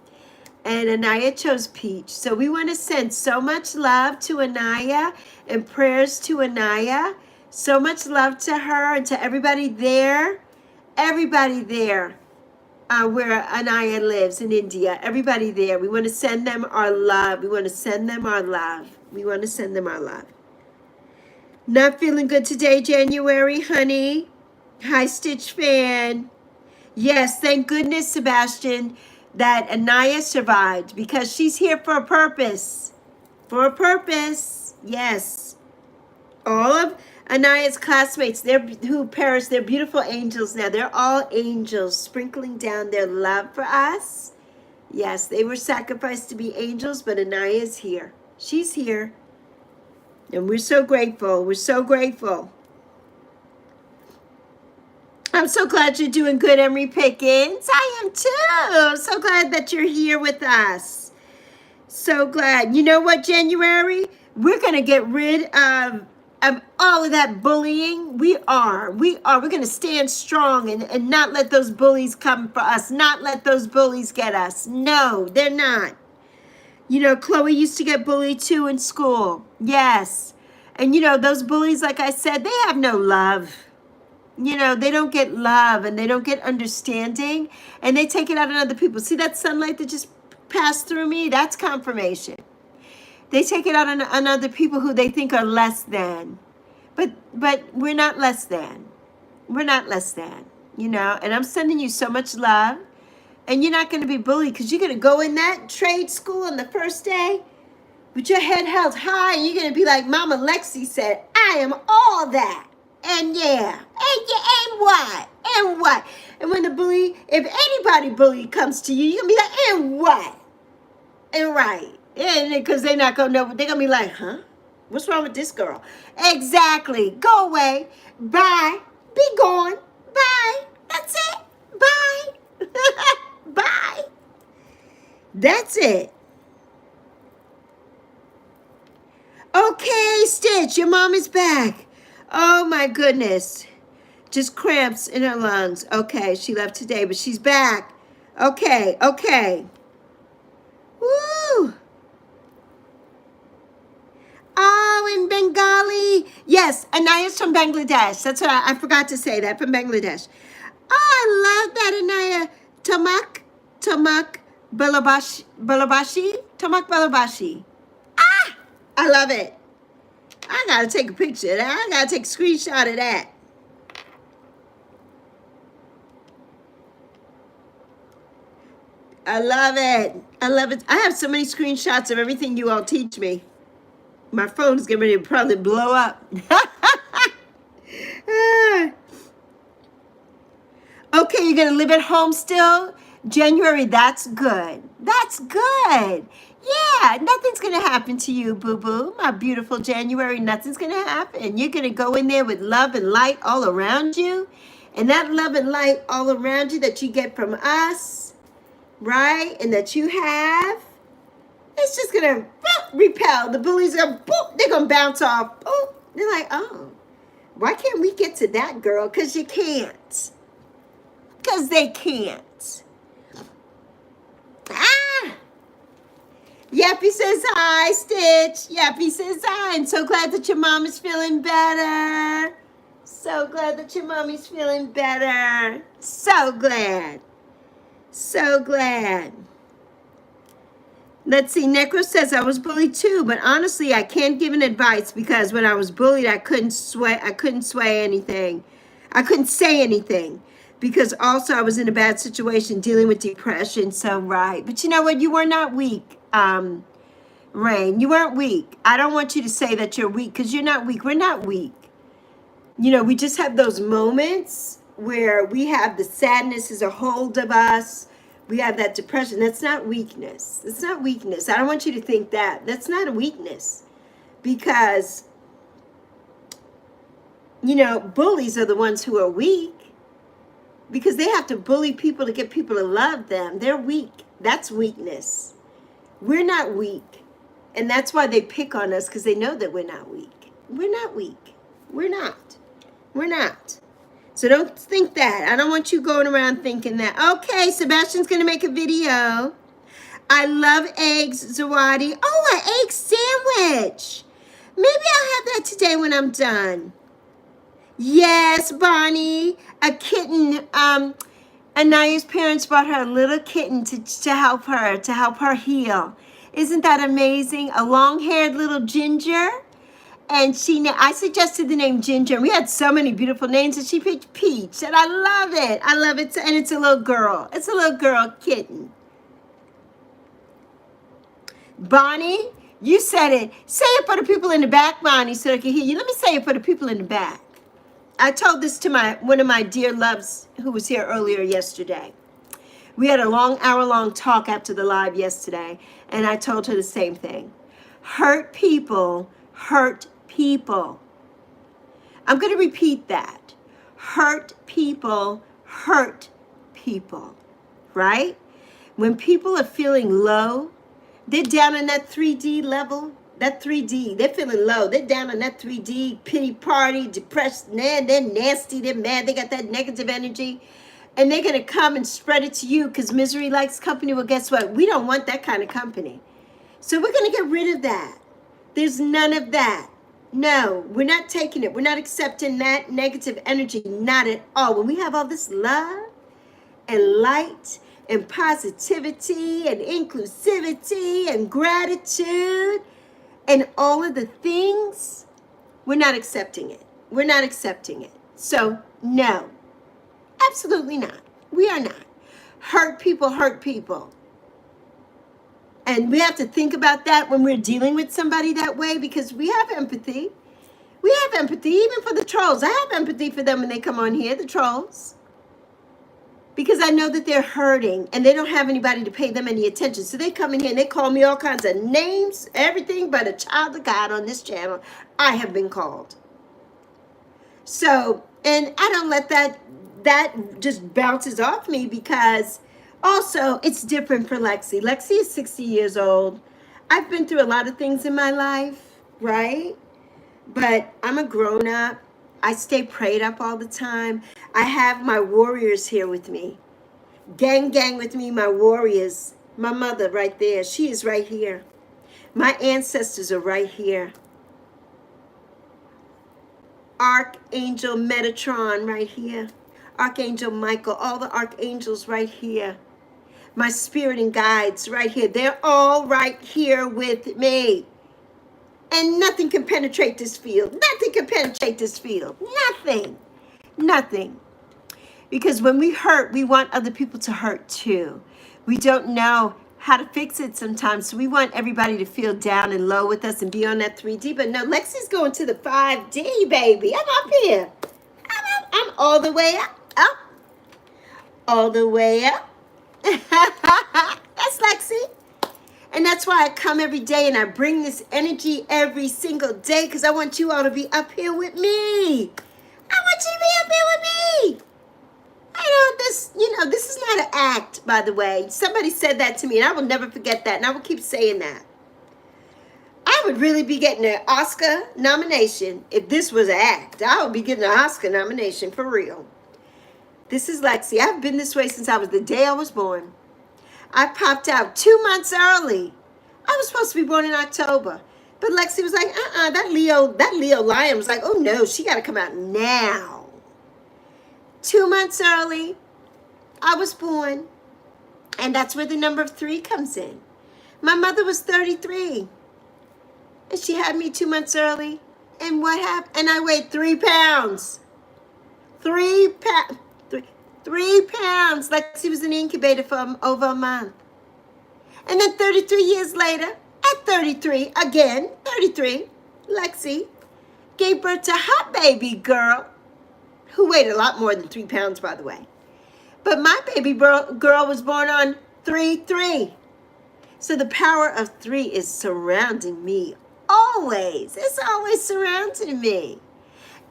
And Anaya chose Peach. So we want to send so much love to Anaya and prayers to Anaya. So much love to her and to everybody there. Everybody there where Anaya lives in India. Everybody there. We want to send them our love. We want to send them our love. We want to send them our love. Not feeling good today, January, honey. Hi, Stitch fan. Yes, thank goodness, Sebastian, that Anaya survived because she's here for a purpose. For a purpose, yes. All of Anaya's classmates, who perished, they're beautiful angels now. They're all angels sprinkling down their love for us. Yes, they were sacrificed to be angels, but Anaya's here. She's here. And we're so grateful. We're so grateful. I'm so glad you're doing good, Emery Pickens. I am too. I'm so glad that you're here with us. So glad. You know what, January? We're going to get rid of all of that bullying. We're going to stand strong and not let those bullies come for us. Not let those bullies get us. No, they're not. You know, Chloe used to get bullied too in school. Yes. And you know, those bullies, like I said, they have no love. You know, they don't get love and they don't get understanding and they take it out on other people. See that sunlight that just passed through me? That's confirmation. They take it out on other people who they think are less than. But we're not less than. We're not less than, you know. And I'm sending you so much love. And you're not going to be bullied because you're going to go in that trade school on the first day with your head held high and you're going to be like Mama Lexi said, I am all that. And yeah, and what? And what? And when the bully, if anybody bully comes to you, you're going to be like, and what? And right. And because they're not going to know, they're going to be like, huh? What's wrong with this girl? Exactly. Go away. Bye. Be gone. Bye. That's it. Bye. Bye. That's it. Okay, Stitch, your mom is back. Oh my goodness. Just cramps in her lungs. Okay, she left today, but she's back. Okay, okay. Woo! Oh, in Bengali. Yes, Anaya's from Bangladesh. That's what I forgot to say that, from Bangladesh. Oh, I love that, Anaya. Tamak, Balabashi. Tamak Balabashi. Ah, I love it. I gotta take a picture of that. I gotta take a screenshot of that. I love it. I love it. I have so many screenshots of everything you all teach me. My phone's getting ready to probably blow up. Okay, you're gonna live at home still? January, that's good. That's good. Yeah, nothing's gonna happen to you, boo-boo. My beautiful January, nothing's gonna happen. You're gonna go in there with love and light all around you. And that love and light all around you that you get from us, right? And that you have, it's just gonna repel. The bullies are, they're gonna bounce off. They're like, oh, why can't we get to that girl? Because you can't. Because they can't. Ah! Yappy says hi, Stitch. Yappy says hi. I'm so glad that your mom is feeling better. So glad that your mommy's feeling better. So glad. So glad. Let's see. Necro says I was bullied too, but honestly, I can't give an advice because when I was bullied, I couldn't sway anything. I couldn't say anything because also I was in a bad situation dealing with depression. So right. But you know what? You were not weak, Rain. You weren't weak. I don't want you to say that you're weak because you're not weak. We're not weak. You know, we just have those moments where we have the sadness as a hold of us. We have that depression. That's not weakness. It's not weakness. I don't want you to think that. That's not a weakness. Because, you know, bullies are the ones who are weak. Because they have to bully people to get people to love them. They're weak. That's weakness. We're not weak. And that's why they pick on us, because they know that we're not weak. We're not weak. We're not. We're not. So don't think that. I don't want you going around thinking that. Okay, Sebastian's going to make a video. I love eggs, Zawadi. Oh, an egg sandwich. Maybe I'll have that today when I'm done. Yes, Bonnie. A kitten. Anaya's parents bought her a little kitten to help her heal. Isn't that amazing? A long-haired little ginger. And I suggested the name Ginger. We had so many beautiful names, and she picked Peach. And I love it. I love it. And it's a little girl. It's a little girl kitten. Bonnie, you said it. Say it for the people in the back, Bonnie, so they can hear you. Let me say it for the people in the back. I told this to one of my dear loves who was here earlier yesterday. We had a hour-long talk after the live yesterday, and I told her the same thing. Hurt people hurt people. I'm going to repeat that. Hurt people hurt people, right? When people are feeling low, they're down on that 3D level, that 3D. They're feeling low. They're down on that 3D, pity party, depressed. Man, they're nasty. They're mad. They got that negative energy. And they're going to come and spread it to you because misery likes company. Well, guess what? We don't want that kind of company. So we're going to get rid of that. There's none of that. No, we're not taking it. We're not accepting that negative energy. Not at all. When we have all this love and light and positivity and inclusivity and gratitude and all of the things, we're not accepting it. We're not accepting it. So, no, absolutely not. We are not. Hurt people hurt people. And we have to think about that when we're dealing with somebody that way because we have empathy. We have empathy even for the trolls. I have empathy for them when they come on here, the trolls. Because I know that they're hurting and they don't have anybody to pay them any attention. So they come in here and they call me all kinds of names, everything but a child of God on this channel. I have been called. So, and I don't let that just bounces off me because also, it's different for Lexi. Lexi is 60 years old. I've been through a lot of things in my life. right? But I'm a grown up. I stay prayed up all the time. I have my warriors here with me. Gang, gang with me, my warriors. My mother right there. She is right here. My ancestors are right here. Archangel Metatron right here. Archangel Michael, all the archangels right here. My spirit and guides right here. They're all right here with me. And nothing can penetrate this field. Nothing can penetrate this field. Nothing. Nothing. Because when we hurt, we want other people to hurt too. We don't know how to fix it sometimes. So we want everybody to feel down and low with us and be on that 3D. But no, Lexi's going to the 5D, baby. I'm up here. I'm all the way up, all the way up. That's Lexi. And that's why I come every day and I bring this energy every single day because I want you all to be up here with me. I want you to be up here with me. This is not an act, by the way. Somebody said that to me and I will never forget that and I will keep saying that. I would really be getting an Oscar nomination if this was an act. I would be getting an Oscar nomination for real. This is Lexi. I've been this way since I was the day I was born. I popped out 2 months early. I was supposed to be born in October. But Lexi was like, that Leo lion was like, oh no, she got to come out now. 2 months early, I was born. And that's where the number of 3 comes in. My mother was 33. And she had me 2 months early. And what happened? And I weighed 3 pounds. 3 pounds. 3 pounds. Lexi was in the incubator for over a month. And then 33 years later, at 33, again, 33, Lexi gave birth to her baby girl, who weighed a lot more than 3 pounds, by the way. But my baby girl was born on 3-3. So the power of 3 is surrounding me always. It's always surrounding me.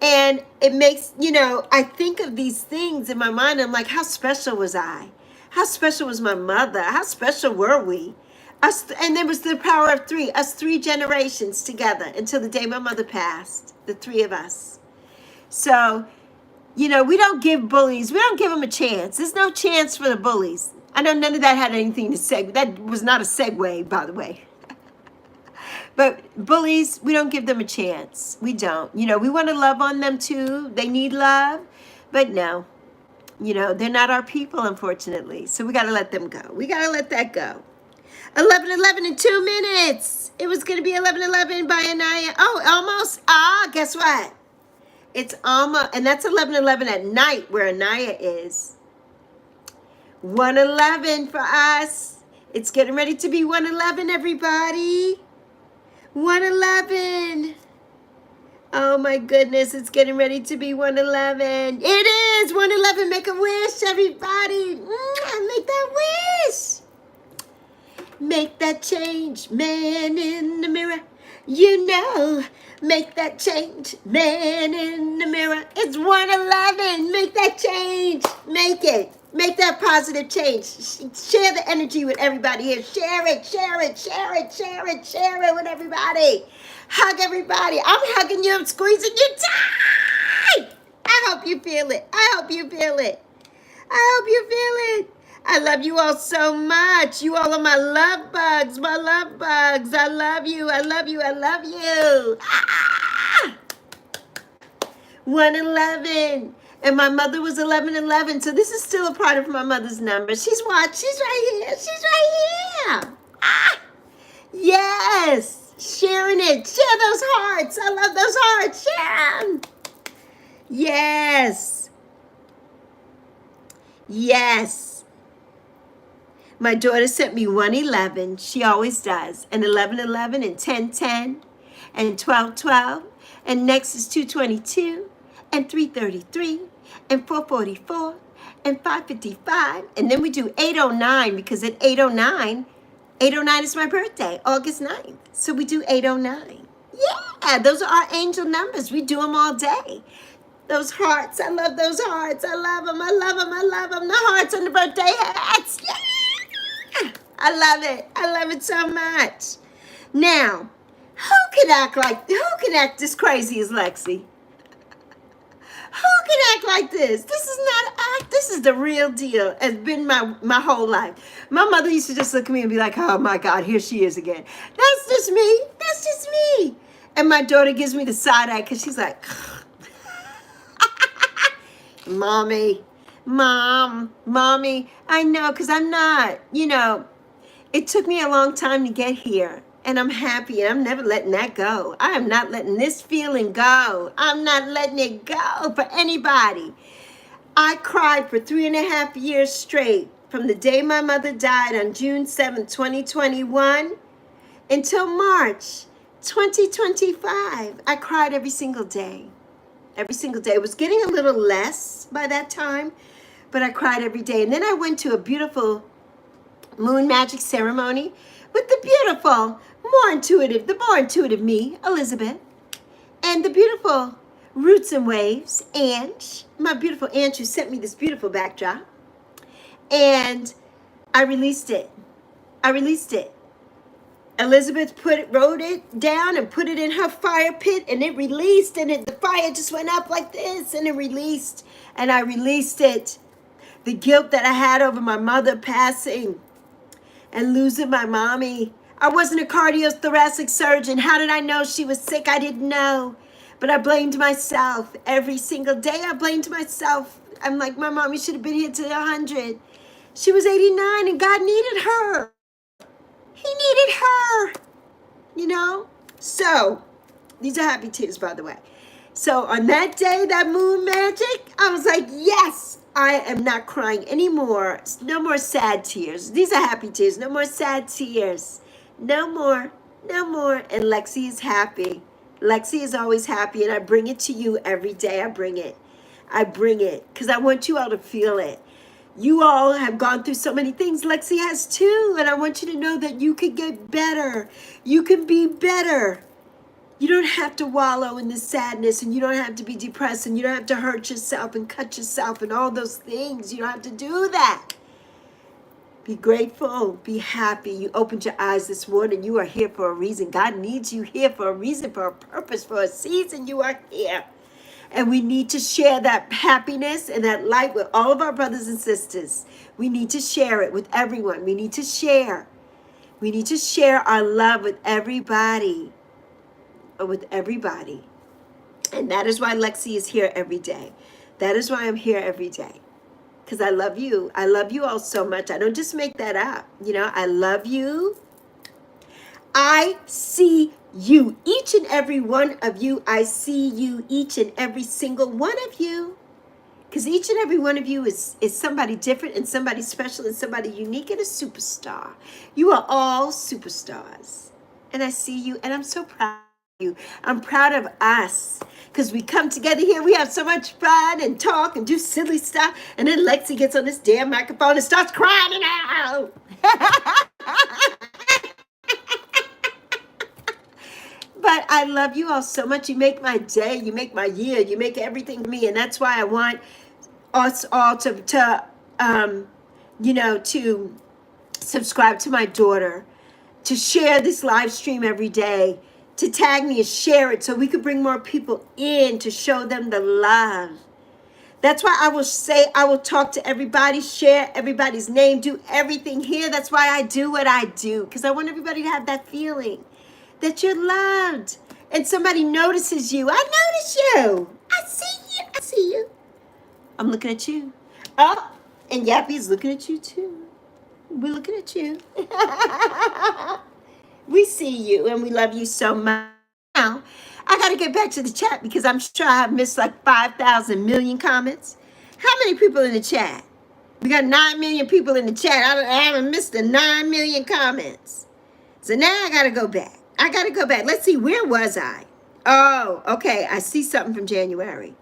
And it makes, I think of these things in my mind. I'm like, how special was I? How special was my mother? How special were we? And there was the power of 3, us 3 generations together until the day my mother passed, the 3 of us. So, we don't give bullies, we don't give them a chance. There's no chance for the bullies. I know none of that had anything to say. That was not a segue, by the way. But bullies, we don't give them a chance. We don't. We want to love on them too. They need love. But no, they're not our people, unfortunately. So we got to let them go. We got to let that go. 11:11 in 2 minutes. It was going to be 11:11 by Anaya. Oh, almost. Guess what? It's almost, and that's 11:11 at night where Anaya is. 1:11 for us. It's getting ready to be 1:11, everybody. 1:11. Oh my goodness, it's getting ready to be 1:11. It is 1:11. Make a wish, everybody. Make that wish. Make that change, man in the mirror. Make that change, man in the mirror. It's 1:11. Make that change. Make it. Make that positive change. Share the energy with everybody here. Share it, share it, share it, share it, share it with everybody. Hug everybody. I'm hugging you. I'm squeezing you tight. I hope you feel it. I hope you feel it. I hope you feel it. I love you all so much. You all are my love bugs. My love bugs. I love you. I love you. I love you. 1:11. And my mother was 11:11. So this is still a part of my mother's number. She's what? She's right here. She's right here. Yes. Sharing it. Share those hearts. I love those hearts. Share them. Yes. Yes. My daughter sent me 1:11. She always does. And 11:11 and 10:10 and 12:12. And next is 2:22 and 3:33 and 4:44 and 5:55. And then we do 8:09 because at 8:09 is my birthday, August 9th. So we do 8:09. Yeah, those are our angel numbers. We do them all day. Those hearts, I love those hearts. I love them, I love them, I love them. The hearts on the birthday hats. Yeah, I love it. I love it so much. Now, Who can act this crazy as Lexi? Who can act like this? This is not act. This is the real deal. It's been my whole life. My mother used to just look at me and be like, oh my God, here she is again. That's just me. That's just me. And my daughter gives me the side eye because she's like, mommy, mommy. I know, because I'm not, it took me a long time to get here. And I'm happy, and I'm never letting that go. I am not letting this feeling go. I'm not letting it go for anybody. I cried for 3.5 years straight, from the day my mother died on June 7th, 2021, until March 2025. I cried every single day. Every single day. It was getting a little less by that time, but I cried every day. And then I went to a beautiful moon magic ceremony with the beautiful, the more intuitive me, Elizabeth, and the beautiful Roots and Waves, and my beautiful aunt who sent me this beautiful backdrop. And I released it. Elizabeth wrote it down and put it in her fire pit, and it released, and the fire just went up like this, and it released, and I released it. The guilt that I had over my mother passing and losing my mommy. I wasn't a cardiothoracic surgeon. How did I know she was sick? I didn't know. But I blamed myself. Every single day I blamed myself. I'm like, my mommy should have been here to 100. She was 89 and God needed her. He needed her. So, these are happy tears, by the way. So on that day, that moon magic, I was like, yes, I am not crying anymore. No more sad tears. These are happy tears. No more sad tears. No more. And Lexi is happy. Lexi is always happy, and I bring it to you every day. I bring it because I want you all to feel it. You all have gone through so many things. Lexi has too, and I want you to know that you can get better. You can be better. You don't have to wallow in this sadness, and you don't have to be depressed, and you don't have to hurt yourself and cut yourself and all those things. You don't have to do that. Be grateful. Be happy. You opened your eyes this morning. You are here for a reason. God needs you here for a reason, for a purpose, for a season. You are here. And we need to share that happiness and that light with all of our brothers and sisters. We need to share it with everyone. We need to share. We need to share our love with everybody. And that is why Lexi is here every day. That is why I'm here every day. Because I love you. I love you all so much. I don't just make that up. I love you. I see you. Each and every one of you, I see you. Each and every single one of you. Because each and every one of you is somebody different and somebody special and somebody unique and a superstar. You are all superstars. And I see you, and I'm so proud. I'm proud of us because we come together here. We have so much fun and talk and do silly stuff. And then Lexi gets on this damn microphone and starts crying out. But I love you all so much. You make my day. You make my year. You make everything for me. And that's why I want us all to subscribe to my daughter, to share this live stream every day, to tag me and share it so we could bring more people in to show them the love. That's why I will talk to everybody, share everybody's name, do everything here. That's why I do what I do, because I want everybody to have that feeling that you're loved and somebody notices you. I notice you. I see you. I'm looking at you. Oh, and Yappy's looking at you too. We're looking at you. We see you and we love you so much. Now, I got to get back to the chat because I'm sure I have missed like 5,000 million comments. How many people in the chat? We got 9 million people in the chat. I haven't missed the 9 million comments. So now I got to go back. Let's see, where was I? Oh, okay. I see something from January.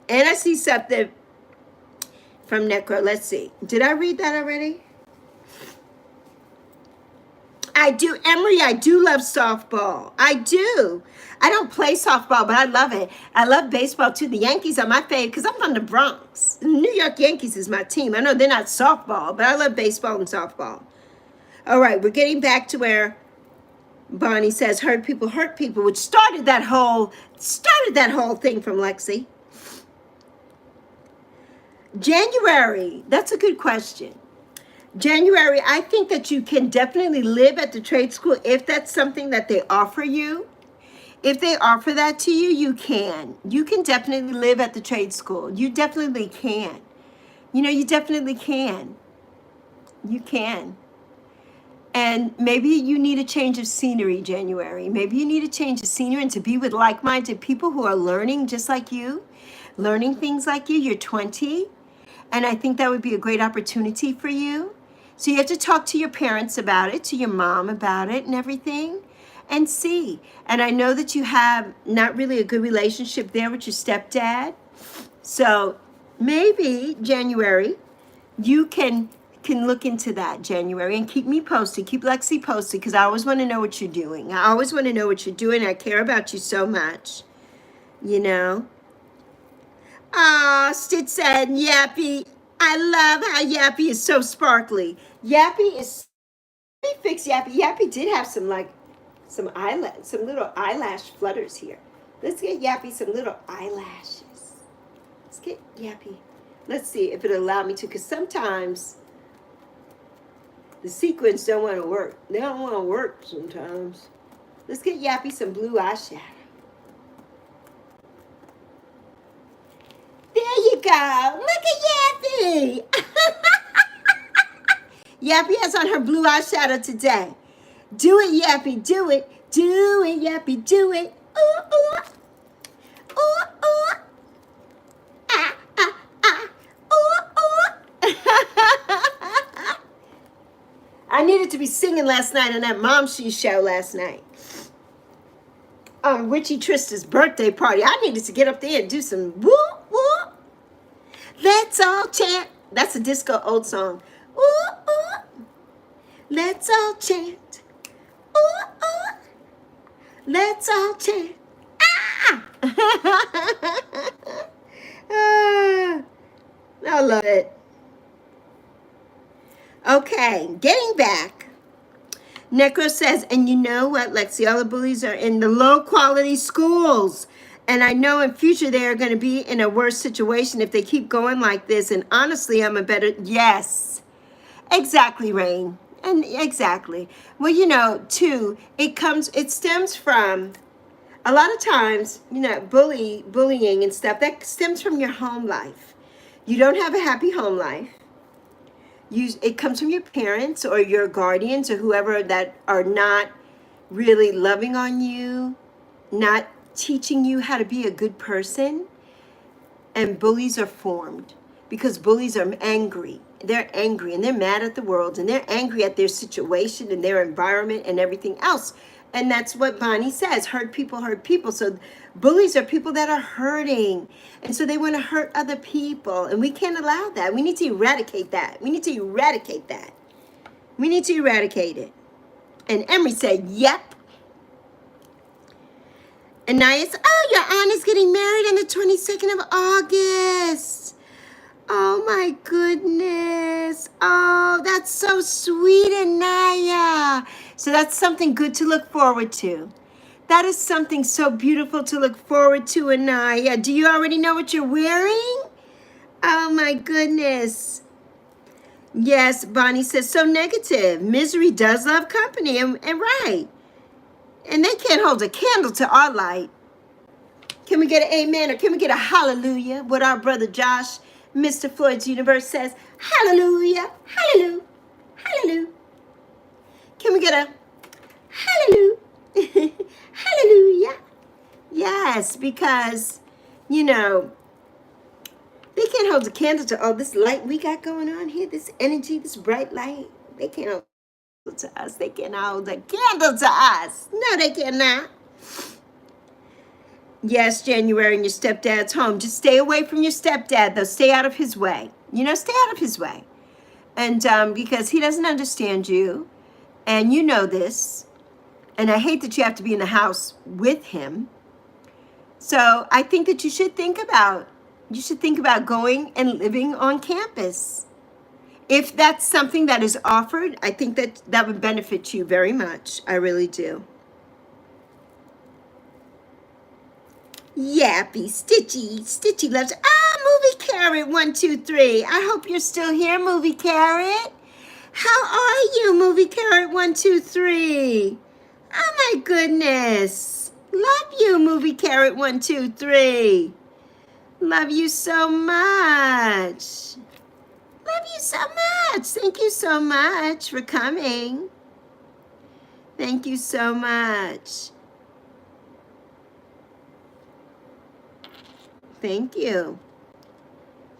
And I see something from Necro. Let's see. Did I read that already? I do, Emery, I do love softball. I do. I don't play softball, but I love it. I love baseball too. The Yankees are my fave because I'm from the Bronx. The New York Yankees is my team. I know they're not softball, but I love baseball and softball. All right, we're getting back to where Bonnie says hurt people, which started that whole thing from Lexi. January, that's a good question. January, I think that you can definitely live at the trade school if that's something that they offer you. If they offer that to you, you can. You can definitely live at the trade school. You definitely can. You know, you definitely can. You can. And maybe you need a change of scenery, January. Maybe you need a change of scenery and to be with like-minded people who are learning just like you, learning things like you. You're 20, and I think that would be a great opportunity for you. So you have to talk to your parents about it, to your mom about it and everything, and see. And I know that you have not really a good relationship there with your stepdad. So maybe, January, you can look into that, January, and keep me posted. Keep Lexi posted, because I always want to know what you're doing. I always want to know what you're doing. I care about you so much, you know. Ah, Stitch said, Yappy. I love how Yappy is so sparkly. Yappy is, let me fix Yappy. Yappy did have some some little eyelash flutters here. Let's get Yappy some little eyelashes. Let's get Yappy. Let's see if it'll allow me to, because sometimes the sequins don't want to work. They don't want to work sometimes. Let's get Yappy some blue eyeshadow. There you go. Look at Yappy. Yappy has on her blue eyeshadow today. Do it, Yappy. Do it. Do it, Yappy. Do it. Ooh, ooh. Ooh, ooh. Ah, ah, ah. Ooh, ooh. I needed to be singing last night on that Mom She show last night. On Richie Trista's birthday party. I needed to get up there and do some woo, woo. Let's all chant. That's a disco old song. Ooh, ooh. Let's all chant. Ooh, ooh. Let's all chant. Ah! I love it. Okay, getting back. Necro says, and you know what, Lexi, all the bullies are in the low quality schools. And I know in future they are going to be in a worse situation if they keep going like this. And honestly, I'm a better, yes, exactly, Rain. And exactly. Well, you know, too, it stems from, a lot of times, you know, bullying and stuff, that stems from your home life. You don't have a happy home life. It comes from your parents or your guardians or whoever that are not really loving on you, not teaching you how to be a good person. And bullies are formed because bullies are angry. They're angry and they're mad at the world and they're angry at their situation and their environment and everything else. And that's what Bonnie says, hurt people hurt people. So bullies are people that are hurting. And so they want to hurt other people. And we can't allow that. We need to eradicate that. We need to eradicate that. We need to eradicate it. And Emery said, yep. And Naya said, oh, your aunt is getting married on the 22nd of August. Oh, my goodness. Oh, that's so sweet, Anaya. So that's something good to look forward to. That is something so beautiful to look forward to, Anaya. Do you already know what you're wearing? Oh, my goodness. Yes, Bonnie says, so negative. Misery does love company, and right. And they can't hold a candle to our light. Can we get an amen or can we get a hallelujah? What our brother Josh, Mr. Floyd's Universe says, hallelujah, hallelujah, hallelujah. Can we get a hallelujah, hallelujah? Yes, because, you know, they can't hold a candle to all this light we got going on here, this energy, this bright light. They can't hold it to us. They can't hold a candle to us. No, they cannot. Yes, January, and your stepdad's home. Just stay away from your stepdad, though. Stay out of his way. You know, stay out of his way. And because he doesn't understand you, and you know this, and I hate that you have to be in the house with him. So I think that you should think about going and living on campus. If that's something that is offered, I think that would benefit you very much. I really do. Yappy, Stitchy loves. Movie Carrot 123. I hope you're still here, Movie Carrot. How are you, Movie Carrot 123? Oh my goodness. Love you, Movie Carrot 123. Love you so much. Love you so much. Thank you so much for coming. Thank you so much. Thank you.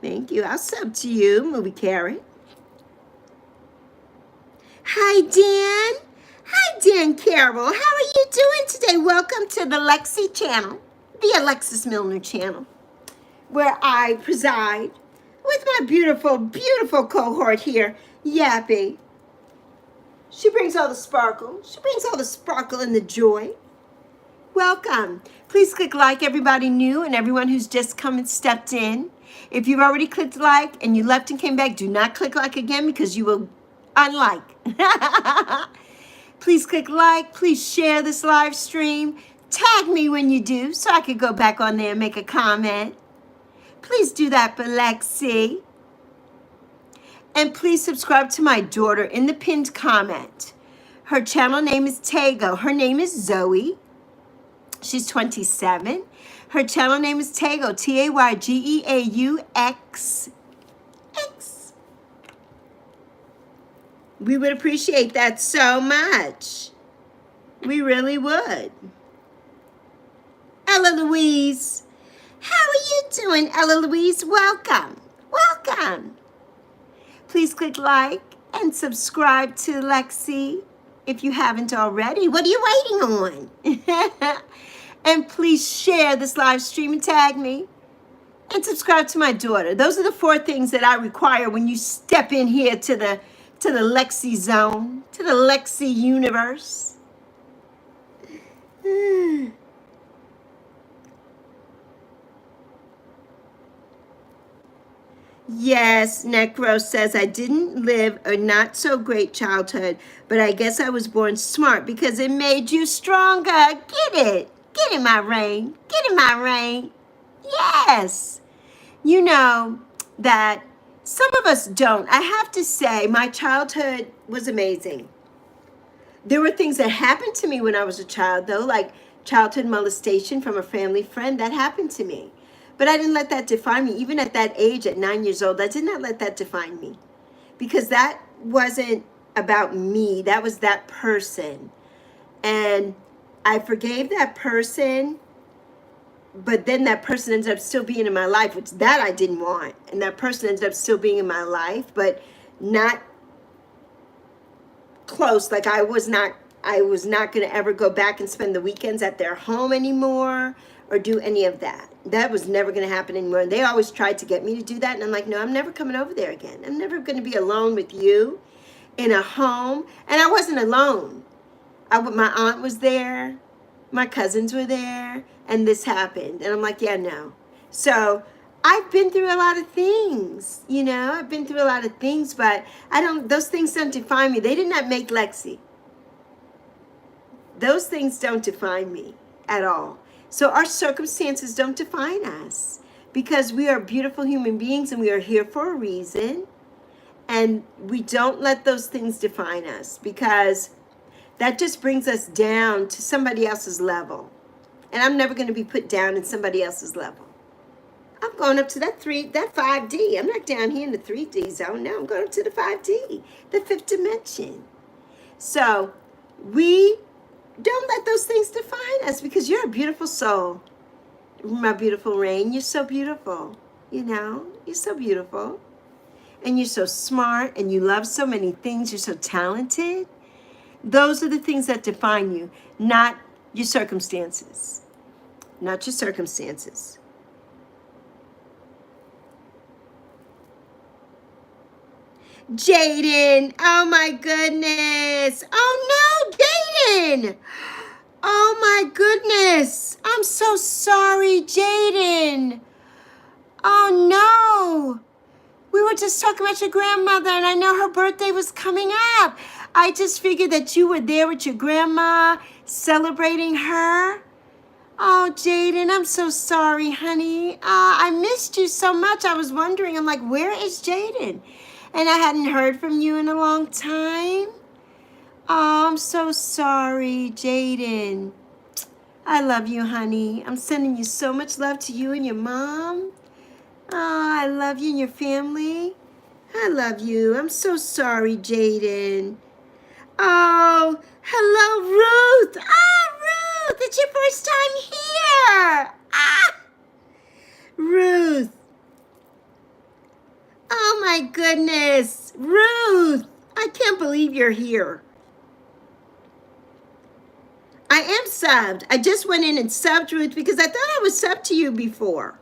Thank you. I'll sub to you, Movie Carrot. Hi, Dan. Hi, Dan Carroll. How are you doing today? Welcome to the Lexi channel, the Alexis Milner channel, where I preside with my beautiful, beautiful cohort here, Yappy. She brings all the sparkle. She brings all the sparkle and the joy. Welcome. Please click like, everybody new and everyone who's just come and stepped in. If you've already clicked like and you left and came back, do not click like again because you will unlike. Please click like. Please share this live stream. Tag me when you do so I could go back on there and make a comment. Please do that for Lexi. And please subscribe to my daughter in the pinned comment. Her channel name is Tego. Her name is Zoe. She's 27. Her channel name is Tego, Taygeaux. We would appreciate that so much. We really would. Ella Louise. How are you doing, Ella Louise? Welcome. Welcome. Please click like and subscribe to Lexi if you haven't already. What are you waiting on? And please share this live stream and tag me. And subscribe to my daughter. Those are the 4 things that I require when you step in here to the Lexi zone, to the Lexi universe. Yes, Necro says, I didn't live a not so great childhood, but I guess I was born smart because it made you stronger. Get it. Get in my rain. Get in my rain. Yes. You know that some of us don't. I have to say, my childhood was amazing. There were things that happened to me when I was a child, though, like childhood molestation from a family friend. That happened to me. But I didn't let that define me. Even at that age, at 9 years old, I did not let that define me. Because that wasn't about me. That was that person. And I forgave that person. But then that person ended up still being in my life, which that I didn't want. And that person ended up still being in my life, but not close. Like I was not going to ever go back and spend the weekends at their home anymore or do any of that. That was never going to happen anymore. And they always tried to get me to do that. And I'm like, no, I'm never coming over there again. I'm never going to be alone with you in a home. And I wasn't alone. My aunt was there. My cousins were there. And this happened. And I'm like, yeah, no. So I've been through a lot of things. You know, I've been through a lot of things. But those things don't define me. They did not make Lexi. Those things don't define me at all. So our circumstances don't define us because we are beautiful human beings and we are here for a reason. And we don't let those things define us because that just brings us down to somebody else's level. And I'm never going to be put down in somebody else's level. I'm going up to that 5D. I'm not down here in the 3D zone. No, I'm going up to the 5D, the 5th dimension. So we don't let those things define us because you're a beautiful soul. My beautiful Rain, you're so beautiful. You know, you're so beautiful. And you're so smart and you love so many things. You're so talented. Those are the things that define you, not your circumstances. Not your circumstances. Jaden, oh my goodness. Oh no, Jaden. Oh my goodness. I'm so sorry, Jaden. Oh no. We were just talking about your grandmother and I know her birthday was coming up. I just figured that you were there with your grandma celebrating her. Oh, Jaden, I'm so sorry, honey. I missed you so much. I was wondering, I'm like, where is Jaden? And I hadn't heard from you in a long time. Oh, I'm so sorry, Jaden. I love you, honey. I'm sending you so much love to you and your mom. Oh, I love you and your family. I love you. I'm so sorry, Jaden. Oh, hello, Ruth. Ah, Ruth, it's your first time here. Ah, Ruth. Oh, my goodness. Ruth, I can't believe you're here. I am subbed. I just went in and subbed Ruth because I thought I was subbed to you before.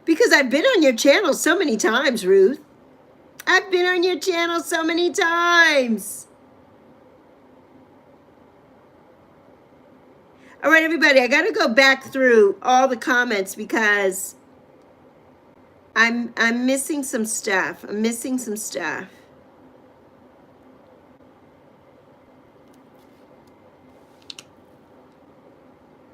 Because I've been on your channel so many times, Ruth. I've been on your channel so many times. All right, everybody, I got to go back through all the comments because I'm missing some stuff. I'm missing some stuff.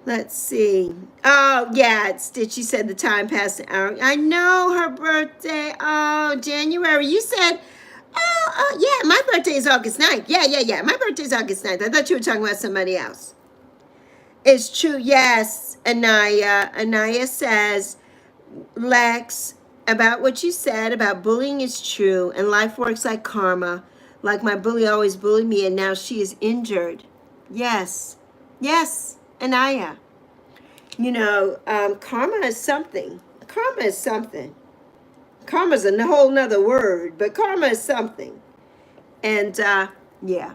Let's see. Oh, yeah, it's Stitchy said the time passed an hour. I know her birthday. Oh, January. You said, yeah, my birthday is August 9th. Yeah. My birthday is August 9th. I thought you were talking about somebody else. It's true, yes, Anaya. Anaya says, Lex, about what you said about bullying is true, and life works like karma. Like my bully always bullied me, and now she is injured. Yes, Anaya. You know, karma is something. Karma is something. Karma's a whole nother word, but karma is something. And yeah.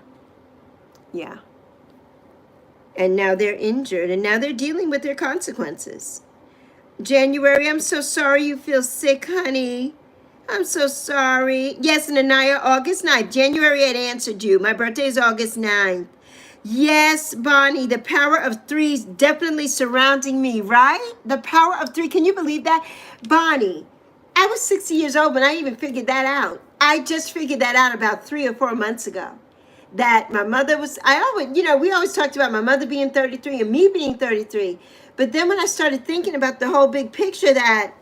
And now they're injured, and now they're dealing with their consequences. January, I'm so sorry you feel sick, honey. I'm so sorry. Yes, and Anaya, August 9th. January had answered you. My birthday is August 9th. Yes, Bonnie, the power of three is definitely surrounding me, right? The power of three. Can you believe that? Bonnie, I was 60 years old when I even figured that out. I just figured that out about 3 or 4 months ago. That my mother was, we always talked about my mother being 33 and me being 33. But then when I started thinking about the whole big picture that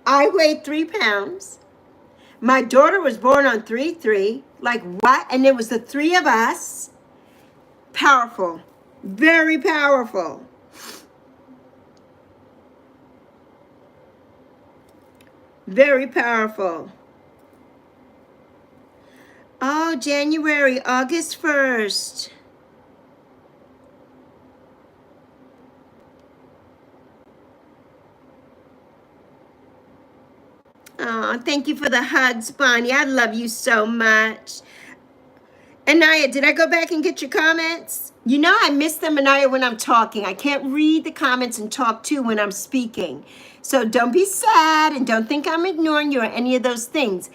I weighed 3 pounds, my daughter was born on 3-3, like what? And there was the 3 of us. Powerful, very powerful. Very powerful. Oh, January, August 1st. Oh, thank you for the hugs, Bonnie. I love you so much. Anaya, did I go back and get your comments? You know I miss them, Anaya, when I'm talking. I can't read the comments and talk too when I'm speaking. So don't be sad and don't think I'm ignoring you or any of those things.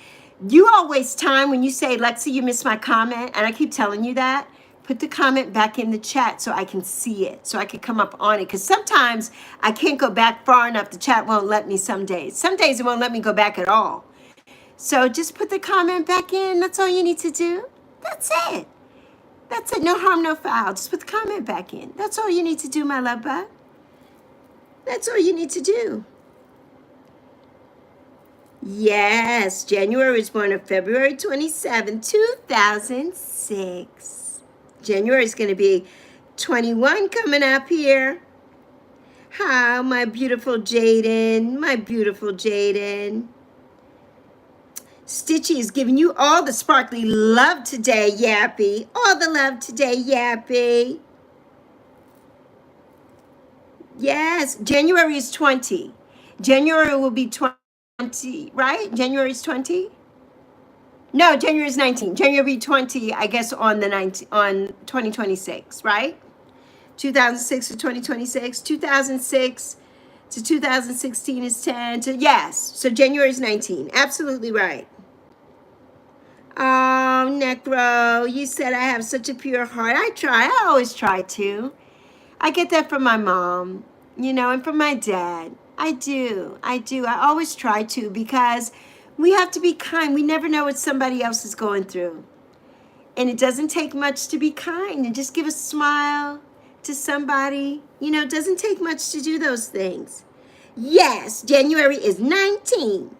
You all waste time when you say, Lexi, you missed my comment, and I keep telling you that. Put the comment back in the chat so I can see it, so I can come up on it. Because sometimes I can't go back far enough. The chat won't let me some days. Some days it won't let me go back at all. So just put the comment back in. That's all you need to do. That's it. That's it. No harm, no foul. Just put the comment back in. That's all you need to do, my love bug. That's all you need to do. Yes, January was born on February 27, 2006. January is going to be 21 coming up here. Hi, my beautiful Jaden. My beautiful Jaden. Stitchy is giving you all the sparkly love today, Yappy. All the love today, Yappy. Yes, January is 20. January will be 20, right? January is 20? No, January is 19. January will be 20, I guess, on 2026, right? 2006 to 2026. 2006 to 2016 is 10. Yes, so January is 19. Absolutely right. Oh, Necro, you said I have such a pure heart. I try. I always try to. I get that from my mom, and from my dad. I do. I always try to because we have to be kind. We never know what somebody else is going through. And it doesn't take much to be kind and just give a smile. to somebody. You know, it doesn't take much to do those things. Yes, January is 19.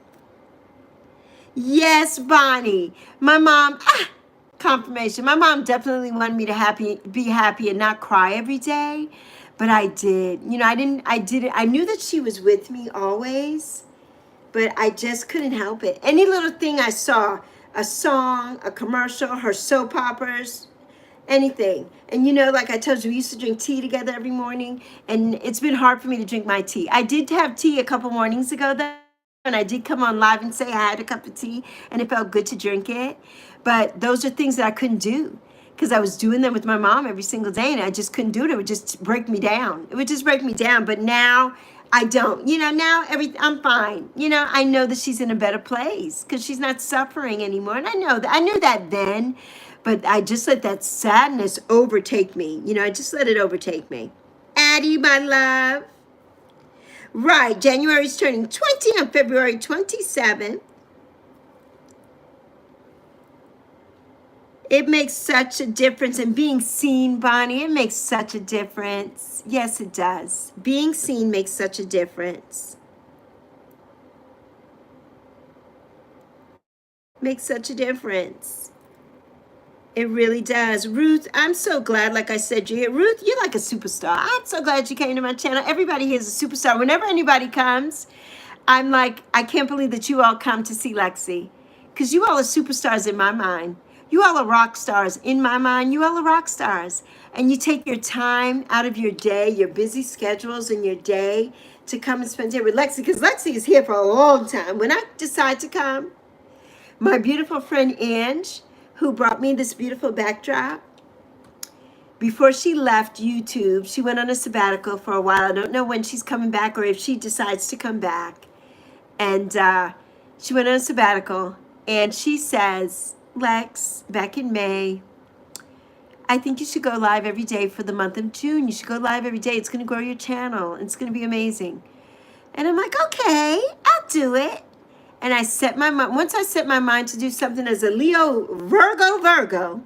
Yes, Bonnie. My mom, confirmation. My mom definitely wanted me to be happy and not cry every day, but I did. You know, I knew that she was with me always, but I just couldn't help it. Any little thing I saw, a song, a commercial, her soap operas, anything. And you know, like I told you, we used to drink tea together every morning, and it's been hard for me to drink my tea. I did have tea a couple mornings ago, though, and I did come on live and say I had a cup of tea, and it felt good to drink it. But those are things that I couldn't do because I was doing them with my mom every single day, and I just couldn't do it. It would just break me down. It would just break me down. But now I don't. You know, now I'm fine. You know, I know that she's in a better place because she's not suffering anymore, and I know that. I knew that then, but I just let that sadness overtake me. You know, I just let it overtake me. Addie, my love. Right, January's turning 20 on February 27th. It makes such a difference. And being seen, Bonnie, it makes such a difference. Yes, it does. Being seen makes such a difference. Makes such a difference. It really does. Ruth, I'm so glad, like I said, you're here. Ruth, you're like a superstar. I'm so glad you came to my channel. Everybody here is a superstar. Whenever anybody comes, I'm like, I can't believe that you all come to see Lexi. Because you all are superstars in my mind. You all are rock stars in my mind. You all are rock stars. And you take your time out of your day, your busy schedules in your day to come and spend time with Lexi. Because Lexi is here for a long time. When I decide to come, my beautiful friend Ange, who brought me this beautiful backdrop, before she left YouTube, she went on a sabbatical for a while. I don't know when she's coming back or if she decides to come back. And she went on a sabbatical, and she says, Lex, back in May, I think you should go live every day for the month of June. You should go live every day. It's going to grow your channel. It's going to be amazing. And I'm like, okay, I'll do it. And I set my mind, once I set my mind to do something as a Leo, Virgo,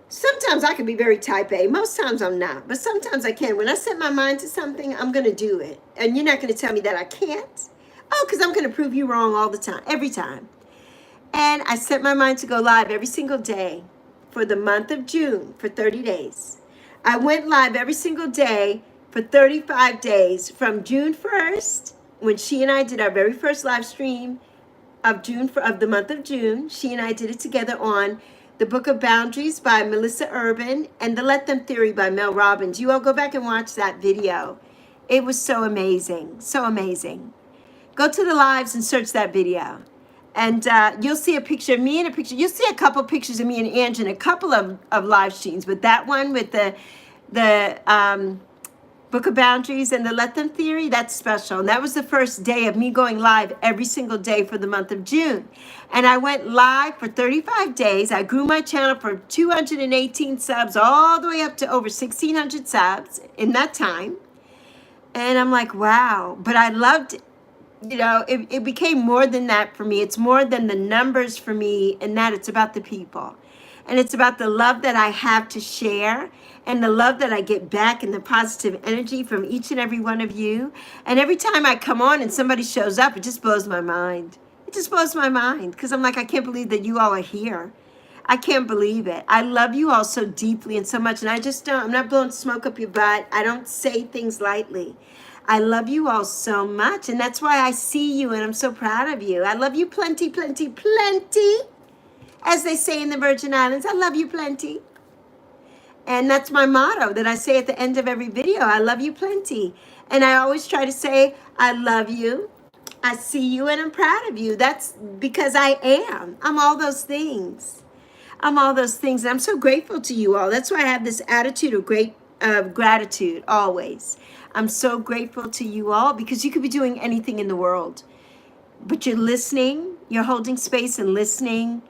sometimes I can be very type A. Most times I'm not, but sometimes I can. When I set my mind to something, I'm going to do it. And you're not going to tell me that I can't. Oh, because I'm going to prove you wrong all the time, every time. And I set my mind to go live every single day for the month of June for 30 days. I went live every single day for 35 days from June 1st, when she and I did our very first live stream of the month of June. She and I did it together on The Book of Boundaries by Melissa Urban and The Let Them Theory by Mel Robbins. You all go back and watch that video. It was so amazing, so amazing. Go to the lives and search that video. And you'll see a picture of me and a picture. You'll see a couple pictures of me and Ange in a couple of live streams. But that one with the Book of Boundaries and the Let Them Theory, that's special. And that was the first day of me going live every single day for the month of June. And I went live for 35 days. I grew my channel from 218 subs all the way up to over 1,600 subs in that time. And I'm like, wow. But I loved it. You know, it became more than that for me. It's more than the numbers for me, and that it's about the people. And it's about the love that I have to share and the love that I get back and the positive energy from each and every one of you. And every time I come on and somebody shows up, it just blows my mind. It just blows my mind because I'm like, I can't believe that you all are here. I can't believe it. I love you all so deeply and so much. And I just don't, I'm not blowing smoke up your butt. I don't say things lightly. I love you all so much. And that's why I see you and I'm so proud of you. I love you plenty, plenty, plenty. As they say in the Virgin Islands, I love you plenty. And that's my motto that I say at the end of every video. I love you plenty. And I always try to say, I love you. I see you and I'm proud of you. That's because I am. I'm all those things. I'm all those things. And I'm so grateful to you all. That's why I have this attitude of gratitude always. I'm so grateful to you all because you could be doing anything in the world. But you're listening. You're holding space and listening.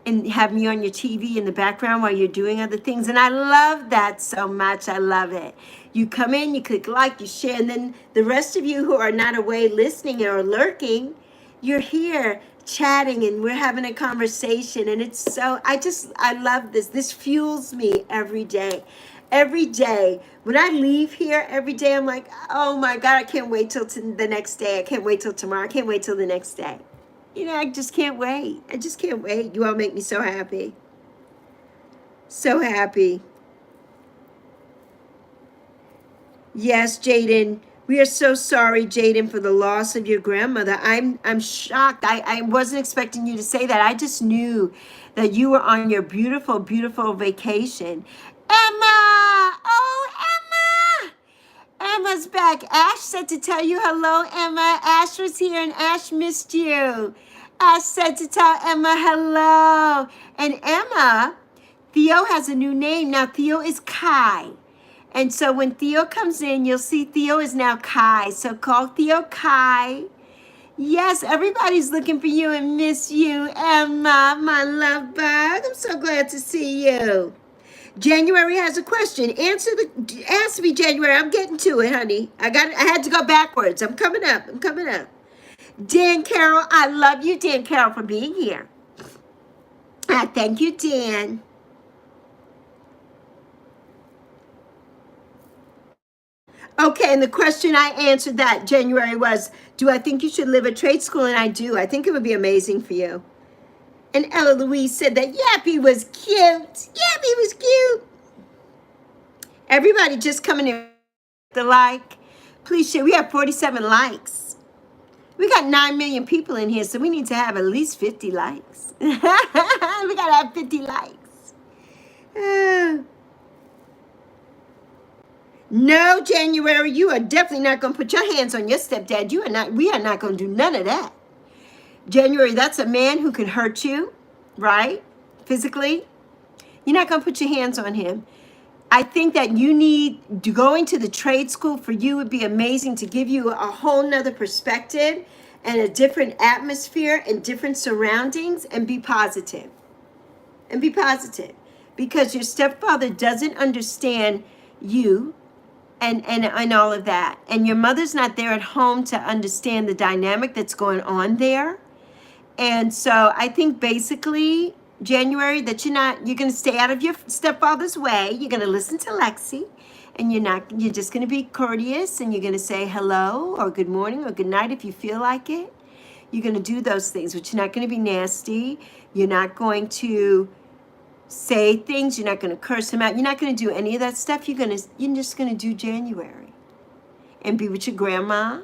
And have me on your TV in the background while you're doing other things. And I love that so much. I love it. You come in, you click like, you share, and then the rest of you who are not away listening or lurking, you're here chatting and we're having a conversation. And it's so, I love this. This fuels me every day. Every day, when I leave here, every day I'm like, oh my God, I can't wait till the next day. I can't wait till tomorrow. I can't wait till the next day. You know, I just can't wait. I just can't wait. You all make me so happy. So happy. Yes, Jaden. We are so sorry, Jaden, for the loss of your grandmother. I'm shocked. I wasn't expecting you to say that. I just knew that you were on your beautiful, beautiful vacation. Emma! Oh, Emma! Emma's back. Ash said to tell you hello, Emma. Ash was here and Ash missed you. Ash said to tell Emma hello. And Emma, Theo has a new name. Now Theo is Kai. And so when Theo comes in, you'll see Theo is now Kai. So call Theo Kai. Yes, everybody's looking for you and miss you, Emma, my love bug. I'm so glad to see you. January has a question. Ask me, January. I'm getting to it, honey. I had to go backwards. I'm coming up. Dan Carroll, I love you, Dan Carroll, for being here. Thank you, Dan. Okay, and the question I answered that January was, do I think you should live at trade school? And I do. I think it would be amazing for you. And Ella Louise said that Yappy was cute. Yappy was cute. Everybody just coming in the like. Please share. We have 47 likes. We got 9 million people in here, so we need to have at least 50 likes. We got to have 50 likes. No, January, you are definitely not going to put your hands on your stepdad. We are not going to do none of that. January, that's a man who can hurt you, right? Physically. You're not going to put your hands on him. I think that going to the trade school for you would be amazing to give you a whole nother perspective and a different atmosphere and different surroundings, and be positive. And be positive. Because your stepfather doesn't understand you and all of that. And your mother's not there at home to understand the dynamic that's going on there. And so I think basically, January, that you're going to stay out of your stepfather's way. You're going to listen to Lexi, and you're just going to be courteous, and you're going to say hello or good morning or good night if you feel like it. You're going to do those things, but you're not going to be nasty. You're not going to say things. You're not going to curse him out. You're not going to do any of that stuff. You're just going to do January and be with your grandma,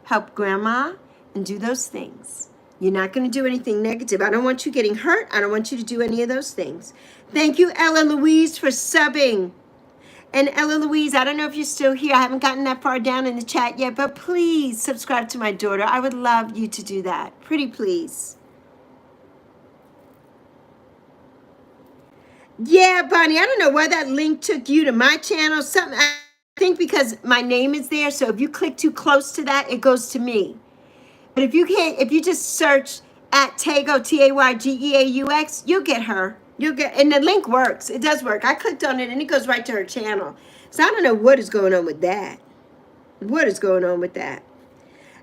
help grandma, and do those things. You're not going to do anything negative. I don't want you getting hurt. I don't want you to do any of those things. Thank you, Ella Louise, for subbing. And Ella Louise, I don't know if you're still here. I haven't gotten that far down in the chat yet, but please subscribe to my daughter. I would love you to do that. Pretty please. Yeah, Bonnie, I don't know why that link took you to my channel. I think because my name is there, so if you click too close to that, it goes to me. But if you just search at Taygeaux, Taygeaux, you'll get her. And the link works. It does work. I clicked on it and it goes right to her channel. So I don't know what is going on with that.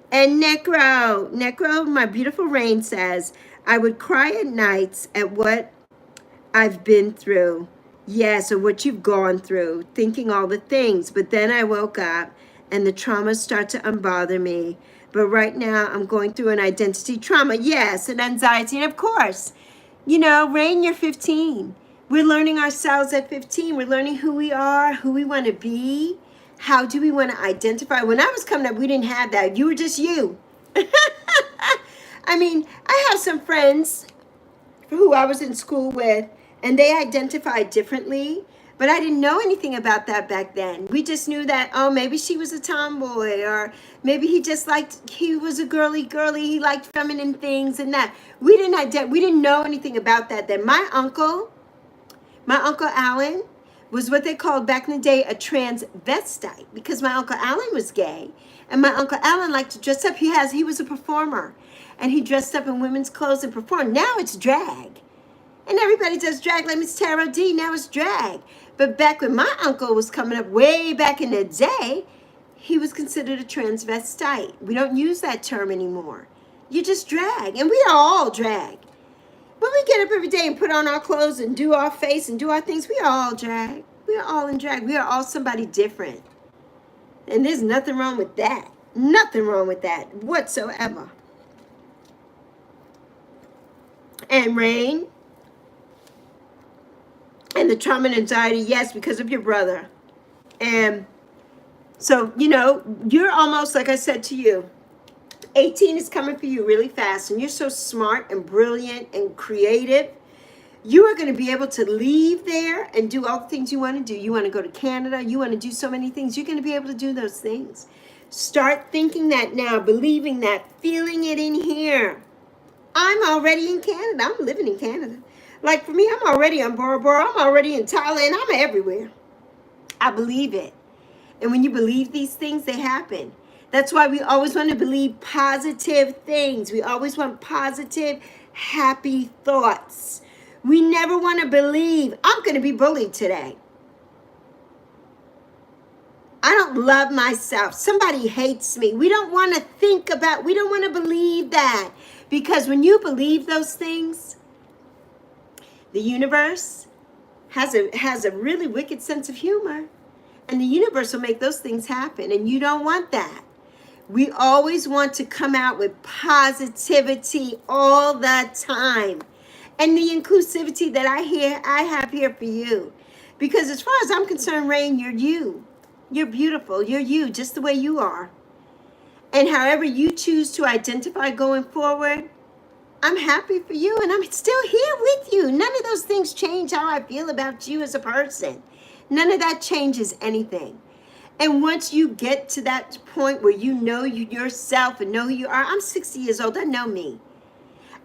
And Necro, my beautiful Rain says, I would cry at nights at what I've been through. Yes, or what you've gone through, thinking all the things. But then I woke up and the traumas start to unbother me. But right now I'm going through an identity trauma. Yes, and anxiety. And of course, Rain, you're 15. We're learning ourselves at 15. We're learning who we are, who we want to be. How do we want to identify? When I was coming up, we didn't have that. You were just you. I mean, I have some friends who I was in school with, and they identified differently. But I didn't know anything about that back then. We just knew that, oh, maybe she was a tomboy, or maybe he was a girly, he liked feminine things and that. We didn't know anything about that then. My uncle Alan, was what they called back in the day a transvestite, because my Uncle Alan was gay, and my Uncle Alan liked to dress up. He was a performer, and he dressed up in women's clothes and performed. Now it's drag. And everybody does drag, like Miss Tara D. Now it's drag. But back when my uncle was coming up, way back in the day, he was considered a transvestite. We don't use that term anymore. You just drag. And we are all drag. When we get up every day and put on our clothes and do our face and do our things, we all drag. We are all in drag. We are all somebody different. And there's nothing wrong with that. Nothing wrong with that whatsoever. And Rain, and the trauma and anxiety, yes, because of your brother. And so, you know, you're almost, like I said to you, 18 is coming for you really fast. And you're so smart and brilliant and creative. You are going to be able to leave there and do all the things you want to do. You want to go to Canada. You want to do so many things. You're going to be able to do those things. Start thinking that now, believing that, feeling it in here. I'm already in Canada. I'm living in Canada. Like for me, I'm already on Bora Bora. I'm already in Thailand. I'm everywhere. I believe it. And when you believe these things, they happen. That's why we always want to believe positive things. We always want positive, happy thoughts. We never want to believe, I'm going to be bullied today. I don't love myself. Somebody hates me. We don't want to think about, we don't want to believe that. Because when you believe those things, the universe has a really wicked sense of humor. And the universe will make those things happen. And you don't want that. We always want to come out with positivity all the time. And the inclusivity that I have here for you. Because as far as I'm concerned, Rain, you're you. You're beautiful. You're you, just the way you are. And however you choose to identify going forward, I'm happy for you, and I'm still here with you. None of those things change how I feel about you as a person. None of that changes anything. And once you get to that point where you know yourself and know who you are, I'm 60 years old. I know me.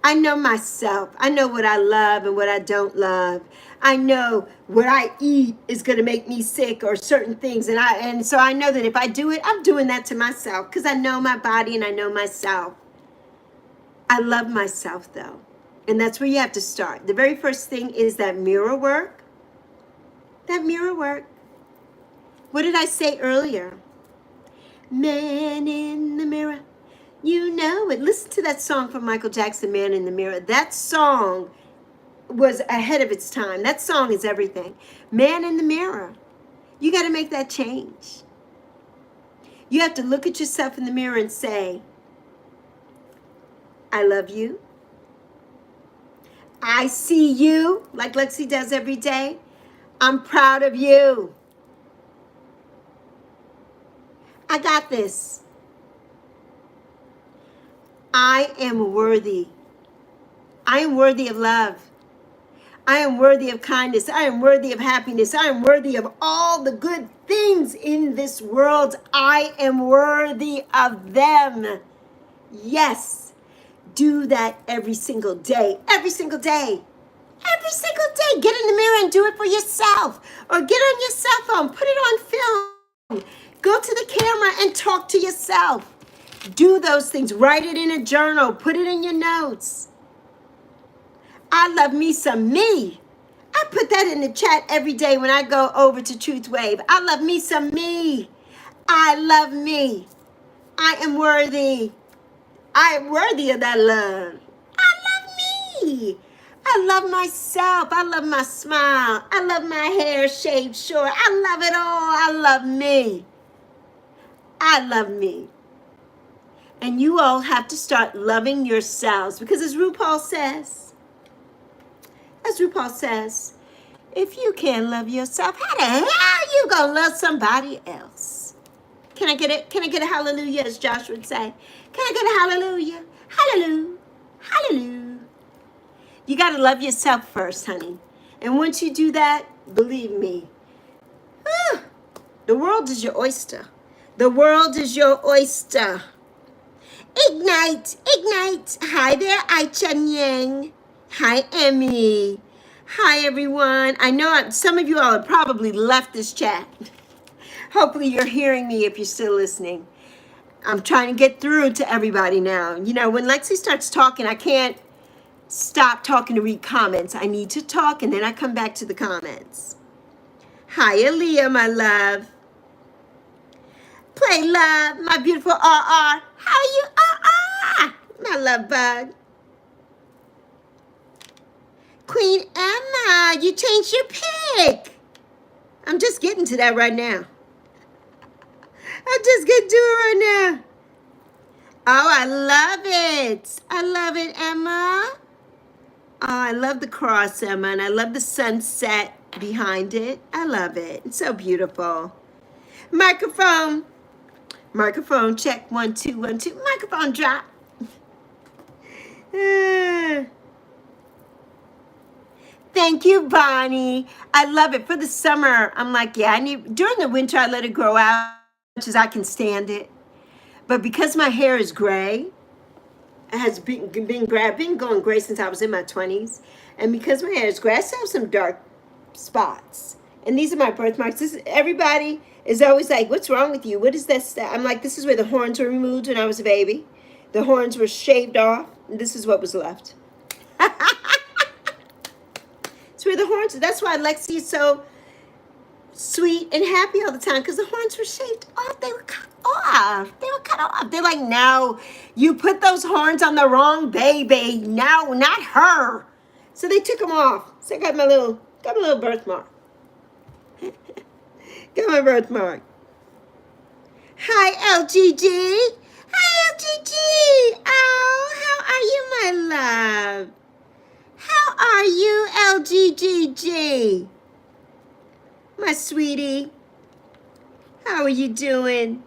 I know myself. I know what I love and what I don't love. I know what I eat is going to make me sick or certain things. And so I know that if I do it, I'm doing that to myself because I know my body and I know myself. I love myself though. And that's where you have to start. The very first thing is that mirror work. That mirror work. What did I say earlier? Man in the mirror. You know it. Listen to that song from Michael Jackson, Man in the Mirror. That song was ahead of its time. That song is everything. Man in the mirror. You got to make that change. You have to look at yourself in the mirror and say, I love you. I see you, like Lexi does every day. I'm proud of you. I got this. I am worthy. I am worthy of love. I am worthy of kindness. I am worthy of happiness. I am worthy of all the good things in this world. I am worthy of them. Yes. Do that every single day. Every single day. Every single day. Get in the mirror and do it for yourself. Or get on your cell phone. Put it on film. Go to the camera and talk to yourself. Do those things. Write it in a journal. Put it in your notes. I love me some me. I put that in the chat every day when I go over to Truth Wave. I love me some me. I love me. I am worthy. I am worthy of that love. I love me. I love myself. I love my smile. I love my hair shaved short. I love it all. I love me. I love me. And you all have to start loving yourselves because as RuPaul says, if you can't love yourself, how the hell you gonna love somebody else? Can I get it? Can I get a hallelujah, as Josh would say? Can I get a hallelujah? Hallelujah. Hallelujah. You gotta love yourself first, honey. And once you do that, believe me, the world is your oyster. The world is your oyster. Ignite, ignite. Hi there, Ai-Chen Yang. Hi, Emmy. Hi, everyone. I know some of you all have probably left this chat. Hopefully you're hearing me if you're still listening. I'm trying to get through to everybody now. You know, when Lexi starts talking, I can't stop talking to read comments. I need to talk and then I come back to the comments. Hi, Aaliyah, my love. Play love, my beautiful RR. How are you, RR? My love bug. Queen Emma, you changed your pic. I'm just getting to that right now. I'm just getting to it right now. Oh, I love it. I love it, Emma. Oh, I love the cross, Emma, and I love the sunset behind it. I love it. It's so beautiful. Microphone. Microphone check. 1 2 1 2. Microphone drop. Thank you, Bonnie. I love it. For the summer, I'm like, yeah, I need, during the winter, I let it grow out as much as I can stand it. But because my hair is gray, it has been gray, I've been going gray since I was in my 20s. And because my hair is gray, I still have some dark spots. And these are my birthmarks. Everybody is always like, what's wrong with you? What is that stuff? I'm like, this is where the horns were removed when I was a baby. The horns were shaved off, and this is what was left. It's where the horns, that's why Lexi is so sweet and happy all the time, because the horns were shaved off. They were cut off. They were cut off. They're like, no, you put those horns on the wrong baby. No, not her. So they took them off. So I got my little birthmark. Got my birthmark. Hi, LGG. Hi, LGG. Oh, how are you, my love? How are you, LGGG? My sweetie. How are you doing?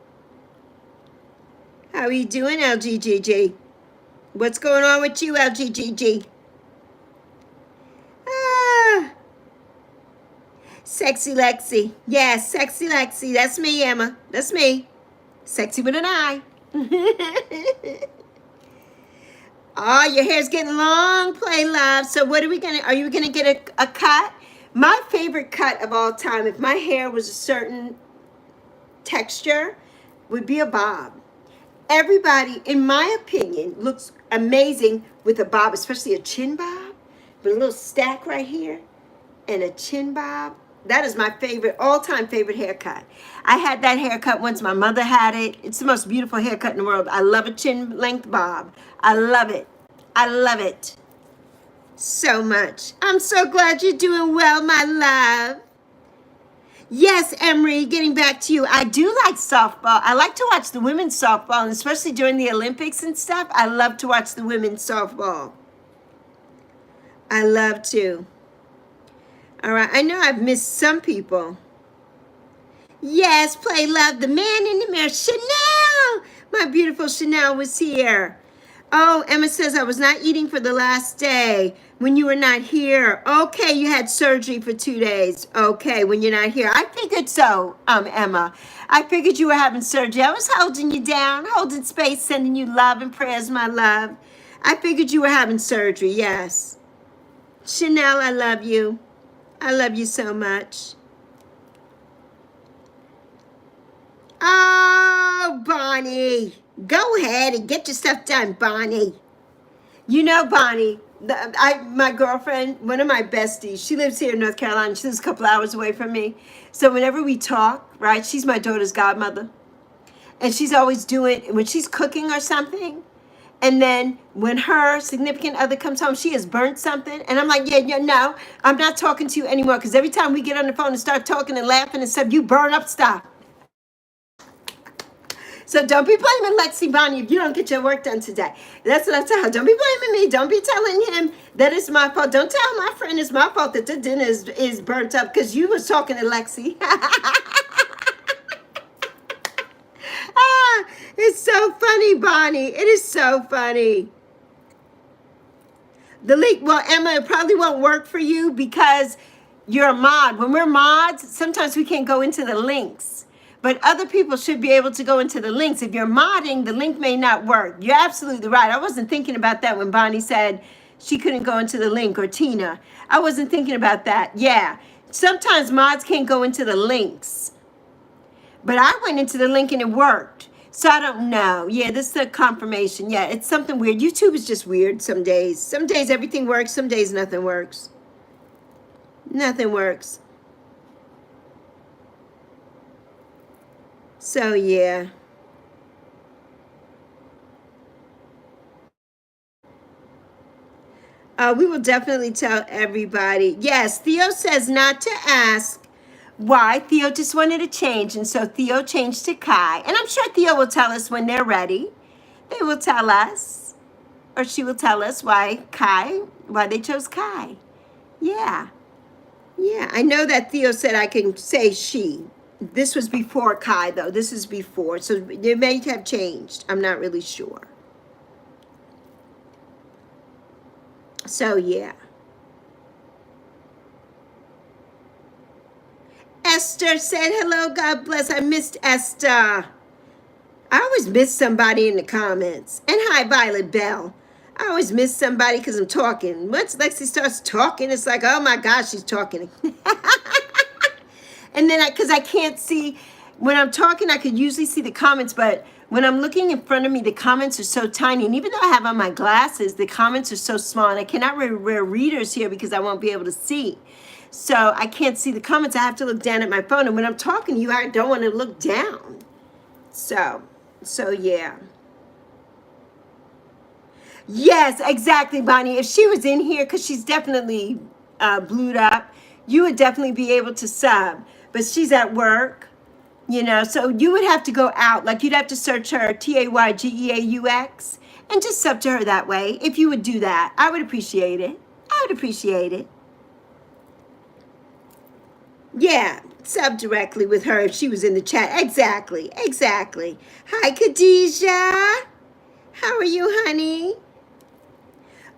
How are you doing, LGGG? What's going on with you, LGGG? Ah. Sexy Lexi. Yes, sexy Lexi. That's me, Emma. That's me. Sexy with an I. Oh, your hair's getting long, play love. So what are you gonna get a cut? My favorite cut of all time, if my hair was a certain texture, would be a bob. Everybody, in my opinion, looks amazing with a bob, especially a chin bob, with a little stack right here and a chin bob. That is my favorite, all-time favorite haircut. I had that haircut once. My mother had it. It's the most beautiful haircut in the world. I love a chin length bob. I love it. I love it so much. I'm so glad you're doing well, my love. Yes, Emery, getting back to you. I do like softball. I like to watch the women's softball, and especially during the Olympics and stuff. I love to watch the women's softball. I love to. All right, I know I've missed some people. Yes, play love, the man in the mirror. Chanel! My beautiful Chanel was here. Oh, Emma says I was not eating for the last day when you were not here. Okay, you had surgery for 2 days. Okay, when you're not here. I figured so, Emma. I figured you were having surgery. I was holding you down, holding space, sending you love and prayers, my love. I figured you were having surgery, yes. Chanel, I love you. I love you so much. Oh, Bonnie. Go ahead and get your stuff done, Bonnie. You know, Bonnie, my girlfriend, one of my besties, she lives here in North Carolina. She lives a couple hours away from me. So whenever we talk, right, she's my daughter's godmother. And she's always doing, when she's cooking or something, and then when her significant other comes home, she has burnt something. And I'm like, yeah, no, I'm not talking to you anymore. Because every time we get on the phone and start talking and laughing and stuff, you burn up stuff. So don't be blaming Lexi, Bonnie, if you don't get your work done today. That's what I tell her. Don't be blaming me. Don't be telling him that it's my fault. Don't tell my friend it's my fault that the dinner is burnt up because you was talking to Lexi. Ah, it's so funny, Bonnie. It is so funny. The link, well, Emma, it probably won't work for you because you're a mod. When we're mods, sometimes we can't go into the links. But other people should be able to go into the links. If you're modding, the link may not work. You're absolutely right. I wasn't thinking about that when Bonnie said she couldn't go into the link, or Tina. I wasn't thinking about that. Yeah. Sometimes mods can't go into the links. But I went into the link and it worked. So I don't know. Yeah, this is a confirmation. Yeah, it's something weird. YouTube is just weird some days. Some days everything works. Some days nothing works. Nothing works. So, yeah. We will definitely tell everybody. Yes, Theo says not to ask Why? Theo just wanted to change, and so Theo changed to Kai. And I'm sure Theo will tell us when they're ready. They will tell us, or she will tell us why they chose Kai. Yeah. Yeah, I know that Theo said I can say she. This was before Kai, though. This is before. So they may have changed. I'm not really sure. So, yeah. Esther said hello. God bless. I missed Esther. I always miss somebody in the comments. And hi, Violet Bell. I always miss somebody because I'm talking. Once Lexi starts talking, it's like, oh my gosh, she's talking. And then because I can't see, when I'm talking, I could usually see the comments, but when I'm looking in front of me, the comments are so tiny. And even though I have on my glasses, the comments are so small. And I cannot wear readers here because I won't be able to see. So I can't see the comments. I have to look down at my phone. And when I'm talking to you, I don't want to look down. So yeah. Yes, exactly, Bonnie. If she was in here, because she's definitely blued up, you would definitely be able to sub. But she's at work, so you would have to go out. Like you'd have to search her TAYGEAUX and just sub to her that way. If you would do that, I would appreciate it. I would appreciate it. Yeah, sub directly with her if she was in the chat. Exactly. Hi, Khadijah. How are you, honey?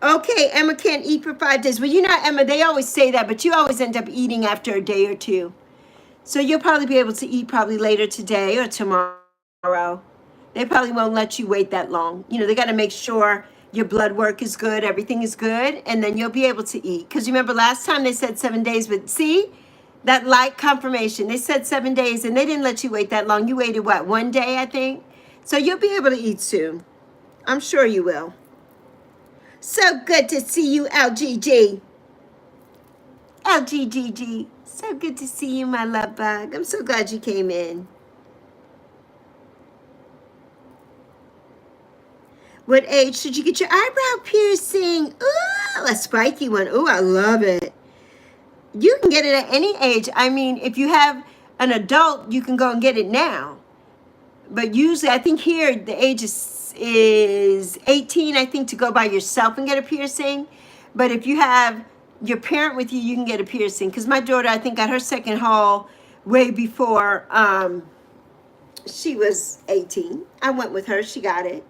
Okay, Emma can't eat for 5 days. Well, Emma, they always say that, but you always end up eating after a day or two. So you'll probably be able to eat probably later today or tomorrow. They probably won't let you wait that long. They got to make sure your blood work is good, everything is good, and then you'll be able to eat. Because remember last time they said 7 days, but see, that light confirmation. They said 7 days, and they didn't let you wait that long. You waited, what, 1 day, I think? So you'll be able to eat soon. I'm sure you will. So good to see you, LGG. LGGG. So good to see you, my love bug. I'm so glad you came in. What age should you get your eyebrow piercing? Ooh, a spiky one. Ooh, I love it. You can get it at any age. I mean, if you have an adult, you can go and get it now. But usually, I think here, the age is 18, I think, to go by yourself and get a piercing. But if you have your parent with you, you can get a piercing. Because my daughter, I think, got her second haul way before she was 18. I went with her. She got it.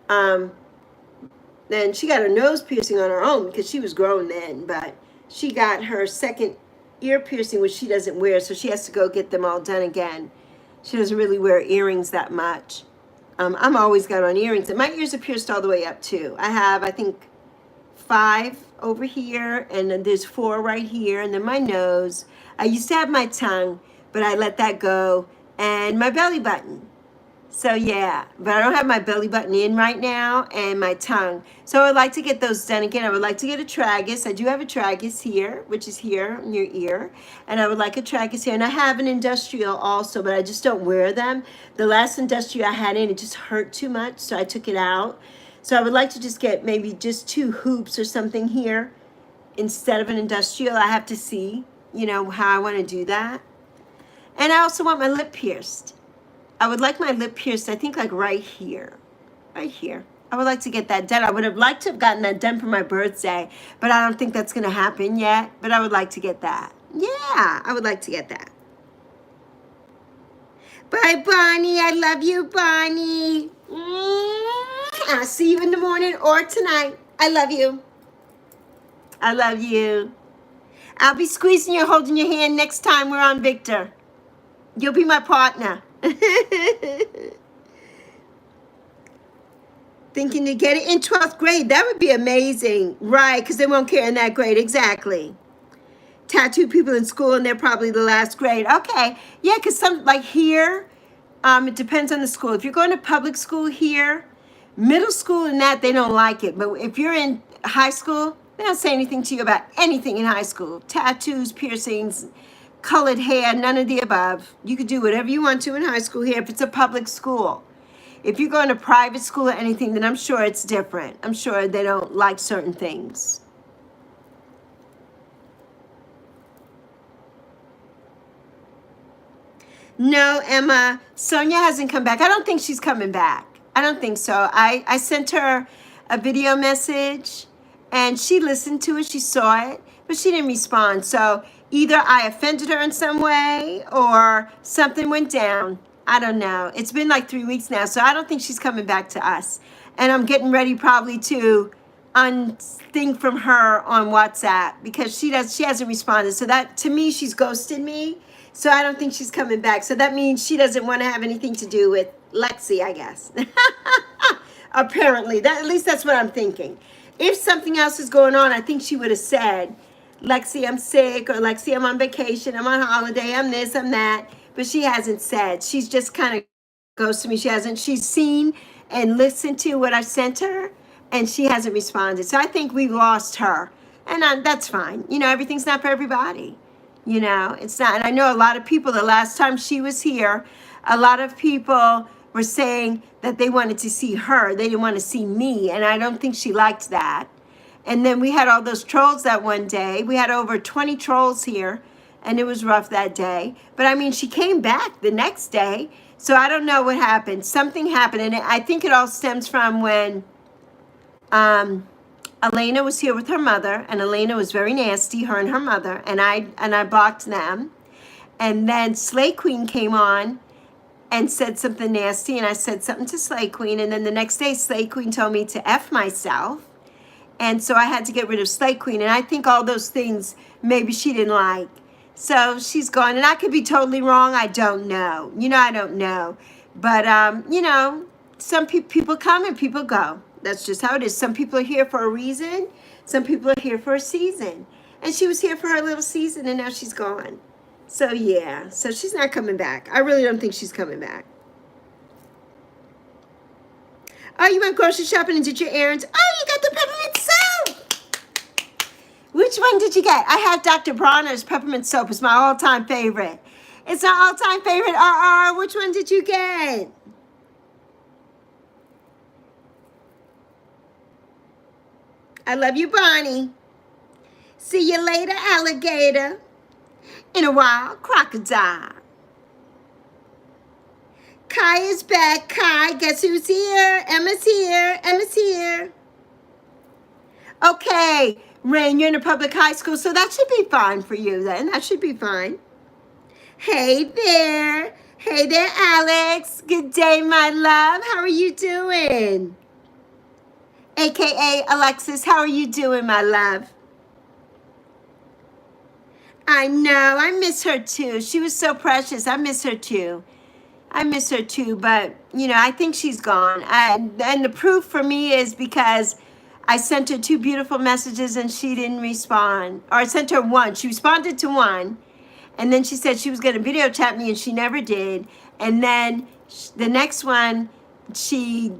Then she got her nose piercing on her own because she was grown then. But she got her second ear piercing, which she doesn't wear. So she has to go get them all done again. She doesn't really wear earrings that much. I'm always got on earrings. And my ears are pierced all the way up, too. I have, I think, 5 over here. And then there's 4 right here. And then my nose. I used to have my tongue, but I let that go. And my belly button. So, yeah. But I don't have my belly button in right now. And my tongue. So, I would like to get those done again. I would like to get a tragus. I do have a tragus here, which is here in your ear. And I would like a tragus here. And I have an industrial also, but I just don't wear them. The last industrial I had in, it just hurt too much. So, I took it out. So, I would like to just get maybe just 2 hoops or something here instead of an industrial. I have to see, how I want to do that. And I also want my lip pierced. I would like my lip pierced, I think, like right here. Right here. I would like to get that done. I would have liked to have gotten that done for my birthday, but I don't think that's going to happen yet. But I would like to get that. Yeah, I would like to get that. Bye, Bonnie. I love you, Bonnie. I'll see you in the morning or tonight. I love you. I love you. I'll be squeezing you, holding your hand next time we're on Victor. You'll be my partner. Thinking to get it in 12th grade. That would be amazing. Right, because they won't care in that grade. Exactly. Tattoo people in school and they're probably the last grade. Okay. Yeah, because some, like here, it depends on the school. If you're going to public school here, middle school and that, they don't like it. But if you're in high school, they don't say anything to you about anything in high school. Tattoos, piercings, colored hair, none of the above. You could do whatever you want to in high school here if it's a public school. If you're going to private school or anything, then I'm sure it's different. I'm sure they don't like certain things. No, Emma, Sonia hasn't come back. I don't think she's coming back. I don't think so. I sent her a video message and she listened to it. She saw it, but she didn't respond. So either I offended her in some way or something went down. I don't know. It's been like 3 weeks now, so I don't think she's coming back to us. And I'm getting ready probably to unthink from her on WhatsApp because she hasn't responded. So that, to me, she's ghosted me. So I don't think she's coming back. So that means she doesn't want to have anything to do with Lexi, I guess. Apparently, at least that's what I'm thinking. If something else is going on, I think she would have said, Lexi, I'm sick, or Lexi, I'm on vacation, I'm on holiday, I'm this, I'm that. But she hasn't said. She's just kind of ghosted me. She's seen and listened to what I sent her, and she hasn't responded. So I think we lost her. And that's fine. You know, everything's not for everybody. You know, it's not. And I know a lot of people, the last time she was here, a lot of people were saying that they wanted to see her. They didn't want to see me. And I don't think she liked that. And then we had all those trolls that one day. We had over 20 trolls here, and it was rough that day. But I mean, she came back the next day. So I don't know what happened. Something happened. And I think it all stems from when Elena was here with her mother, and Elena was very nasty, her and her mother, and I blocked them. And then Slay Queen came on and said something nasty, and I said something to Slay Queen, and then the next day Slay Queen told me to F myself. And so I had to get rid of Slay Queen, and I think all those things maybe she didn't like. So she's gone, and I could be totally wrong. I don't know. You know, I don't know. But, you know, some people come and people go. That's just how it is. Some people are here for a reason. Some people are here for a season. And she was here for her little season, and now she's gone. So, yeah. So she's not coming back. I really don't think she's coming back. Oh, you went grocery shopping and did your errands? Oh, you got the peppermint soap. Which one did you get? I have Dr. Bronner's peppermint soap. It's my all-time favorite. It's my all-time favorite. Which one did you get? I love you, Bonnie. See you later, alligator. In a while, crocodile. Kai is back. Kai, guess who's here? Emma's here. Emma's here. Okay, Rain, you're in a public high school, so that should be fine for you then. That should be fine. Hey there. Hey there, Alex. Good day, my love. How are you doing? AKA Alexis, how are you doing, my love? I know, I miss her too. She was so precious. I miss her too. I miss her too, but, you know, I think she's gone. And the proof for me is because I sent her 2 beautiful messages and she didn't respond. Or I sent her 1. She responded to 1. And then she said she was going to video chat me and she never did. And then the next one, she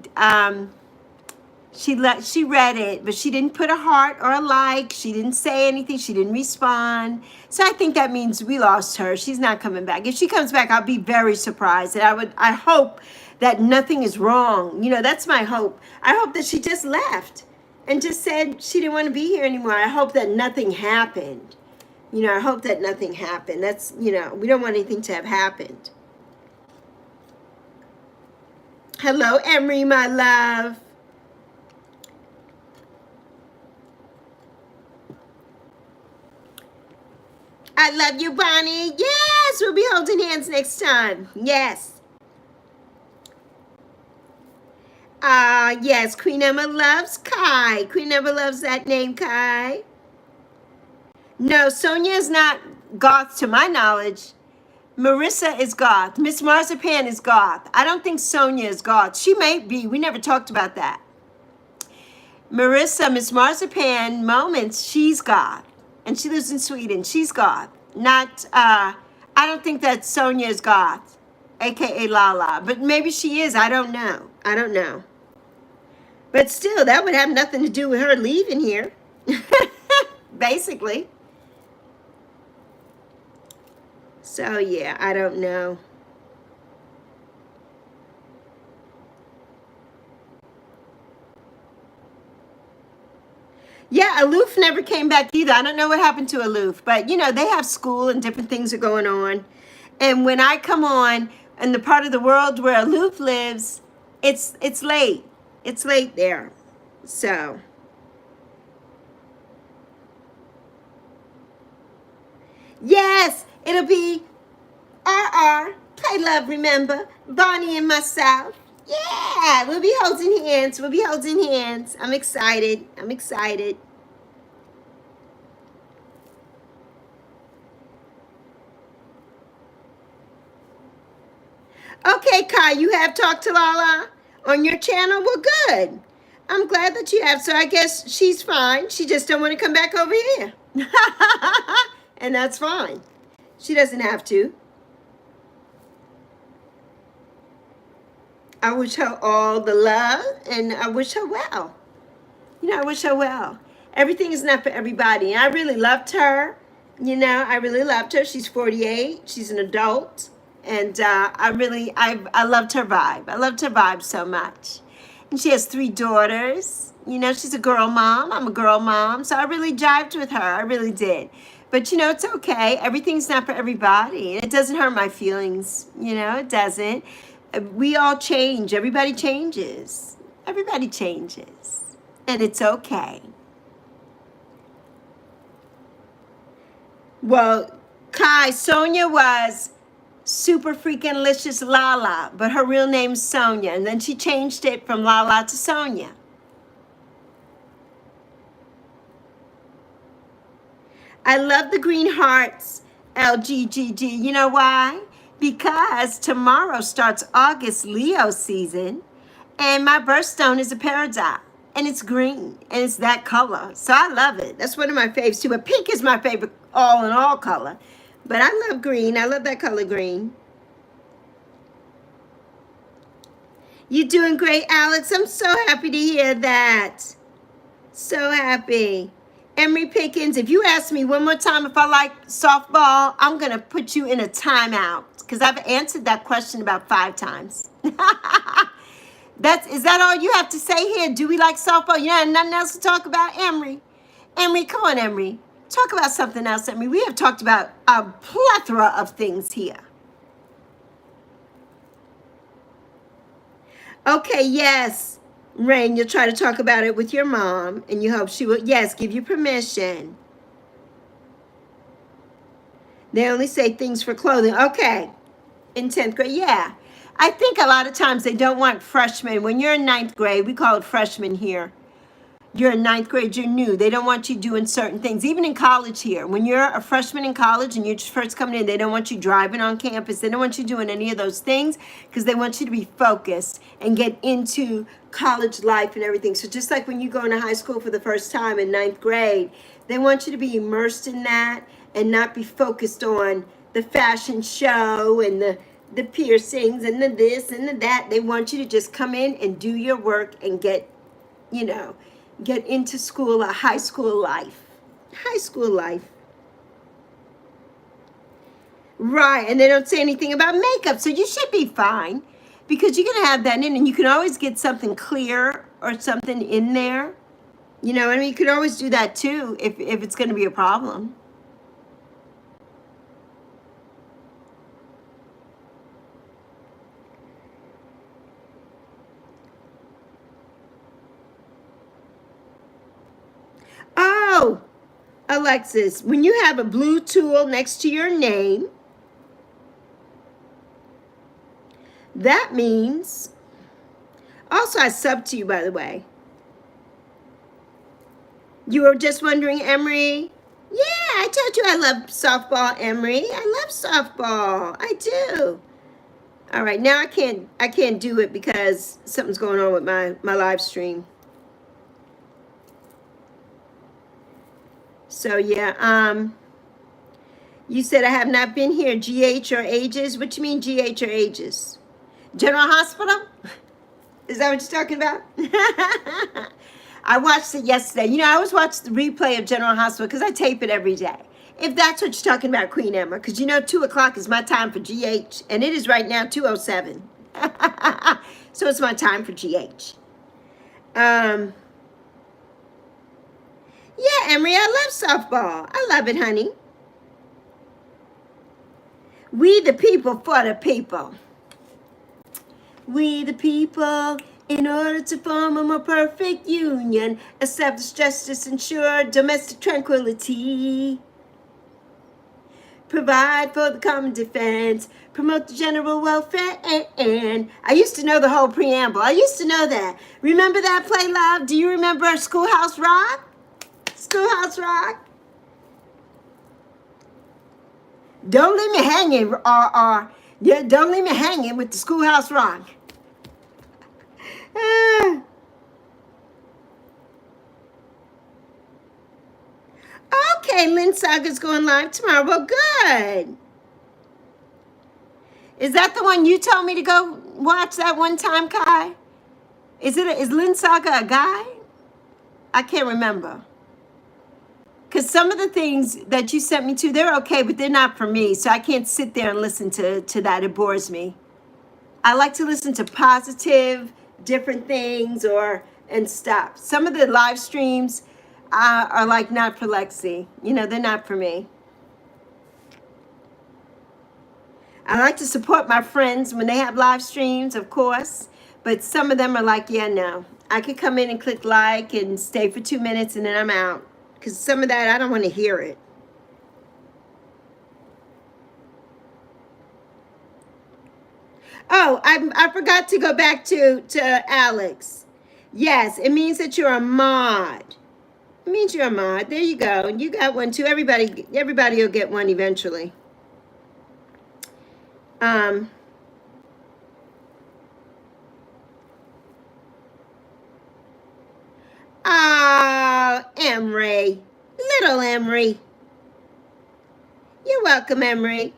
read it, but she didn't put a heart or a like. She didn't say anything. She didn't respond. So I think that means we lost her. She's not coming back. If she comes back, I'll be very surprised. And I hope that nothing is wrong. You know, that's my hope. I hope that she just left and just said she didn't want to be here anymore. I hope that nothing happened. You know, I hope that nothing happened. That's, you know, we don't want anything to have happened. Hello, Emery, my love. I love you, Bonnie. Yes, we'll be holding hands next time. Yes. Yes, Queen Emma loves Kai. Queen Emma loves that name, Kai. No, Sonia is not goth to my knowledge. Marissa is goth. Miss Marzipan is goth. I don't think Sonia is goth. She may be. We never talked about that. Marissa, Miss Marzipan Moments, she's goth. And she lives in Sweden. She's goth. Not, I don't think that Sonia is goth, a.k.a. Lala. But maybe she is. I don't know. I don't know. But still, that would have nothing to do with her leaving here. Basically. So, yeah, I don't know. Yeah, Aloof never came back either. I don't know what happened to Aloof. But, you know, they have school and different things are going on. And when I come on in the part of the world where Aloof lives, it's late. It's late there. So, yes, it'll be RR, play love, remember, Bonnie and myself. Yeah, we'll be holding hands. We'll be holding hands. I'm excited. I'm excited. Okay, Kai, you have talked to Lala on your channel? Well, good. I'm glad that you have. So I guess she's fine. She just don't want to come back over here. And that's fine. She doesn't have to. I wish her all the love, and I wish her well. You know, I wish her well. Everything is not for everybody. And I really loved her. You know, I really loved her. She's 48. She's an adult. And I loved her vibe. I loved her vibe so much. And she has 3 daughters. You know, she's a girl mom. I'm a girl mom. So I really jived with her. I really did. But, you know, it's okay. Everything's not for everybody. And it doesn't hurt my feelings. You know, it doesn't. We all change. Everybody changes. Everybody changes. And it's okay. Well, Kai, Sonia was super freaking licious Lala, but her real name's Sonia. And then she changed it from Lala to Sonia. I love the green hearts, LGGG. You know why? Because tomorrow starts August Leo season, and my birthstone is a peridot, and it's green, and it's that color. So I love it. That's one of my faves too. But pink is my favorite all in all color. But I love green. I love that color green. You're doing great, Alex. I'm so happy to hear that. So happy. Emery Pickens, if you ask me one more time if I like softball, I'm going to put you in a timeout because I've answered that question about 5 times. Is that all you have to say here? Do we like softball? You have nothing else to talk about, Emery? Emery, come on, Emery. Talk about something else, Emery. We have talked about a plethora of things here. Okay, yes. Rain, you'll try to talk about it with your mom, and you hope she will, yes, give you permission. They only say things for clothing. Okay. In 10th grade, yeah. I think a lot of times they don't want freshmen. When you're in 9th grade, we call it freshman here. You're in 9th grade, you're new. They don't want you doing certain things. Even in college here, when you're a freshman in college and you're just first coming in, they don't want you driving on campus. They don't want you doing any of those things because they want you to be focused and get into college life and everything. So just like when you go into high school for the first time in 9th grade, they want you to be immersed in that and not be focused on the fashion show and the piercings and the this and the that. They want you to just come in and do your work and get, you know, get into school, a high school life. High school life. Right, and they don't say anything about makeup, so you should be fine because you're going to have that in, and you can always get something clear or something in there. You know, I mean, you could always do that too if it's going to be a problem. Oh, Alexis, when you have a blue tool next to your name, that means, also I sub to you, by the way. You were just wondering, Emery? Yeah, I told you I love softball, Emery. I love softball. I do. All right, now I can't do it because something's going on with my live stream. So yeah, you said I have not been here, GH or ages. What you mean GH or ages? General Hospital? Is that what you're talking about? I watched it yesterday. You know, I always watch the replay of General Hospital because I tape it every day. If that's what you're talking about, Queen Emma, because you know 2 o'clock is my time for GH, and it is right now 2:07. So it's my time for GH. Yeah, Emery, I love softball. I love it, honey. We the people for the people. We the people, in order to form a more perfect union, establish justice, ensure domestic tranquility, provide for the common defense, promote the general welfare, and I used to know the whole preamble. I used to know that. Remember that play, Love? Do you remember Schoolhouse Rock? Schoolhouse Rock? Don't leave me hanging, yeah, don't leave me hanging with the Schoolhouse Rock. Ah. Okay, Lynn Saga's going live tomorrow. Well, good. Is that the one you told me to go watch that one time, Kai? Is Lynn Saga a guy? I can't remember. Because some of the things that you sent me to, they're okay, but they're not for me. So I can't sit there and listen to that. It bores me. I like to listen to positive, different things and stuff. Some of the live streams are like not for Lexi. You know, they're not for me. I like to support my friends when they have live streams, of course. But some of them are like, yeah, no. I could come in and click like and stay for 2 minutes and then I'm out. Because some of that, I don't want to hear it. Oh, I forgot to go back to Alex. Yes, it means that you're a mod. It means you're a mod. There you go. You got one too. Everybody will get one eventually. Oh, Emery. Little Emery. You're welcome, Emery.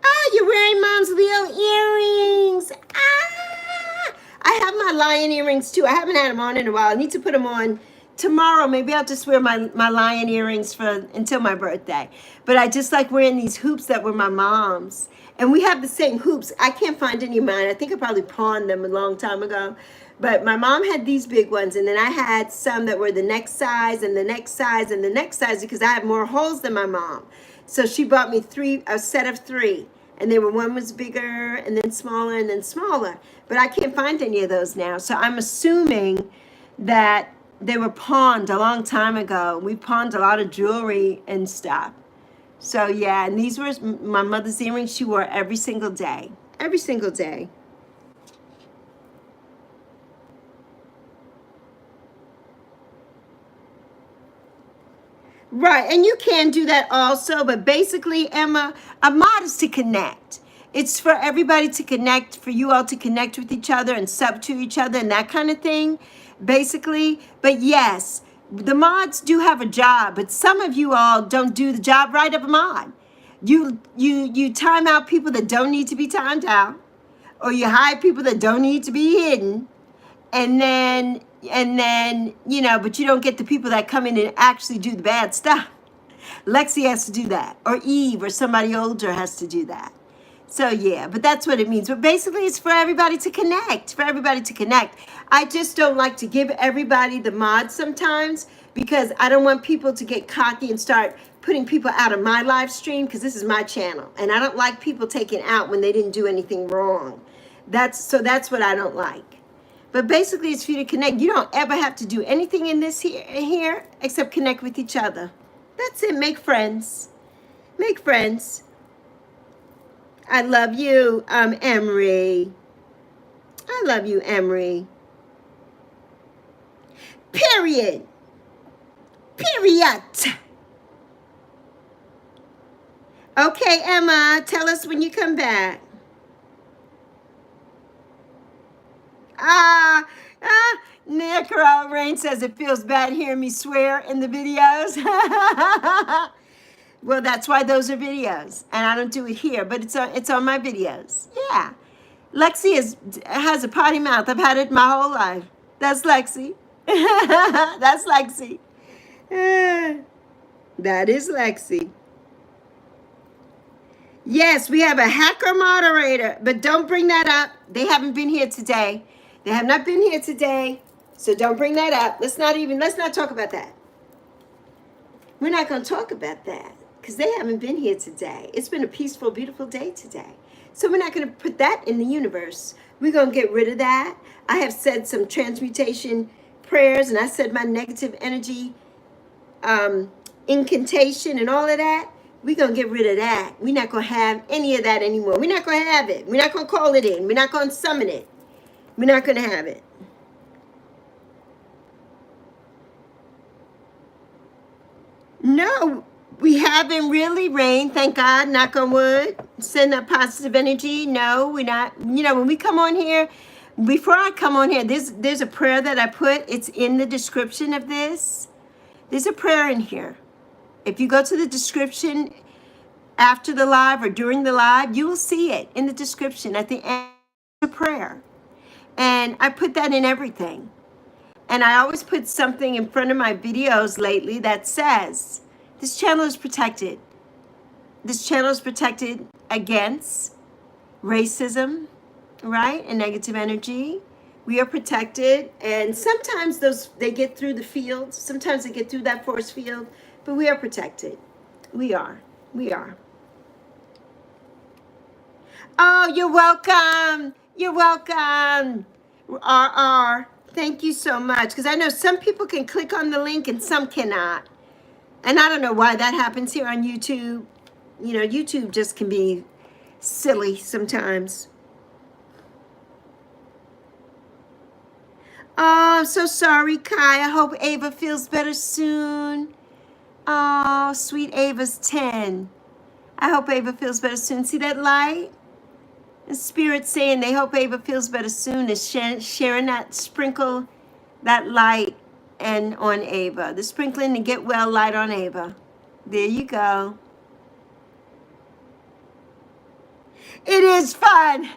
Oh, you're wearing Mom's Leo earrings. Ah! I have my lion earrings too. I haven't had them on in a while. I need to put them on tomorrow. Maybe I'll just wear my lion earrings until my birthday. But I just like wearing these hoops that were my mom's. And we have the same hoops. I can't find any of mine. I think I probably pawned them a long time ago. But my mom had these big ones, and then I had some that were the next size and the next size and the next size because I have more holes than my mom. So she bought me a set of 3. And one was bigger and then smaller and then smaller. But I can't find any of those now. So I'm assuming that they were pawned a long time ago. We pawned a lot of jewelry and stuff. So yeah, and these were my mother's earrings she wore every single day. Every single day. Right, and you can do that also, but basically, Emma, a mod is to connect. It's for everybody to connect, for you all to connect with each other and sub to each other and that kind of thing, basically. But yes, the mods do have a job, but some of you all don't do the job right of a mod. You time out people that don't need to be timed out, or you hide people that don't need to be hidden, and then but you don't get the people that come in and actually do the bad stuff. Lexi has to do that, or Eve or somebody older has to do that. So yeah, but that's what it means. But basically it's for everybody to connect, I just don't like to give everybody the mods sometimes because I don't want people to get cocky and start putting people out of my live stream because this is my channel and I don't like people taken out when they didn't do anything wrong. That's what I don't like. But basically, it's for you to connect. You don't ever have to do anything in this here except connect with each other. That's it. Make friends. Make friends. I love you, Emery. I love you, Emery. Period. Period. Okay, Emma, tell us when you come back. Nick Rain says it feels bad hearing me swear in the videos. Well, that's why those are videos, and I don't do it here, but it's on my videos. Yeah, Lexi has a potty mouth. I've had it my whole life. That's Lexi. That's Lexi. That is Lexi. Yes, we have a hacker moderator, but don't bring that up. They haven't been here today. They have not been here today, so don't bring that up. Let's not talk about that. We're not going to talk about that because they haven't been here today. It's been a peaceful, beautiful day today. So we're not going to put that in the universe. We're going to get rid of that. I have said some transmutation prayers, and I said my negative energy incantation and all of that. We're going to get rid of that. We're not going to have any of that anymore. We're not going to have it. We're not going to call it in. We're not going to summon it. We're not going to have it. No, we haven't really, Rain. Thank God, knock on wood. Send that positive energy. No, we're not. You know, when we come on here, before I come on here, there's a prayer that I put. It's in the description of this. There's a prayer in here. If you go to the description after the live or during the live, you will see it in the description at the end of the prayer. And I put that in everything. And I always put something in front of my videos lately that says, this channel is protected. This channel is protected against racism, right? And negative energy. We are protected. And sometimes they get through the field. Sometimes they get through that force field. But we are protected. We are. We are. Oh, you're welcome. You're welcome. RR. Thank you so much. Because I know some people can click on the link and some cannot. And I don't know why that happens here on YouTube. You know, YouTube just can be silly sometimes. Oh, I'm so sorry, Kai. I hope Ava feels better soon. Oh, sweet Ava's 10. I hope Ava feels better soon. See that light? The Spirit saying they hope Ava feels better soon is sharing that, sprinkle that light and on Ava. The sprinkling and get well light on Ava. There you go. It is fun.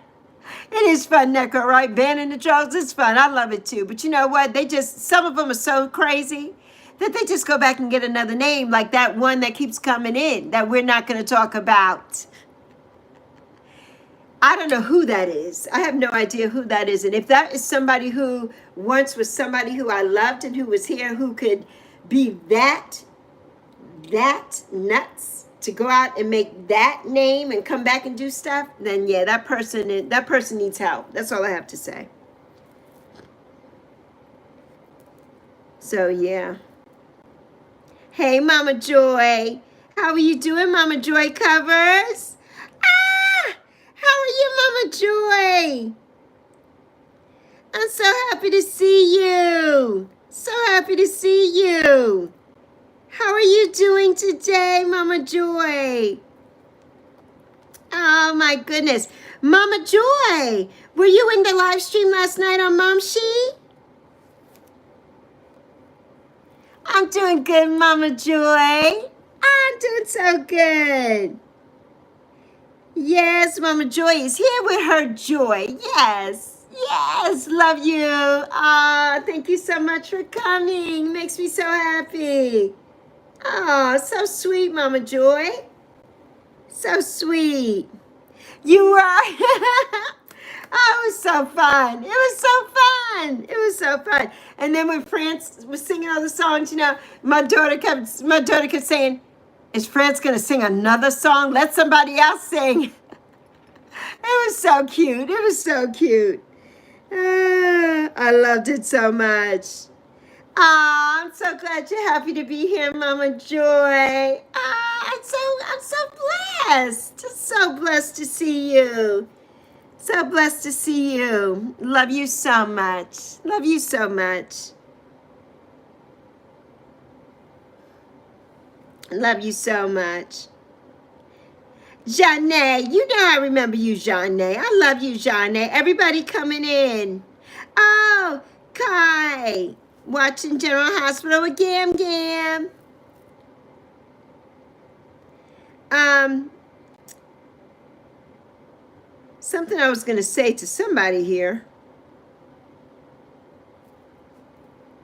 It is fun, Neko, right? Banning the drugs is fun. I love it too. But you know what? Some of them are so crazy that they just go back and get another name, like that one that keeps coming in that we're not going to talk about. I don't know who that is. I have no idea who that is. And if that is somebody who once was somebody who I loved and who was here, who could be that nuts to go out and make that name and come back and do stuff, then yeah, that person needs help. That's all I have to say. So yeah. Hey, Mama Joy. How are you doing, Mama Joy Covers? How are you, Mama Joy? I'm so happy to see you. So happy to see you. How are you doing today, Mama Joy? Oh, my goodness. Mama Joy, were you in the live stream last night on Mom She? I'm doing good, Mama Joy. I'm doing so good. Yes, Mama Joy is here with her joy. Yes, yes, love you. Thank you so much for coming. Makes me so happy. Oh, so sweet, Mama Joy. So sweet. You were. Oh, it was so fun. It was so fun. It was so fun. And then when France was singing all the songs, you know, my daughter kept saying, is France going to sing another song? Let somebody else sing. It was so cute. It was so cute. I loved it so much. I'm so glad you're happy to be here, Mama Joy. I'm so blessed. Just so blessed to see you. So blessed to see you. Love you so much. Love you so much. Love you so much. Janae, you know I remember you, Janae. I love you, Janae. Everybody coming in. Oh, Kai. Watching General Hospital with Gam Gam. Something I was going to say to somebody here.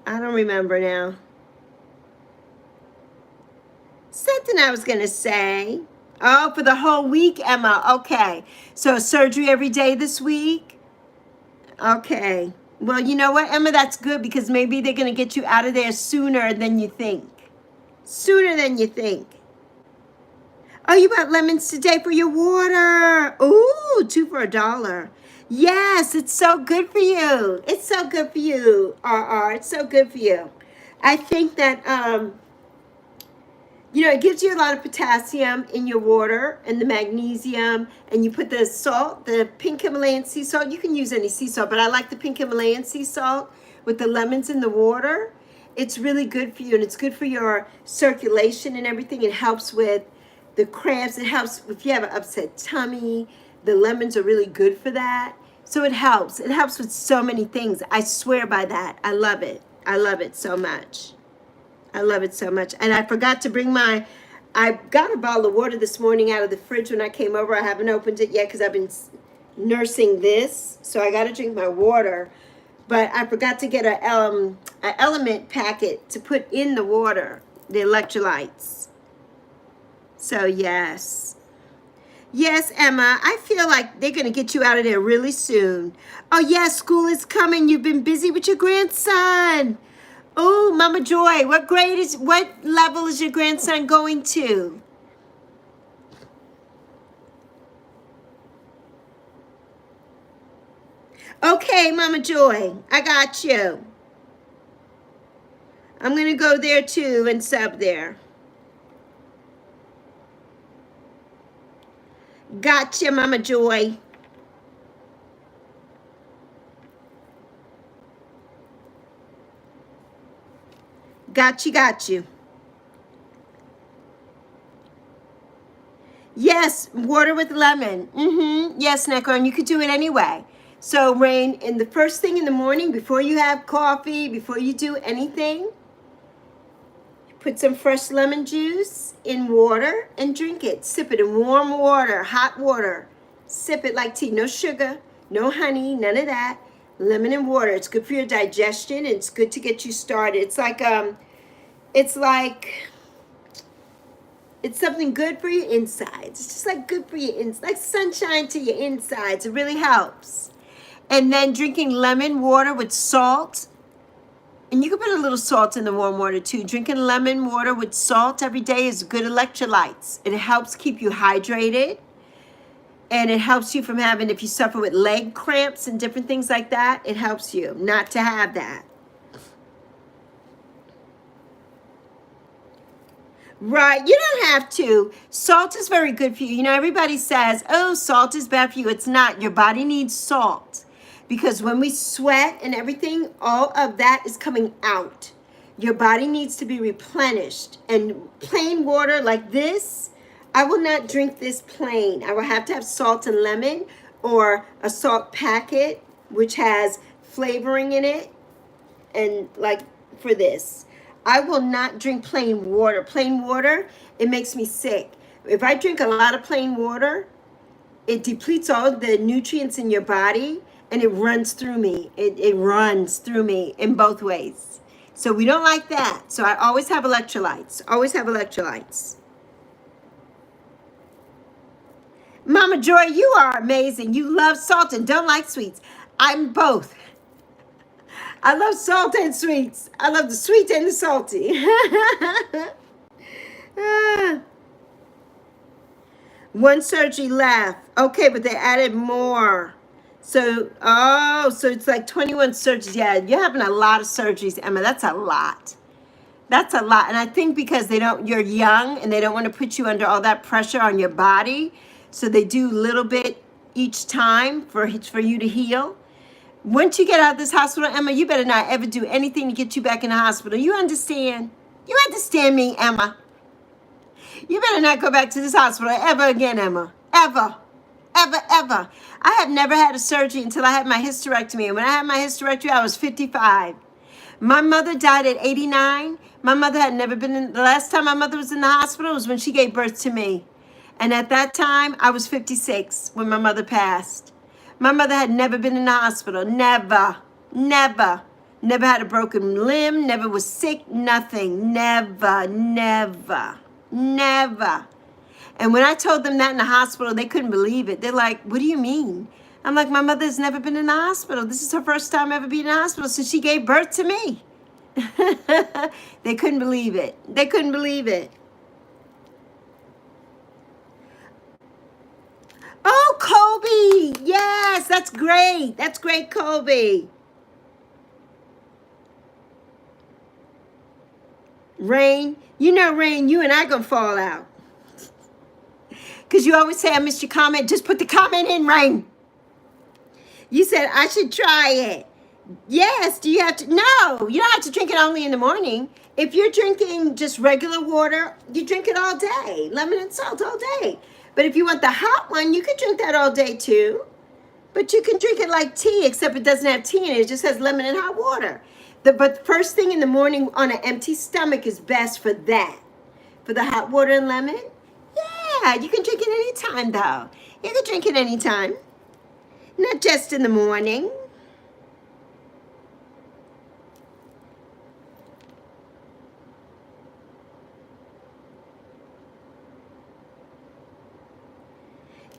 I don't remember now. Something I was going to say. Oh, for the whole week, Emma. Okay. So surgery every day this week? Okay. Well, you know what, Emma? That's good because maybe they're going to get you out of there sooner than you think. Sooner than you think. Oh, you bought lemons today for your water. Ooh, 2 for $1. Yes, it's so good for you. It's so good for you, RR. It's so good for you. I think that, it gives you a lot of potassium in your water and the magnesium. And you put the salt, the pink Himalayan sea salt. You can use any sea salt, but I like the pink Himalayan sea salt with the lemons in the water. It's really good for you, and it's good for your circulation and everything. It helps with the cramps. It helps if you have an upset tummy. The lemons are really good for that. So it helps. It helps with so many things. I swear by that. I love it. I love it so much. I love it so much. And I forgot to bring I got a bottle of water this morning out of the fridge when I came over. I haven't opened it yet because I've been nursing this. So I got to drink my water. But I forgot to get a element packet to put in the water, the electrolytes. So yes. Yes, Emma, I feel like they're going to get you out of there really soon. Oh, yes, school is coming. You've been busy with your grandson. Oh, Mama Joy, what level is your grandson going to? Okay, Mama Joy, I got you. I'm going to go there too and sub there. Gotcha, Mama Joy. Got you. Yes, water with lemon. Yes, Neko, and you could do it anyway. So, Rain, in the first thing in the morning, before you have coffee, before you do anything, put some fresh lemon juice in water and drink it. Sip it in warm water, hot water. Sip it like tea. No sugar, no honey, none of that. Lemon and water. It's good for your digestion, and it's good to get you started. It's something good for your insides. It's just like good for your insides, like sunshine to your insides. It really helps. And then drinking lemon water with salt. And you can put a little salt in the warm water too. Drinking lemon water with salt every day is good electrolytes. It helps keep you hydrated. And it helps you from having, if you suffer with leg cramps and different things like that, it helps you not to have that. Right, you don't have to. Salt is very good for you. You know, everybody says, oh, salt is bad for you. It's not. Your body needs salt. Because when we sweat and everything, all of that is coming out. Your body needs to be replenished. And plain water like this, I will not drink this plain. I will have to have salt and lemon or a salt packet, which has flavoring in it. And like for this, I will not drink plain water. Plain water, it makes me sick. If I drink a lot of plain water, it depletes all of the nutrients in your body and it runs through me. It runs through me in both ways. So we don't like that. So I always have electrolytes. Always have electrolytes. Mama Joy, you are amazing. You love salt and don't like sweets. I'm both. I love salt and sweets. I love the sweet and the salty. One surgery left. Okay, but they added more. So it's like 21 surgeries. Yeah, you're having a lot of surgeries, Emma. That's a lot. That's a lot. And I think because you're young and they don't want to put you under all that pressure on your body. So they do a little bit each time for you to heal. Once you get out of this hospital, Emma, you better not ever do anything to get you back in the hospital. You understand? You understand me, Emma? You better not go back to this hospital ever again, Emma. Ever. Ever, ever. I have never had a surgery until I had my hysterectomy. And when I had my hysterectomy, I was 55. My mother died at 89. My mother had never been in, the last time my mother was in the hospital was when she gave birth to me. And at that time, I was 56 when my mother passed. My mother had never been in the hospital. Never. Never. Never had a broken limb. Never was sick. Nothing. Never. Never. Never. And when I told them that in the hospital, they couldn't believe it. They're like, what do you mean? I'm like, my mother's never been in the hospital. This is her first time ever being in the hospital since she gave birth to me. They couldn't believe it. They couldn't believe it. Oh, Colby. Yes, that's great. That's great, Colby. Rain, Rain, you and I gonna fall out. Because you always say I missed your comment. Just put the comment in, Rain. You said I should try it. Yes, do you have to? No, you don't have to drink it only in the morning. If you're drinking just regular water, you drink it all day. Lemon and salt all day. But if you want the hot one, you can drink that all day too. But you can drink it like tea, except it doesn't have tea in it. It just has lemon and hot water. But first thing in the morning on an empty stomach is best for that. For the hot water and lemon. Yeah, you can drink it anytime though. You can drink it anytime. Not just in the morning.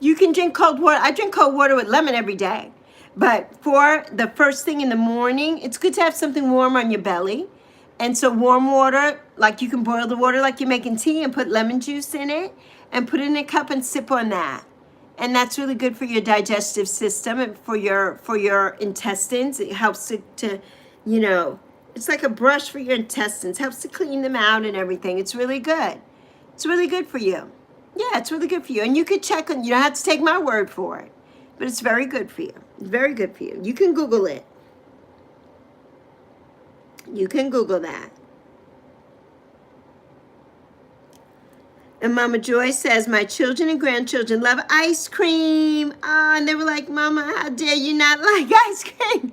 You can drink cold water. I drink cold water with lemon every day. But for the first thing in the morning, it's good to have something warm on your belly. And so warm water, like you can boil the water like you're making tea and put lemon juice in it and put it in a cup and sip on that. And that's really good for your digestive system and for your intestines. It helps to it's like a brush for your intestines. Helps to clean them out and everything. It's really good. It's really good for you. Yeah, it's really good for you. And you could check on, you don't have to take my word for it. But it's very good for you. It's very good for you. You can Google it. You can Google that. And Mama Joy says, my children and grandchildren love ice cream. And they were like, Mama, how dare you not like ice cream?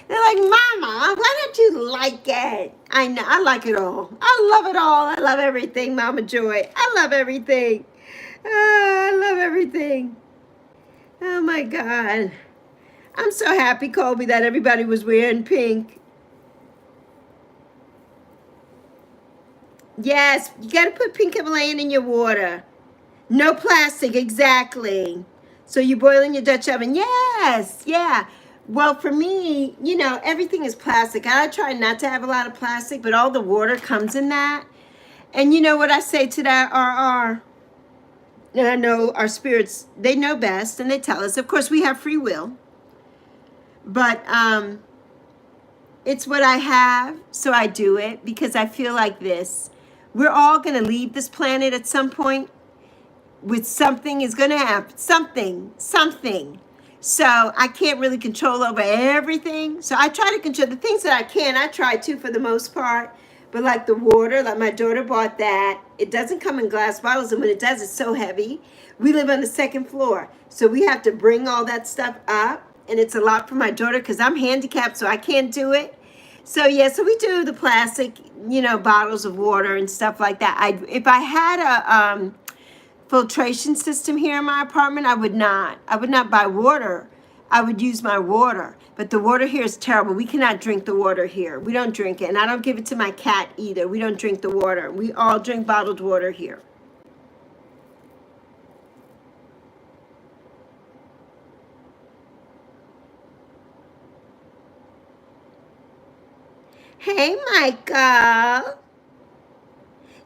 They're like, Mama, why don't you like it? I know, I like it all. I love it all. I love everything, Mama Joy. I love everything. Oh, I love everything. Oh my God. I'm so happy, Colby, that everybody was wearing pink. Yes, you got to put pink Himalayan in your water. No plastic, exactly. So you boil in your Dutch oven. Yes, yeah. Well, for me, everything is plastic. I try not to have a lot of plastic, but all the water comes in that. And you know what I say to that, RR? And I know our spirits, they know best, and they tell us. Of course, we have free will. But it's what I have, so I do it because I feel like this. We're all going to leave this planet at some point with something is going to happen. Something. So I can't really control over everything. So I try to control the things that I can. I try to for the most part. But like the water, like my daughter bought that. It doesn't come in glass bottles. And when it does, it's so heavy. We live on the second floor. So we have to bring all that stuff up. And it's a lot for my daughter because I'm handicapped, so I can't do it. So yeah, so we do the plastic, bottles of water and stuff like that. If I had a filtration system here in my apartment, I would not buy water. I would use my water. But the water here is terrible. We cannot drink the water here. We don't drink it. And I don't give it to my cat either. We don't drink the water. We all drink bottled water here. Hey, Michael.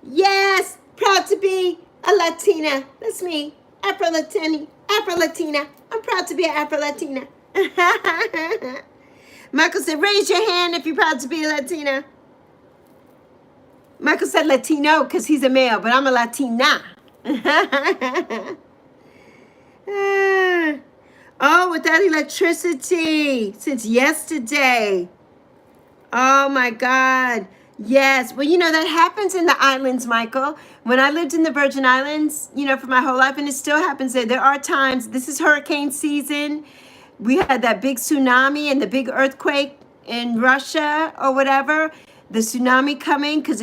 Yes, proud to be a Latina. That's me, Afro-Latina. I'm proud to be an Afro-Latina. Michael said, raise your hand if you're proud to be a Latina. Michael said Latino because he's a male, but I'm a Latina. Oh, without electricity since yesterday. Oh my God. Yes. Well, that happens in the islands, Michael. When I lived in the Virgin Islands, for my whole life, and it still happens there. There are times, this is hurricane season. We had that big tsunami and the big earthquake in Russia or whatever. The tsunami coming because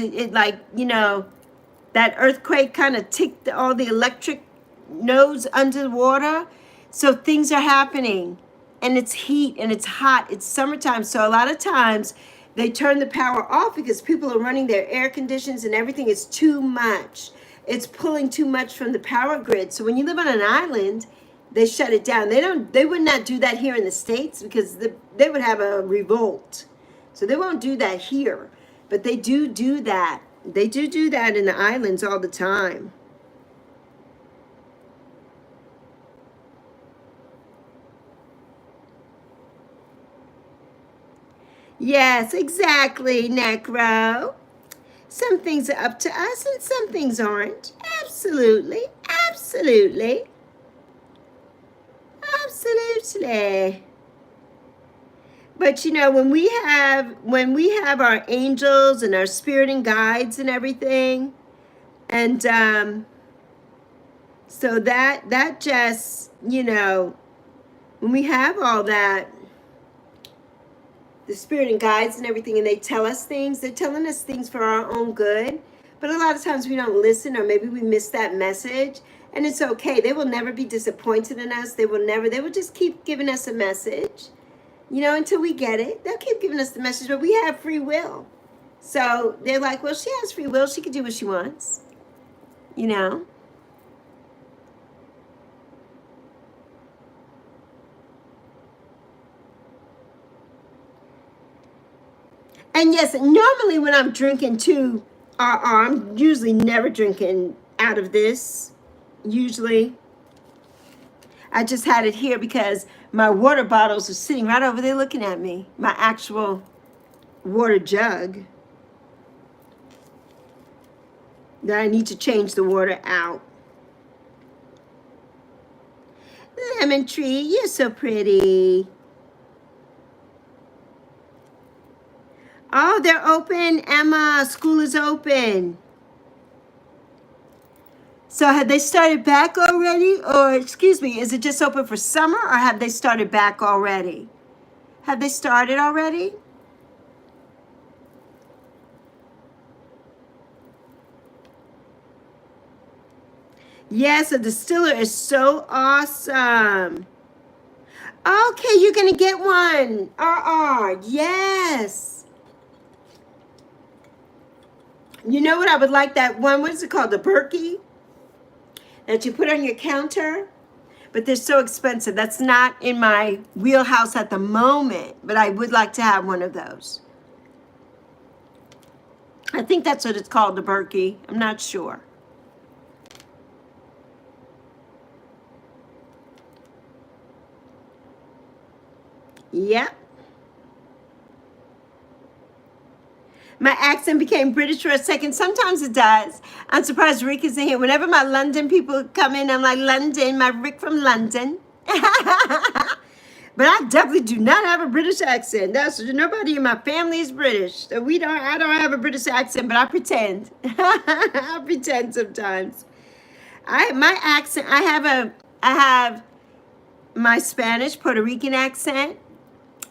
that earthquake kind of ticked all the electric nodes under the water. So things are happening. And it's heat and it's hot. It's summertime. So a lot of times they turn the power off because people are running their air conditions and everything is too much. It's pulling too much from the power grid. So when you live on an island, they shut it down. They would not do that here in the States because they would have a revolt. So they won't do that here, but they do that. They do that in the islands all the time. Yes, exactly, Necro. Some things are up to us and some things aren't. Absolutely, absolutely, absolutely. But you know, when we have our angels and our spirit and guides and everything, and so that just, you know, when we have all that, the spirit and guides and everything, and they tell us things, they're telling us things for our own good. But a lot of times we don't listen, or maybe we miss that message, and it's okay. They will never be disappointed in us. They will just keep giving us a message, you know, until we get it. They'll keep giving us the message, but we have free will. So they're like, well, she has free will. She can do what she wants, you know. And yes, normally when I'm drinking too, I'm usually never drinking out of this. Usually, I just had it here because my water bottles are sitting right over there looking at me. My actual water jug that I need to change the water out. Lemon tree, you're so pretty. Oh, they're open, Emma. School is open. So have they started back already? Or, excuse me, is it just open for summer, or have they started back already? Have they started already? Yes, a distiller is so awesome. Okay, you're going to get one. Yes. You know what I would like, that one, what is it called? The Berkey that you put on your counter? But they're so expensive. That's not in my wheelhouse at the moment, but I would like to have one of those. I think that's what it's called, the Berkey. I'm not sure. Yep. My accent became British for a second. Sometimes it does. I'm surprised Rick isn't here. Whenever my London people come in, I'm like, London, my Rick from London. But I definitely do not have a British accent. That's nobody in my family is British. So I don't have a British accent, but I pretend. I pretend sometimes. My accent, I have my Spanish, Puerto Rican accent.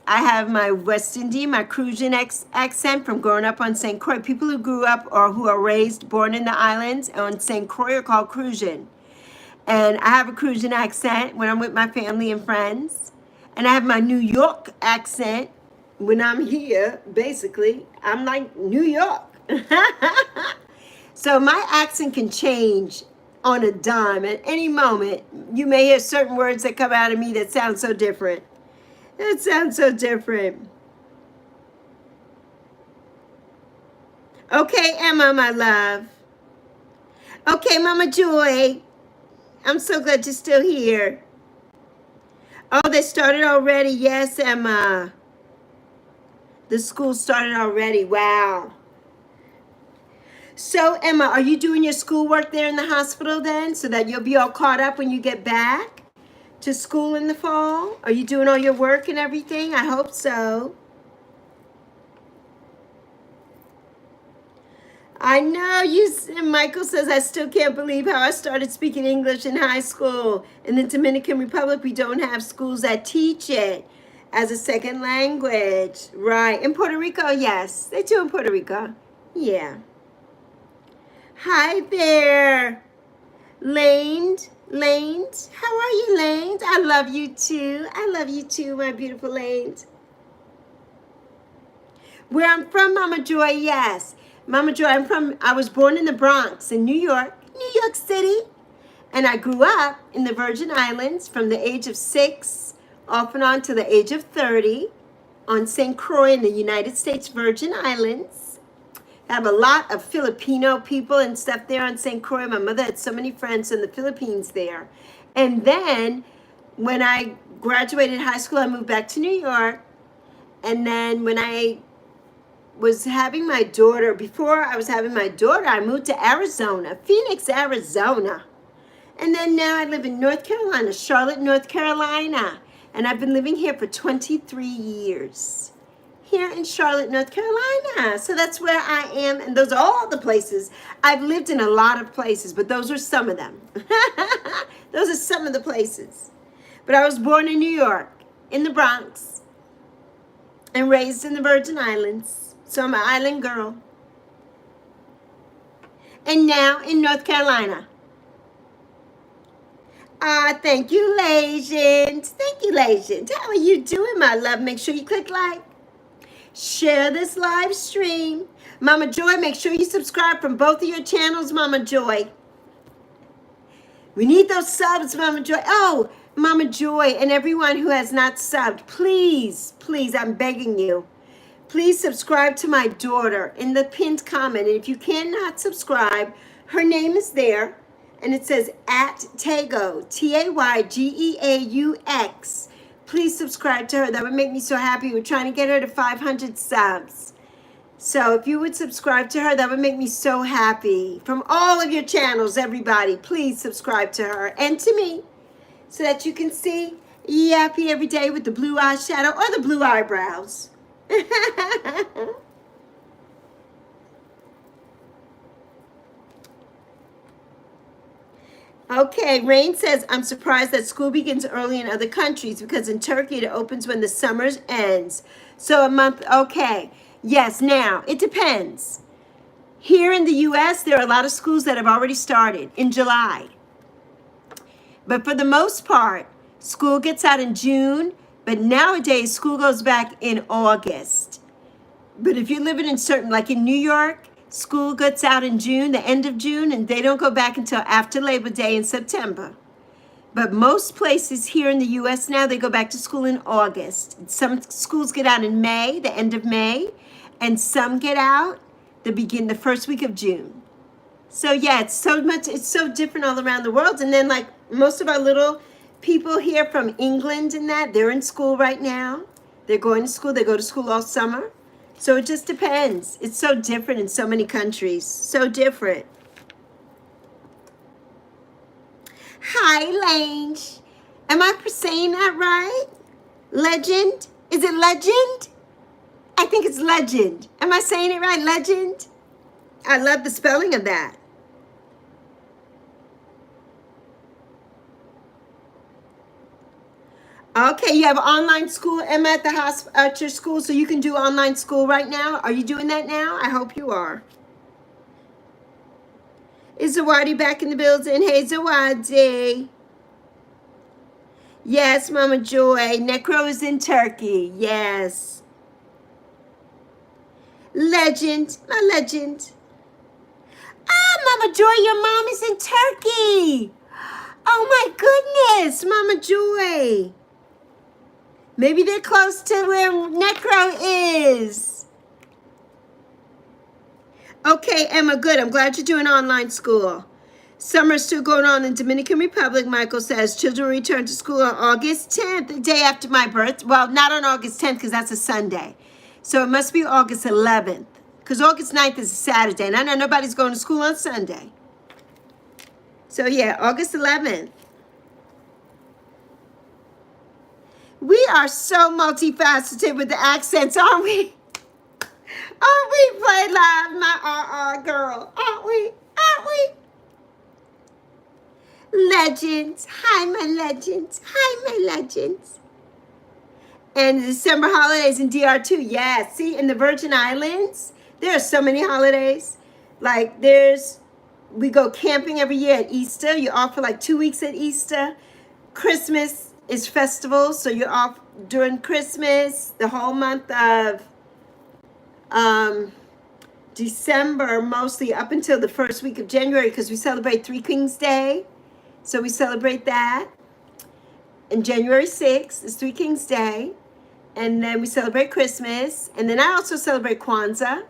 I have my West Indian, my Crucian accent from growing up on St. Croix. People who grew up or who are born in the islands on St. Croix are called Crucian. And I have a Crucian accent when I'm with my family and friends. And I have my New York accent when I'm here, basically. I'm like New York. So my accent can change on a dime at any moment. You may hear certain words that come out of me that sound so different. It sounds so different. Okay, Emma, my love. Okay, Mama Joy. I'm so glad you're still here. Oh, they started already. Yes, Emma. The school started already. Wow. So, Emma, are you doing your schoolwork there in the hospital then, so that you'll be all caught up when you get back to school in the fall? Are you doing all your work and everything? I hope so. I know Michael says, I still can't believe how I started speaking English in high school. In the Dominican Republic, we don't have schools that teach it as a second language. Right. In Puerto Rico, yes. They do in Puerto Rico. Yeah. Hi there. Lane. How are you, Lane? I love you too. I love you too, my beautiful Lane. Where I'm from, Mama Joy, yes. Mama Joy, I was born in the Bronx in New York City. And I grew up in the Virgin Islands from the age of 6 off and on to the age of 30. on St. Croix in the United States Virgin Islands. I have a lot of Filipino people and stuff there on St. Croix. My mother had so many friends in the Philippines there. And then when I graduated high school, I moved back to New York. And then when I was having my daughter, before I was having my daughter, I moved to Arizona, Phoenix, Arizona. And then now I live in North Carolina, Charlotte, North Carolina. And I've been living here for 23 years. Here in Charlotte, North Carolina. So that's where I am. And those are all the places. I've lived in a lot of places, but those are some of them. Those are some of the places. But I was born in New York, in the Bronx, and raised in the Virgin Islands. So I'm an island girl. And now in North Carolina. Thank you, Legend. Thank you, Legend. How are you doing, my love? Make sure you click like. Share this live stream. Mama Joy, make sure you subscribe from both of your channels, Mama Joy. We need those subs, Mama Joy. Oh, Mama Joy and everyone who has not subbed, please, please, I'm begging you. Please subscribe to my daughter in the pinned comment. And if you cannot subscribe, her name is there. And it says @Taygeaux, TAYGEAUX. Please subscribe to her. That would make me so happy. We're trying to get her to 500 subs. So if you would subscribe to her, that would make me so happy. From all of your channels, everybody, please subscribe to her and to me so that you can see Yappy every day with the blue eyeshadow or the blue eyebrows. Okay, Rain says, I'm surprised that school begins early in other countries because in Turkey it opens when the summer ends. So a month, okay. Yes, now, it depends. Here in the U.S., there are a lot of schools that have already started in July. But for the most part, school gets out in June, but nowadays school goes back in August. But if you're living in certain, like in New York, school gets out in June, the end of June, and they don't go back until after Labor Day in September. But most places here in the U.S. now, they go back to school in August. Some schools get out in May, the end of May, and some get out the first week of June. So yeah, it's so different all around the world. And then like most of our little people here from England and that, they're in school right now. They're going to school. They go to school all summer. So it just depends. It's so different in so many countries. So different. Hi, Lange. Am I saying that right? Legend? Is it Legend? I think it's Legend. Am I saying it right? Legend? I love the spelling of that. Okay, you have online school, Emma, at your school, so you can do online school right now. Are you doing that now? I hope you are. Is Zawadi back in the building? Hey, Zawadi. Yes, Mama Joy. Necro is in Turkey. Yes. Legend. My legend. Ah, Mama Joy, your mom is in Turkey. Oh, my goodness, Mama Joy. Maybe they're close to where Necro is. Okay, Emma, good. I'm glad you're doing online school. Summer's still going on in Dominican Republic, Michael says. Children return to school on August 10th, the day after my birth. Well, not on August 10th because that's a Sunday. So it must be August 11th because August 9th is a Saturday. And I know nobody's going to school on Sunday. So yeah, August 11th. We are so multifaceted with the accents, aren't we? Aren't we, Play Live, my girl? Aren't we? Aren't we? Legends. Hi, my legends. Hi, my legends. And the December holidays in DR too. Yeah, see, in the Virgin Islands, there are so many holidays. Like we go camping every year at Easter. You're off for like 2 weeks at Easter. Christmas is festival, so you're off during Christmas, the whole month of December, mostly up until the first week of January, because we celebrate Three Kings Day. So we celebrate that. And January 6th is Three Kings Day. and then we celebrate Christmas, and then I also celebrate Kwanzaa.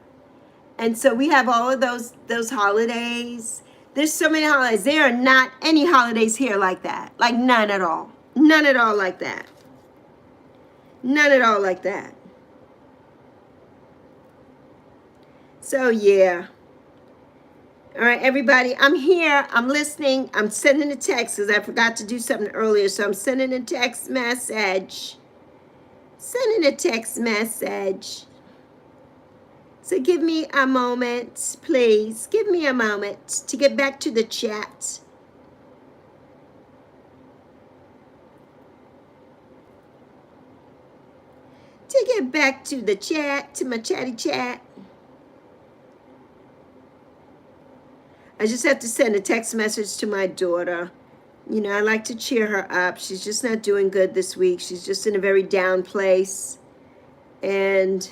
And so we have all of those holidays. There's so many holidays. There are not any holidays here like that. Like none at all. None at all like that. None at all like that. So yeah. All right, everybody, I'm here. I'm listening. I'm sending a text because I forgot to do something earlier. So I'm sending a text message. Sending a text message. So give me a moment, please. Give me a moment to get back to the chat. To get back to the chat, to my chatty chat. I just have to send a text message to my daughter. You know, I like to cheer her up. She's just not doing good this week. She's just in a very down place. And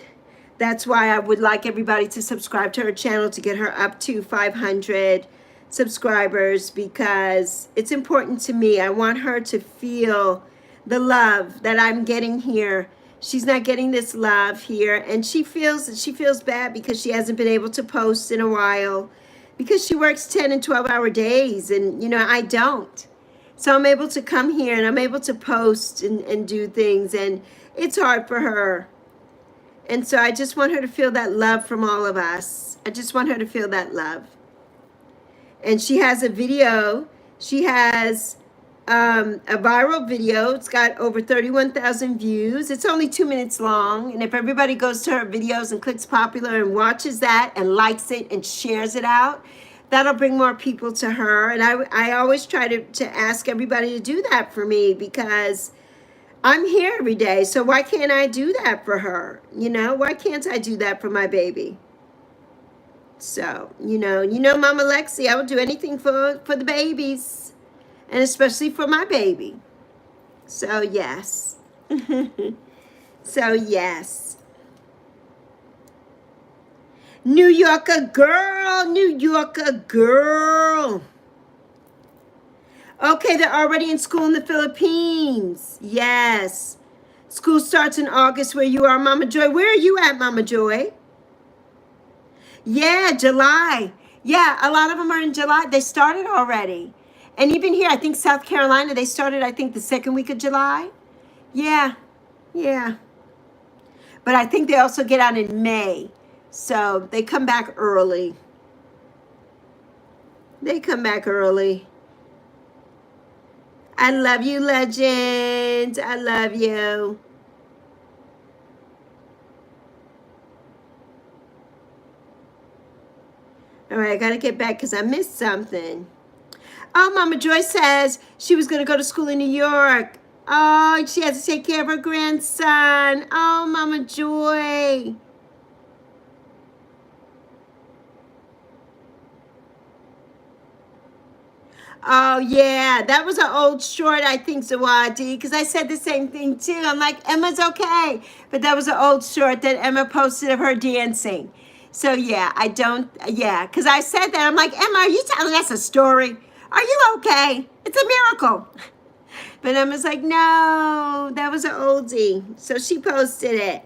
that's why I would like everybody to subscribe to her channel to get her up to 500 subscribers, because it's important to me. I want her to feel the love that I'm getting here. She's not getting this love here, and she feels bad because she hasn't been able to post in a while, because she works 10 and 12-hour days, and you know, I don't. So I'm able to come here and I'm able to post and do things, and it's hard for her. And so I just want her to feel that love from all of us. I just want her to feel that love. And she has a video. She has a viral video. It's got over 31,000 views. It's only 2 minutes long. And if everybody goes to her videos and clicks popular and watches that and likes it and shares it out, that'll bring more people to her. And I always try to ask everybody to do that for me, because I'm here every day. So why can't I do that for her? You know, why can't I do that for my baby? So, you know, Mama Lexi, I will do anything for the babies, and especially for my baby. So, yes. So, yes. New Yorker girl, New Yorker girl. Okay, they're already in school in the Philippines. Yes. School starts in August where you are, Mama Joy. Where are you at, Mama Joy? Yeah, July. Yeah, a lot of them are in July. They started already. And even here, I think South Carolina, they started, I think, the second week of July. Yeah, yeah. But I think they also get out in May. So they come back early. They come back early. I love you, legend. I love you. All right, I got to get back because I missed something. Oh, Mama Joy says she was going to go to school in New York. Oh, she has to take care of her grandson. Oh, Mama Joy. Oh, yeah, that was an old short, I think, Zawadi, because I said the same thing, too. I'm like, Emma's okay. But that was an old short that Emma posted of her dancing. So, yeah, because I said that. I'm like, Emma, are you telling us a story? Are you okay? It's a miracle. But Emma's like, no, that was an oldie. So she posted it.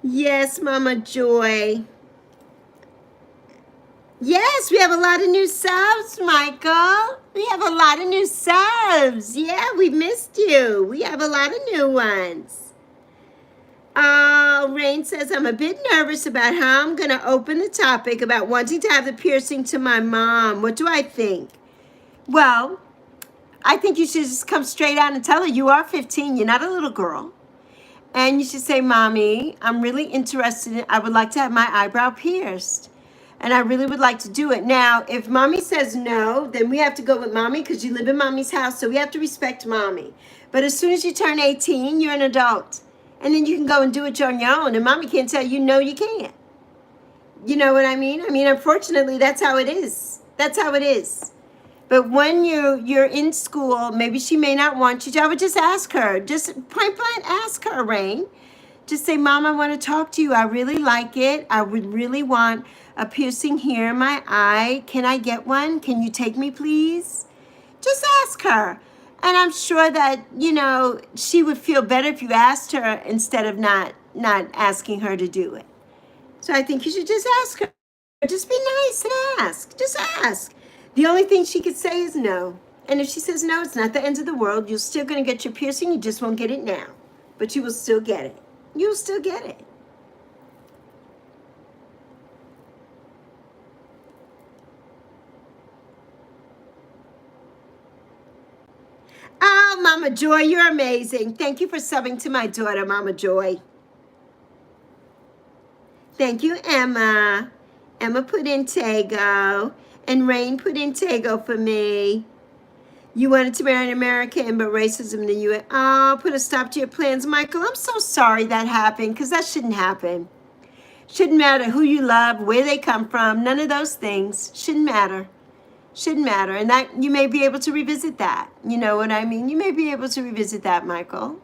Yes, Mama Joy. Yes, we have a lot of new subs, Michael. We have a lot of new subs. Yeah, we missed you. We have a lot of new ones. Oh, Rain says, I'm a bit nervous about how I'm going to open the topic about wanting to have the piercing to my mom. What do I think? Well, I think you should just come straight out and tell her you are 15. You're not a little girl. And you should say, Mommy, I'm really interested I would like to have my eyebrow pierced. And I really would like to do it. Now, if Mommy says no, then we have to go with Mommy because you live in Mommy's house. So we have to respect Mommy. But as soon as you turn 18, you're an adult. And then you can go and do it on your own. And Mommy can't tell you, no, you can't. You know what I mean? I mean, unfortunately, that's how it is. That's how it is. But when you're in school, maybe she may not want you to. I would just ask her. Just point blank ask her, Rain. Just say, Mom, I want to talk to you. I really like it. I would really want a piercing here in my eye. Can I get one? Can you take me, please? Just ask her. And I'm sure that, you know, she would feel better if you asked her instead of not asking her to do it. So I think you should just ask her. Just be nice and ask. Just ask. The only thing she could say is no. And if she says no, it's not the end of the world. You're still going to get your piercing. You just won't get it now. But you will still get it. You'll still get it. Oh, Mama Joy, you're amazing. Thank you for subbing to my daughter, Mama Joy. Thank you, Emma. Emma put in Tego. And Rain put in Tego for me. You wanted to marry an American, but racism in the U.S. Oh, put a stop to your plans, Michael. I'm so sorry that happened, because that shouldn't happen. Shouldn't matter who you love, where they come from, none of those things. Shouldn't matter. Shouldn't matter. And that you may be able to revisit that. You know what I mean? You may be able to revisit that, Michael.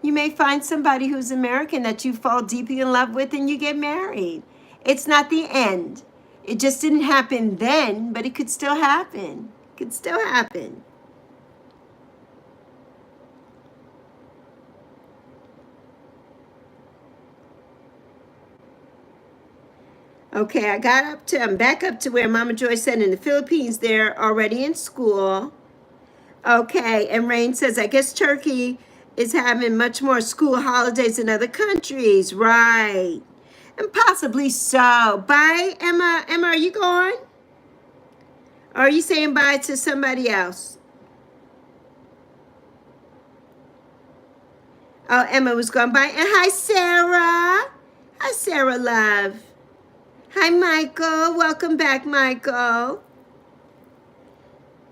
You may find somebody who's American that you fall deeply in love with and you get married. It's not the end. It just didn't happen then, but it could still happen. It could still happen. Okay, I'm back up to where Mama Joy said in the Philippines, they're already in school. Okay, and Rain says, I guess Turkey is having much more school holidays than other countries. Right. And possibly so. Bye, Emma. Emma, are you going? Or are you saying bye to somebody else? Oh, Emma was going bye. And hi, Sarah. Hi, Sarah, love. Hi, Michael. Welcome back, Michael.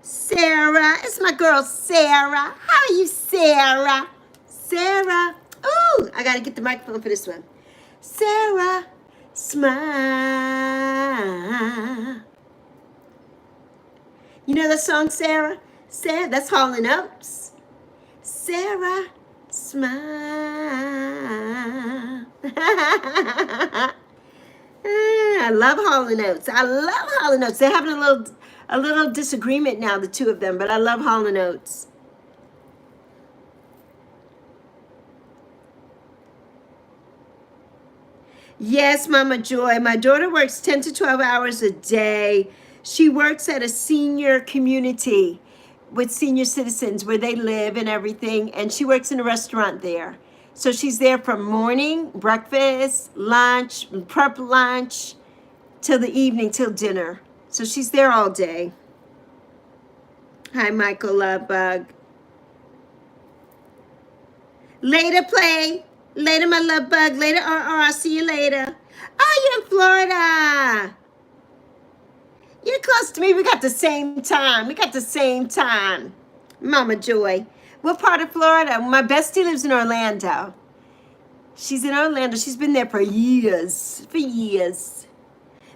Sarah. It's my girl, Sarah. How are you, Sarah? Sarah. Ooh, I got to get the microphone for this one. Sarah, smile. You know the song, Sarah? Sarah, that's Hall & Oates. Sarah, smile. I love Hall & Oates. I love Hall & Oates. They're having a little disagreement now, the two of them, but I love Hall & Oates. Yes, Mama Joy. My daughter works 10 to 12 hours a day. She works at a senior community with senior citizens where they live and everything, and she works in a restaurant there. So she's there from morning, breakfast, lunch, prep lunch, till the evening, till dinner. So she's there all day. Hi, Michael Lovebug. Later, play. Later, my love bug. Later, I'll see you later. Oh, you're in Florida. You're close to me. We got the same time. Mama Joy. What part of Florida? My bestie lives in Orlando. She's in Orlando. She's been there for years.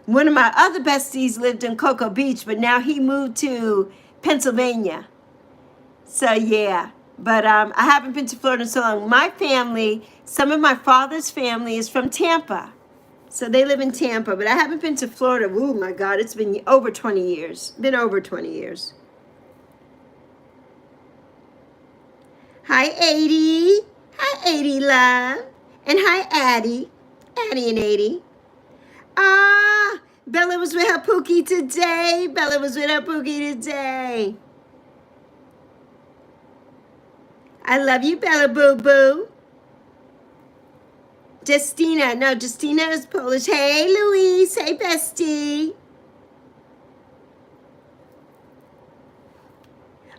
One of my other besties lived in Cocoa Beach, but now he moved to Pennsylvania. So, yeah. But I haven't been to Florida in so long. My family, some of my father's family is from Tampa. So they live in Tampa, but I haven't been to Florida. Oh my God, it's been over 20 years. Hi, 80. Hi, 80, love. And hi, Addie. Addie and 80. Ah, Bella was with her Pookie today. I love you, Bella Boo Boo. Justina. No, Justina is Polish. Hey, Louise. Hey, bestie.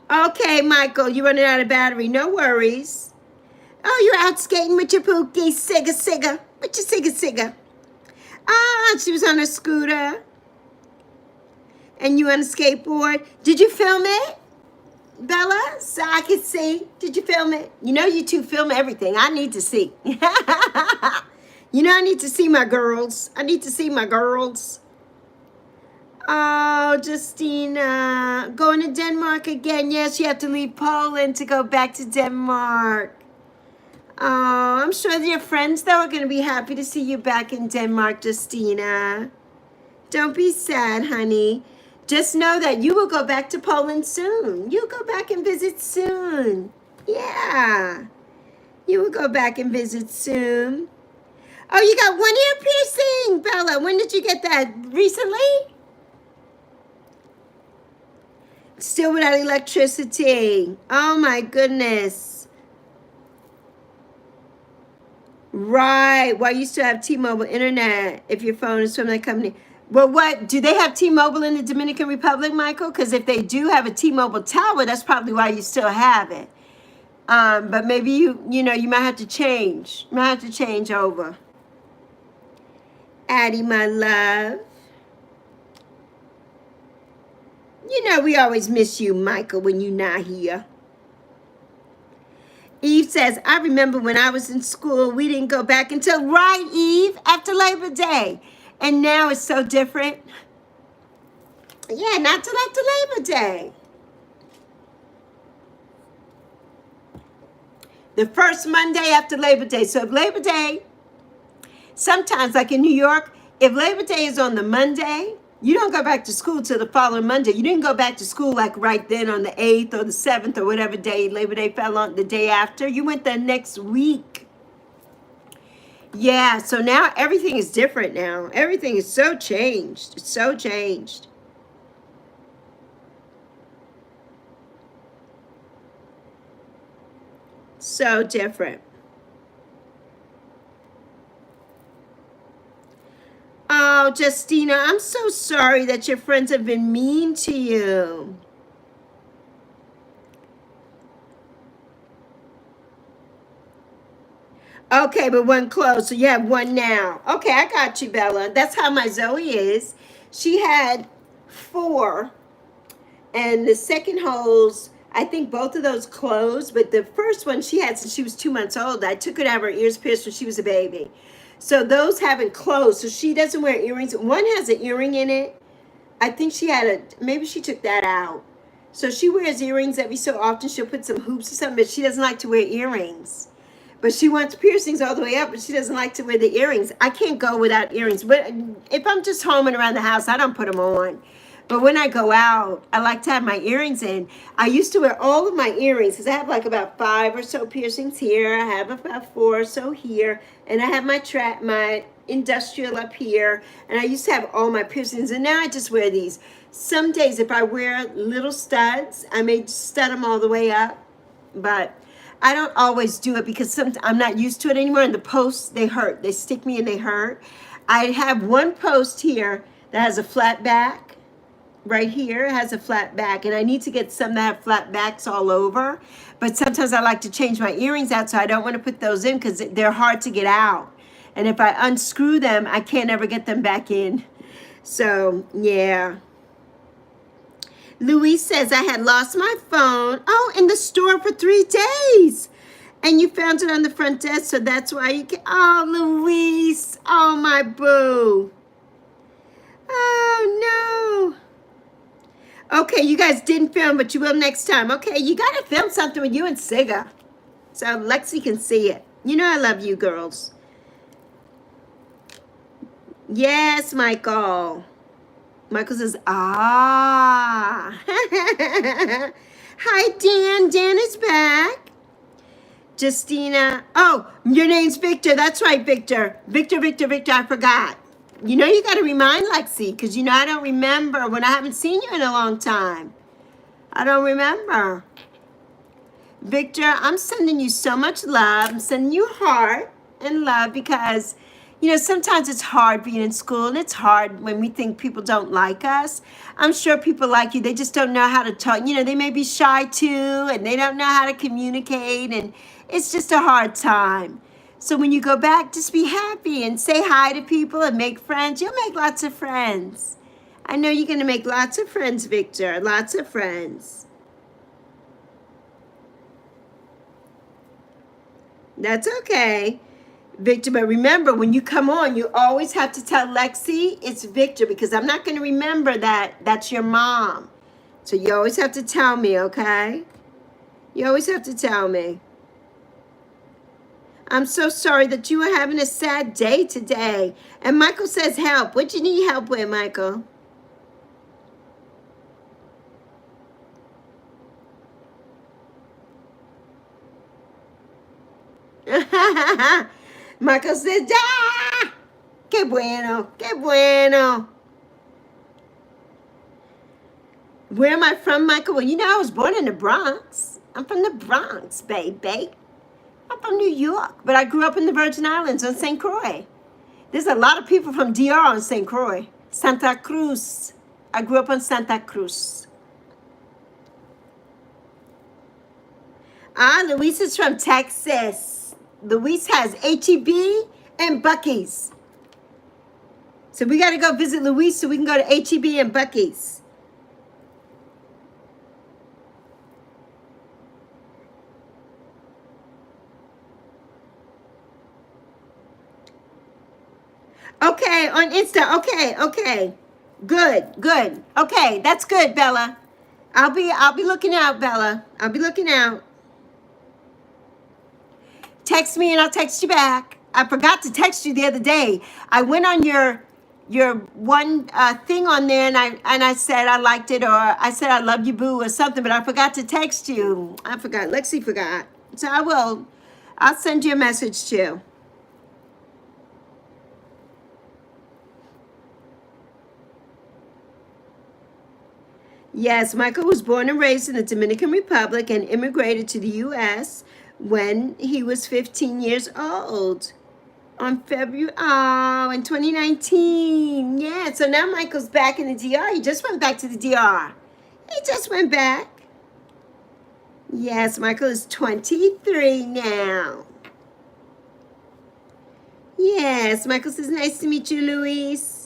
Okay, Michael, you're running out of battery. No worries. Oh, you're out skating with your Pookie. Sigga. With your Sigga. Ah, she was on a scooter. And you on a skateboard. Did you film it? Bella, so I can see. Did you film it? You know you two film everything. I need to see. You know I need to see my girls. Oh, Justina. Going to Denmark again. Yes, you have to leave Poland to go back to Denmark. Oh, I'm sure your friends, though, are going to be happy to see you back in Denmark, Justina. Don't be sad, honey. Just know that you will go back to Poland soon. You'll go back and visit soon. Yeah. You will go back and visit soon. Oh, you got 1 ear piercing, Bella. When did you get that? Recently? Still without electricity. Oh my goodness. Right. Why you still have T-Mobile internet if your phone is from that company? Well, what? Do they have T-Mobile in the Dominican Republic, Michael? Because if they do have a T-Mobile tower, that's probably why you still have it. But maybe you might have to change. You might have to change over. Addie, my love. You know we always miss you, Michael, when you're not here. Eve says, I remember when I was in school, we didn't go back until, right, Eve, after Labor Day. And now it's so different. Yeah, not till after Labor Day. The first Monday after Labor Day. So if Labor Day, sometimes like in New York, if Labor Day is on the Monday, you don't go back to school till the following Monday. You didn't go back to school like right then on the 8th or the 7th or whatever day Labor Day fell on the day after. You went the next week. Yeah, so now everything is different now. Everything is so changed. It's so changed. So different. Oh, Justina, I'm so sorry that your friends have been mean to you. Okay, but one closed, so you have one now. Okay, I got you, Bella. That's how my Zoe is. She had 4, and the second holes, I think both of those closed, but the first one she had since she was 2 months old. I took her to have her ears pierced when she was a baby. So those haven't closed, so she doesn't wear earrings. One has an earring in it. I think she had maybe she took that out. So she wears earrings every so often. She'll put some hoops or something, but she doesn't like to wear earrings. But she wants piercings all the way up, but she doesn't like to wear the earrings. I can't go without earrings. But if I'm just home and around the house, I don't put them on. But when I go out, I like to have my earrings in. I used to wear all of my earrings because I have like about 5 or so piercings here. I have about 4 or so here. And I have my industrial up here. And I used to have all my piercings. And now I just wear these. Some days if I wear little studs, I may stud them all the way up. But I don't always do it because I'm not used to it anymore. And the posts, they hurt. They stick me and they hurt. I have one post here that has a flat back. Right here it has a flat back, and I need to get some that have flat backs all over. But sometimes I like to change my earrings out, so I don't want to put those in because they're hard to get out. And if I unscrew them, I can't ever get them back in. So, yeah. Louise says, I had lost my phone. Oh, in the store for 3 days. And you found it on the front desk, so that's why you can. Oh, Louise. Oh, my boo. Oh, no. Okay, you guys didn't film, but you will next time. Okay, you got to film something with you and Siga so Lexi can see it. You know I love you girls. Yes, Michael. Michael says, ah. Hi, Dan. Dan is back. Justina. Oh, your name's Victor. That's right, Victor. Victor, I forgot. You know you got to remind Lexi because you know I don't remember when I haven't seen you in a long time. I don't remember. Victor, I'm sending you so much love. I'm sending you heart and love because, you know, sometimes it's hard being in school and it's hard when we think people don't like us. I'm sure people like you. They just don't know how to talk. You know, they may be shy too and they don't know how to communicate and it's just a hard time. So when you go back, just be happy and say hi to people and make friends. You'll make lots of friends. I know you're going to make lots of friends, Victor. Lots of friends. That's okay, Victor. But remember, when you come on, you always have to tell Lexi it's Victor because I'm not going to remember that that's your mom. So you always have to tell me, okay? You always have to tell me. I'm so sorry that you are having a sad day today. And Michael says help. What do you need help with, Michael? Michael says, ah, qué bueno, qué bueno. Where am I from, Michael? Well, you know, I was born in the Bronx. I'm from the Bronx, baby. I'm from New York, but I grew up in the Virgin Islands on St. Croix. There's a lot of people from DR on St. Croix. Santa Cruz. I grew up on Santa Cruz. Luis is from Texas. Luis has HEB and Buc-ee's. So we got to go visit Luis so we can go to HEB and Buc-ee's. Okay, on Insta. Okay. Good. Okay, that's good, Bella. I'll be looking out, Bella. I'll be looking out. Text me and I'll text you back. I forgot to text you the other day. I went on your one thing on there and I said I liked it, or I said I love you, boo, or something, but I forgot to text you. I forgot. Lexi forgot. So I'll send you a message too. Yes, Michael was born and raised in the Dominican Republic and immigrated to the U.S. when he was 15 years old. In 2019. Yeah, so now Michael's back in the DR. He just went back to the DR. He just went back. Yes, Michael is 23 now. Yes, Michael says, nice to meet you, Luis.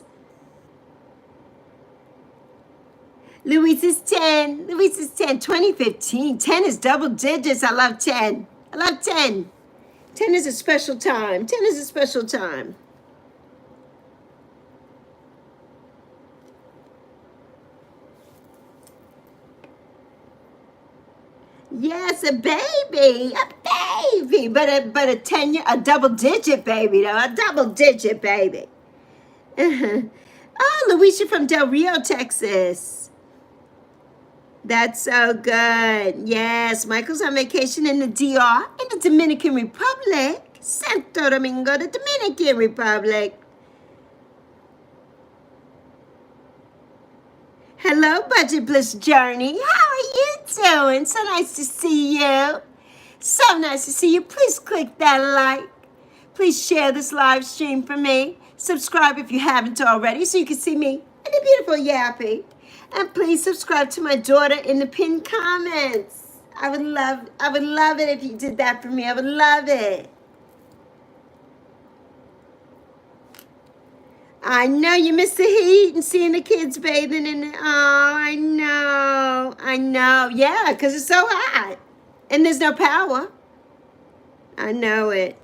Luis is 10. 2015. 10 is double digits. I love 10. 10 is a special time. 10 is a special time. Yes, a baby, but a 10 year, a double digit baby though, a double digit baby. Oh, Luisa from Del Rio, Texas. That's so good. Yes, Michael's on vacation in the DR, in the Dominican Republic. Santo Domingo, the Dominican Republic. Hello, Budget Bliss Journey. How are you doing? So nice to see you. So nice to see you. Please click that like. Please share this live stream for me. Subscribe if you haven't already so you can see me and the beautiful Yappy. And please subscribe to my daughter in the pinned comments. I would love it if you did that for me. I would love it. I know you miss the heat and seeing the kids bathing in it. Oh, I know. Yeah, because it's so hot. And there's no power. I know it.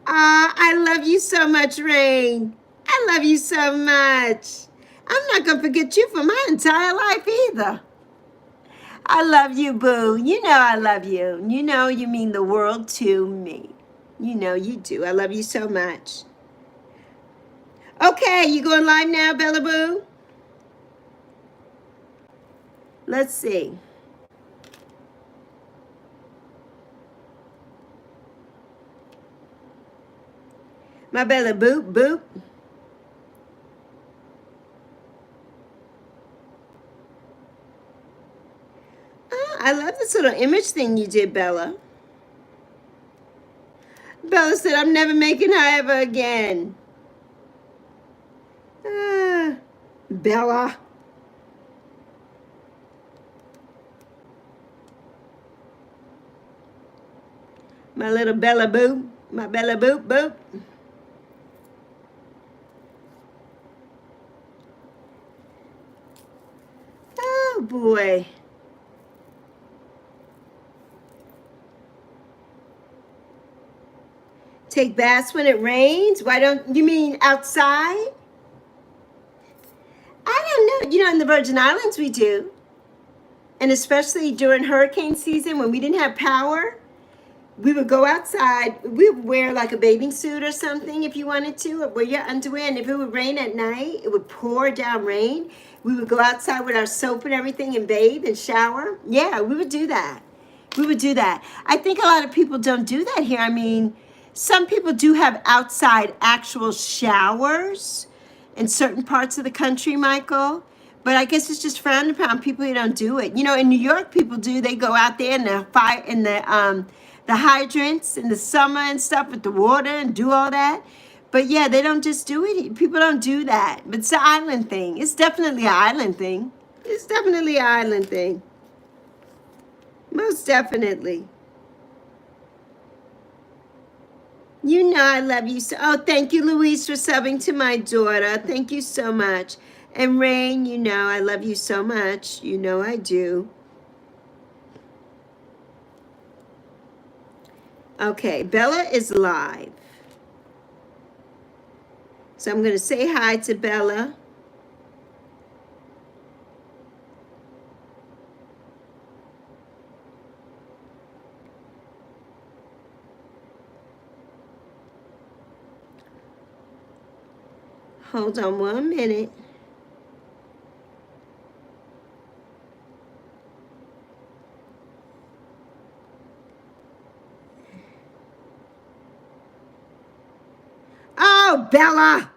I love you so much, Rain. I love you so much. I'm not going to forget you for my entire life either. I love you, boo. You know I love you. You know you mean the world to me. You know you do. I love you so much. Okay, you going live now, Bella Boo? Let's see. My Bella Boop, boop. Oh, I love this little image thing you did, Bella. Bella said, I'm never making high ever again. Bella. My little Bella Boo. My Bella Boop, boop. Oh, boy. Take baths when it rains? Why don't you mean outside? I don't know. You know, in the Virgin Islands we do. And especially during hurricane season when we didn't have power, we would go outside. We would wear like a bathing suit or something if you wanted to, or wear your underwear. And if it would rain at night, it would pour down rain. We would go outside with our soap and everything and bathe and shower. Yeah, we would do that. We would do that. I think a lot of people don't do that here. I mean, some people do have outside actual showers in certain parts of the country, Michael. But I guess it's just frowned upon. People who don't do it. You know, in New York, people do. They go out there in the fire, in the hydrants in the summer and stuff with the water and do all that. But yeah, they don't just do it. People don't do that. But it's an island thing. It's definitely an island thing. It's definitely an island thing. Most definitely. You know I love you so. Oh, thank you, Louise, for subbing to my daughter. Thank you so much. And Rain, you know I love you so much. You know I do. Okay, Bella is live. So I'm going to say hi to Bella. Hold on 1 minute. Oh, Bella!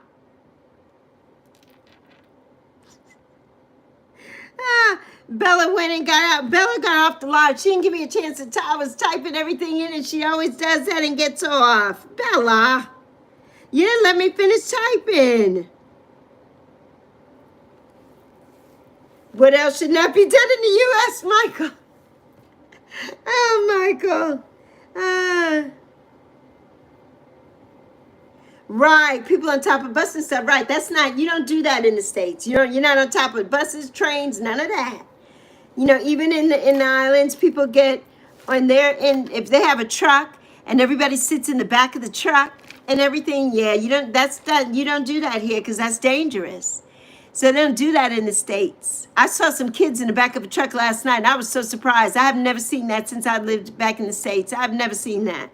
Ah, Bella went and got out. Bella got off the live. She didn't give me a chance to I was typing everything in, and she always does that and gets off. Bella, you didn't let me finish typing. What else should not be done in the U.S., Michael? Oh, Michael. Right, people on top of buses and stuff. Right, that's not. You don't do that in the States. You're not on top of buses, trains, none of that. You know, even in the islands, people get on there, and if they have a truck and everybody sits in the back of the truck and everything, yeah, you don't. That's that. You don't do that here because that's dangerous. So they don't do that in the States. I saw some kids in the back of a truck last night, and I was so surprised. I have never seen that since I lived back in the States. I've never seen that.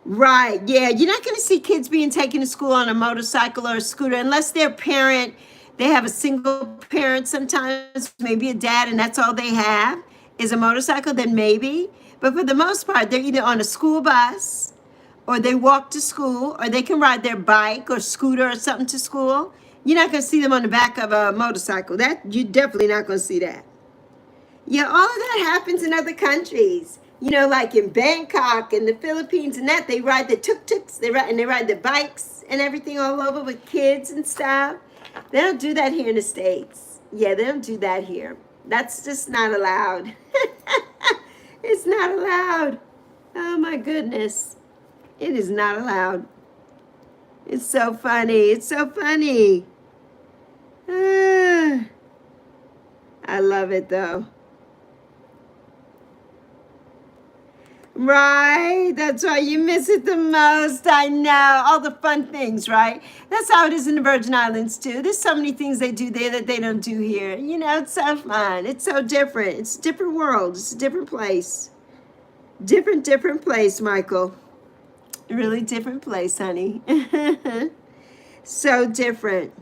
Right, yeah. You're not going to see kids being taken to school on a motorcycle or a scooter unless their parent, they have a single parent sometimes, maybe a dad, and that's all they have is a motorcycle, then maybe. But for the most part, they're either on a school bus or they walk to school or they can ride their bike or scooter or something to school. You're not going to see them on the back of a motorcycle. That you're definitely not going to see that. Yeah, all of that happens in other countries. You know, like in Bangkok and the Philippines and that, they ride the tuk-tuks, they ride the bikes and everything all over with kids and stuff. They don't do that here in the States. Yeah, they don't do that here. That's just not allowed. It's not allowed. Oh my goodness. It is not allowed. It's so funny. It's so funny. I love it though. Right, that's why you miss it the most. I know, all the fun things, right? That's how it is in the Virgin Islands too. There's so many things they do there that they don't do here. You know, it's so fun. It's so different. It's a different world. It's a different place. Different place, Michael. Really different place, honey. So different.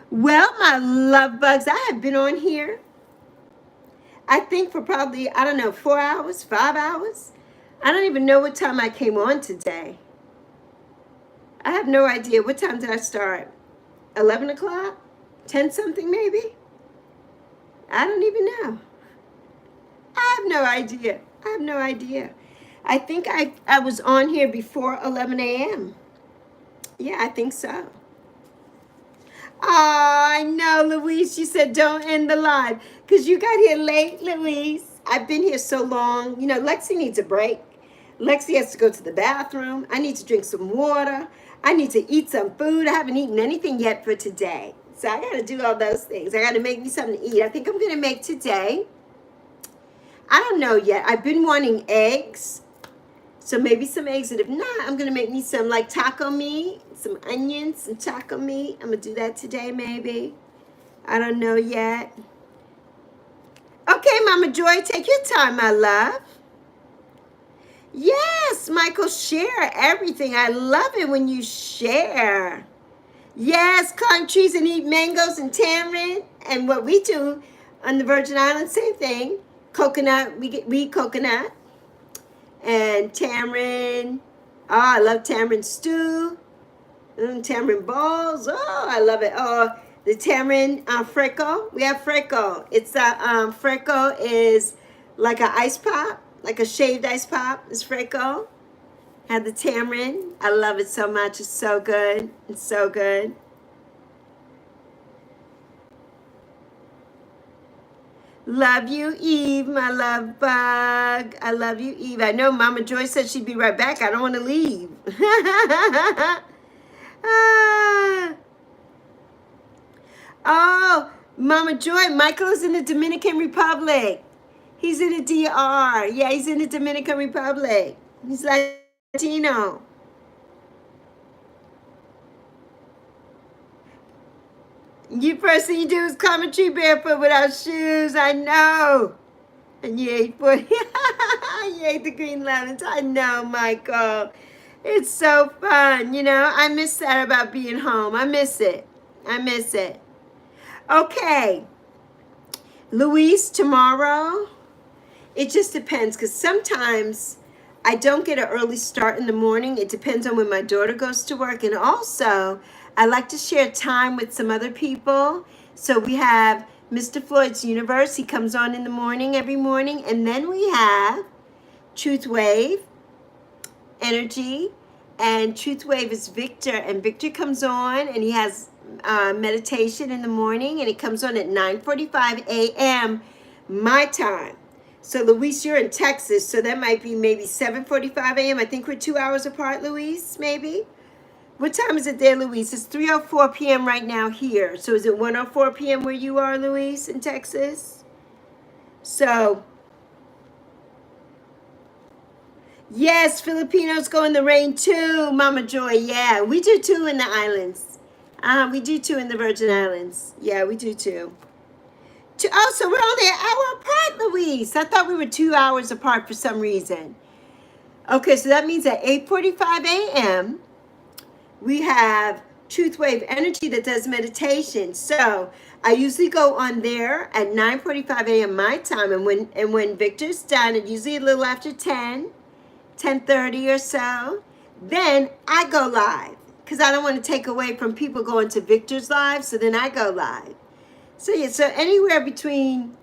Well, my love bugs, I have been on here I think for probably, I don't know, 4 hours, 5 hours. I don't even know what time I came on today. I have no idea. What time did I start? 11 o'clock? 10 something maybe? I don't even know. I have no idea. I have no idea. I think I was on here before 11 a.m. Yeah, I think so. Oh, I know, Louise. She said, don't end the live. Because you got here late, Louise. I've been here so long. You know, Lexi needs a break. Lexi has to go to the bathroom. I need to drink some water. I need to eat some food. I haven't eaten anything yet for today. So I got to do all those things. I got to make me something to eat. I think I'm going to make today. I don't know yet. I've been wanting eggs. So maybe some eggs. And if not, I'm going to make me some like taco meat, some onions, some taco meat. I'm going to do that today maybe. I don't know yet. Okay, Mama Joy, take your time, my love. Yes, Michael, share everything. I love it when you share. Yes, climb trees and eat mangoes and tamarind. And what we do on the Virgin Islands, same thing. Coconut, we eat coconut and tamarind. Oh, I love tamarind stew. Tamarind balls. Oh, I love it. Oh, the tamarind freckle. We have freckle. It's a freckle is like an ice pop, like a shaved ice pop. It's freckle. Have the tamarind. I love it so much. It's so good. It's so good. Love you, Eve, my love bug. I love you, Eve. I know Mama Joy said she'd be right back. I don't want to leave. Ah. Oh, Mama Joy, Michael is in the Dominican Republic. He's in the DR. Yeah, he's in the Dominican Republic. He's Latino. You first thing you do is commentary barefoot without shoes. I know. And you ate foot. You ate the green lemons. I know, Michael. It's so fun. You know, I miss that about being home. I miss it. I miss it. Okay. Luis, tomorrow, it just depends because sometimes I don't get an early start in the morning. It depends on when my daughter goes to work. And also, I like to share time with some other people. So we have Mr. Floyd's Universe. He comes on in the morning, every morning. And then we have Truth Wave Energy. And Truth Wave is Victor. And Victor comes on and he has meditation in the morning. And it comes on at 9:45 a.m. my time. So, Luis, you're in Texas, so that might be maybe 7:45 a.m. I think we're 2 hours apart, Luis, maybe? What time is it there, Luis? It's 3:04 p.m. right now here. So is it 1:04 p.m. where you are, Luis, in Texas? So, yes, Filipinos go in the rain too, Mama Joy. Yeah, we do too in the islands. We do too in the Virgin Islands. Yeah, we do too. Oh, so we're only an hour apart, Luis. I thought we were 2 hours apart for some reason. Okay, so that means at 8:45 a.m., we have Truth Wave Energy that does meditation. So I usually go on there at 9:45 a.m. my time. And when Victor's done, it's usually a little after 10:30 or so, then I go live. Because I don't want to take away from people going to Victor's live, so then I go live. So yeah, so anywhere between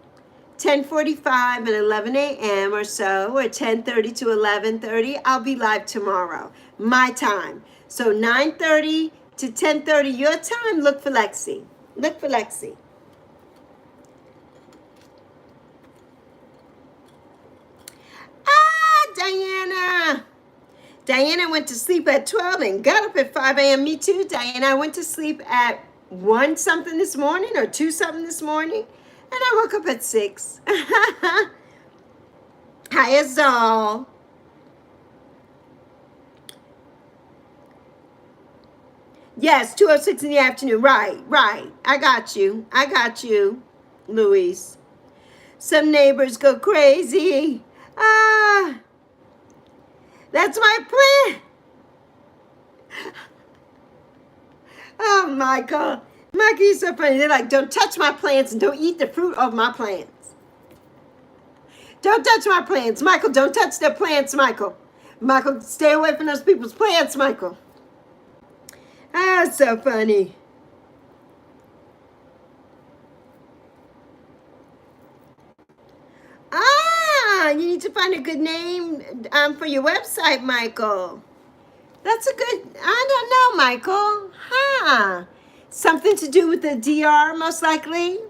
10:45 and 11 a.m. or so, or 10:30 to 11:30, I'll be live tomorrow, my time. So 9:30 to 10:30 your time, look for Lexi. Look for Lexi. Ah, Diana. Diana went to sleep at 12 and got up at 5 a.m. Me too, Diana. I went to sleep at 1 something this morning or 2 something this morning. And I woke up at 6. Hi, Azal. Yes, 2:06 in the afternoon. Right. I got you, Luis. Some neighbors go crazy. Ah, that's my plan. Oh, Michael. Michael, you're so funny. They're like, don't touch my plants and don't eat the fruit of my plants. Don't touch my plants. Michael, don't touch their plants, Michael. Michael, stay away from those people's plants, Michael. Ah, so funny. Ah, you need to find a good name for your website, Michael. That's a good, I don't know, Michael. Huh. Something to do with the DR, most likely.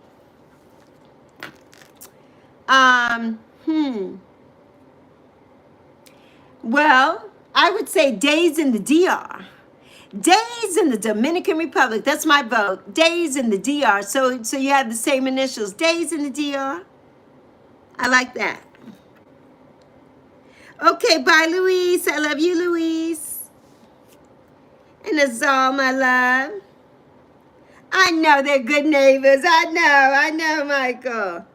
Well, I would say days in the DR. Days in the Dominican Republic. That's my vote. Days in the DR. So you have the same initials. Days in the DR. I like that. Okay, bye, Luis. I love you, Luis. And that's all, my love. I know they're good neighbors. I know, Michael.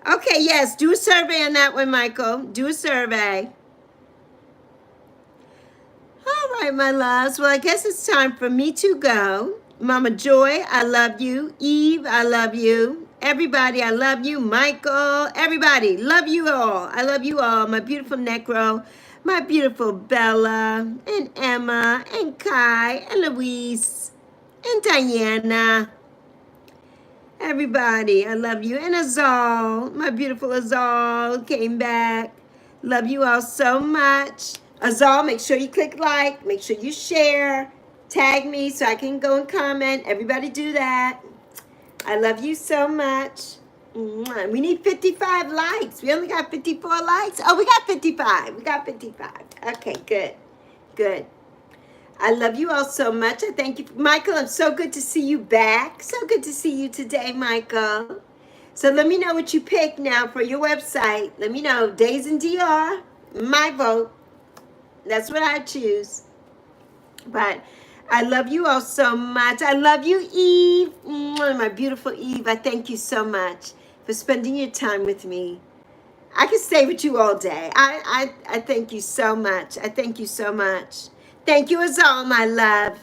Okay, yes, do a survey on that one, Michael. Do a survey. All right, my loves. Well, I guess it's time for me to go. Mama Joy, I love you. Eve, I love you. Everybody, I love you. Michael, everybody, love you all. I love you all. My beautiful Necro, my beautiful Bella, and Emma, and Kai, and Louise, and Diana. Everybody, I love you. And Azal, my beautiful Azal, came back. Love you all so much. Azal, make sure you click like, make sure you share, tag me so I can go and comment. Everybody do that. I love you so much. Mwah. We need 55 likes. We only got 54 likes. Oh, we got 55. We got 55. Okay, good. Good. I love you all so much. I thank you. Michael, I'm so good to see you back. So good to see you today, Michael. So let me know what you pick now for your website. Let me know. Days in DR, my vote. That's what I choose. But I love you all so much. I love you, Eve. Mwah, my beautiful Eve. I thank you so much for spending your time with me. I could stay with you all day. I thank you so much. I thank you so much. Thank you as all, my love.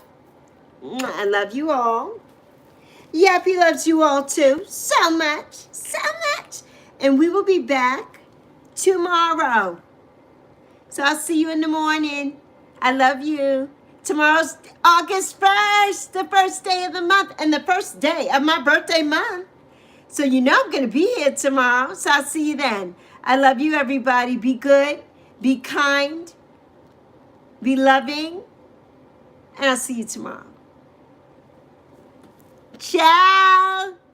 Mwah, I love you all. Yappy loves you all too. So much. So much. And we will be back tomorrow. So I'll see you in the morning. I love you. Tomorrow's August 1st, the first day of the month, and the first day of my birthday month. So you know I'm going to be here tomorrow. So I'll see you then. I love you, everybody. Be good. Be kind. Be loving. And I'll see you tomorrow. Ciao.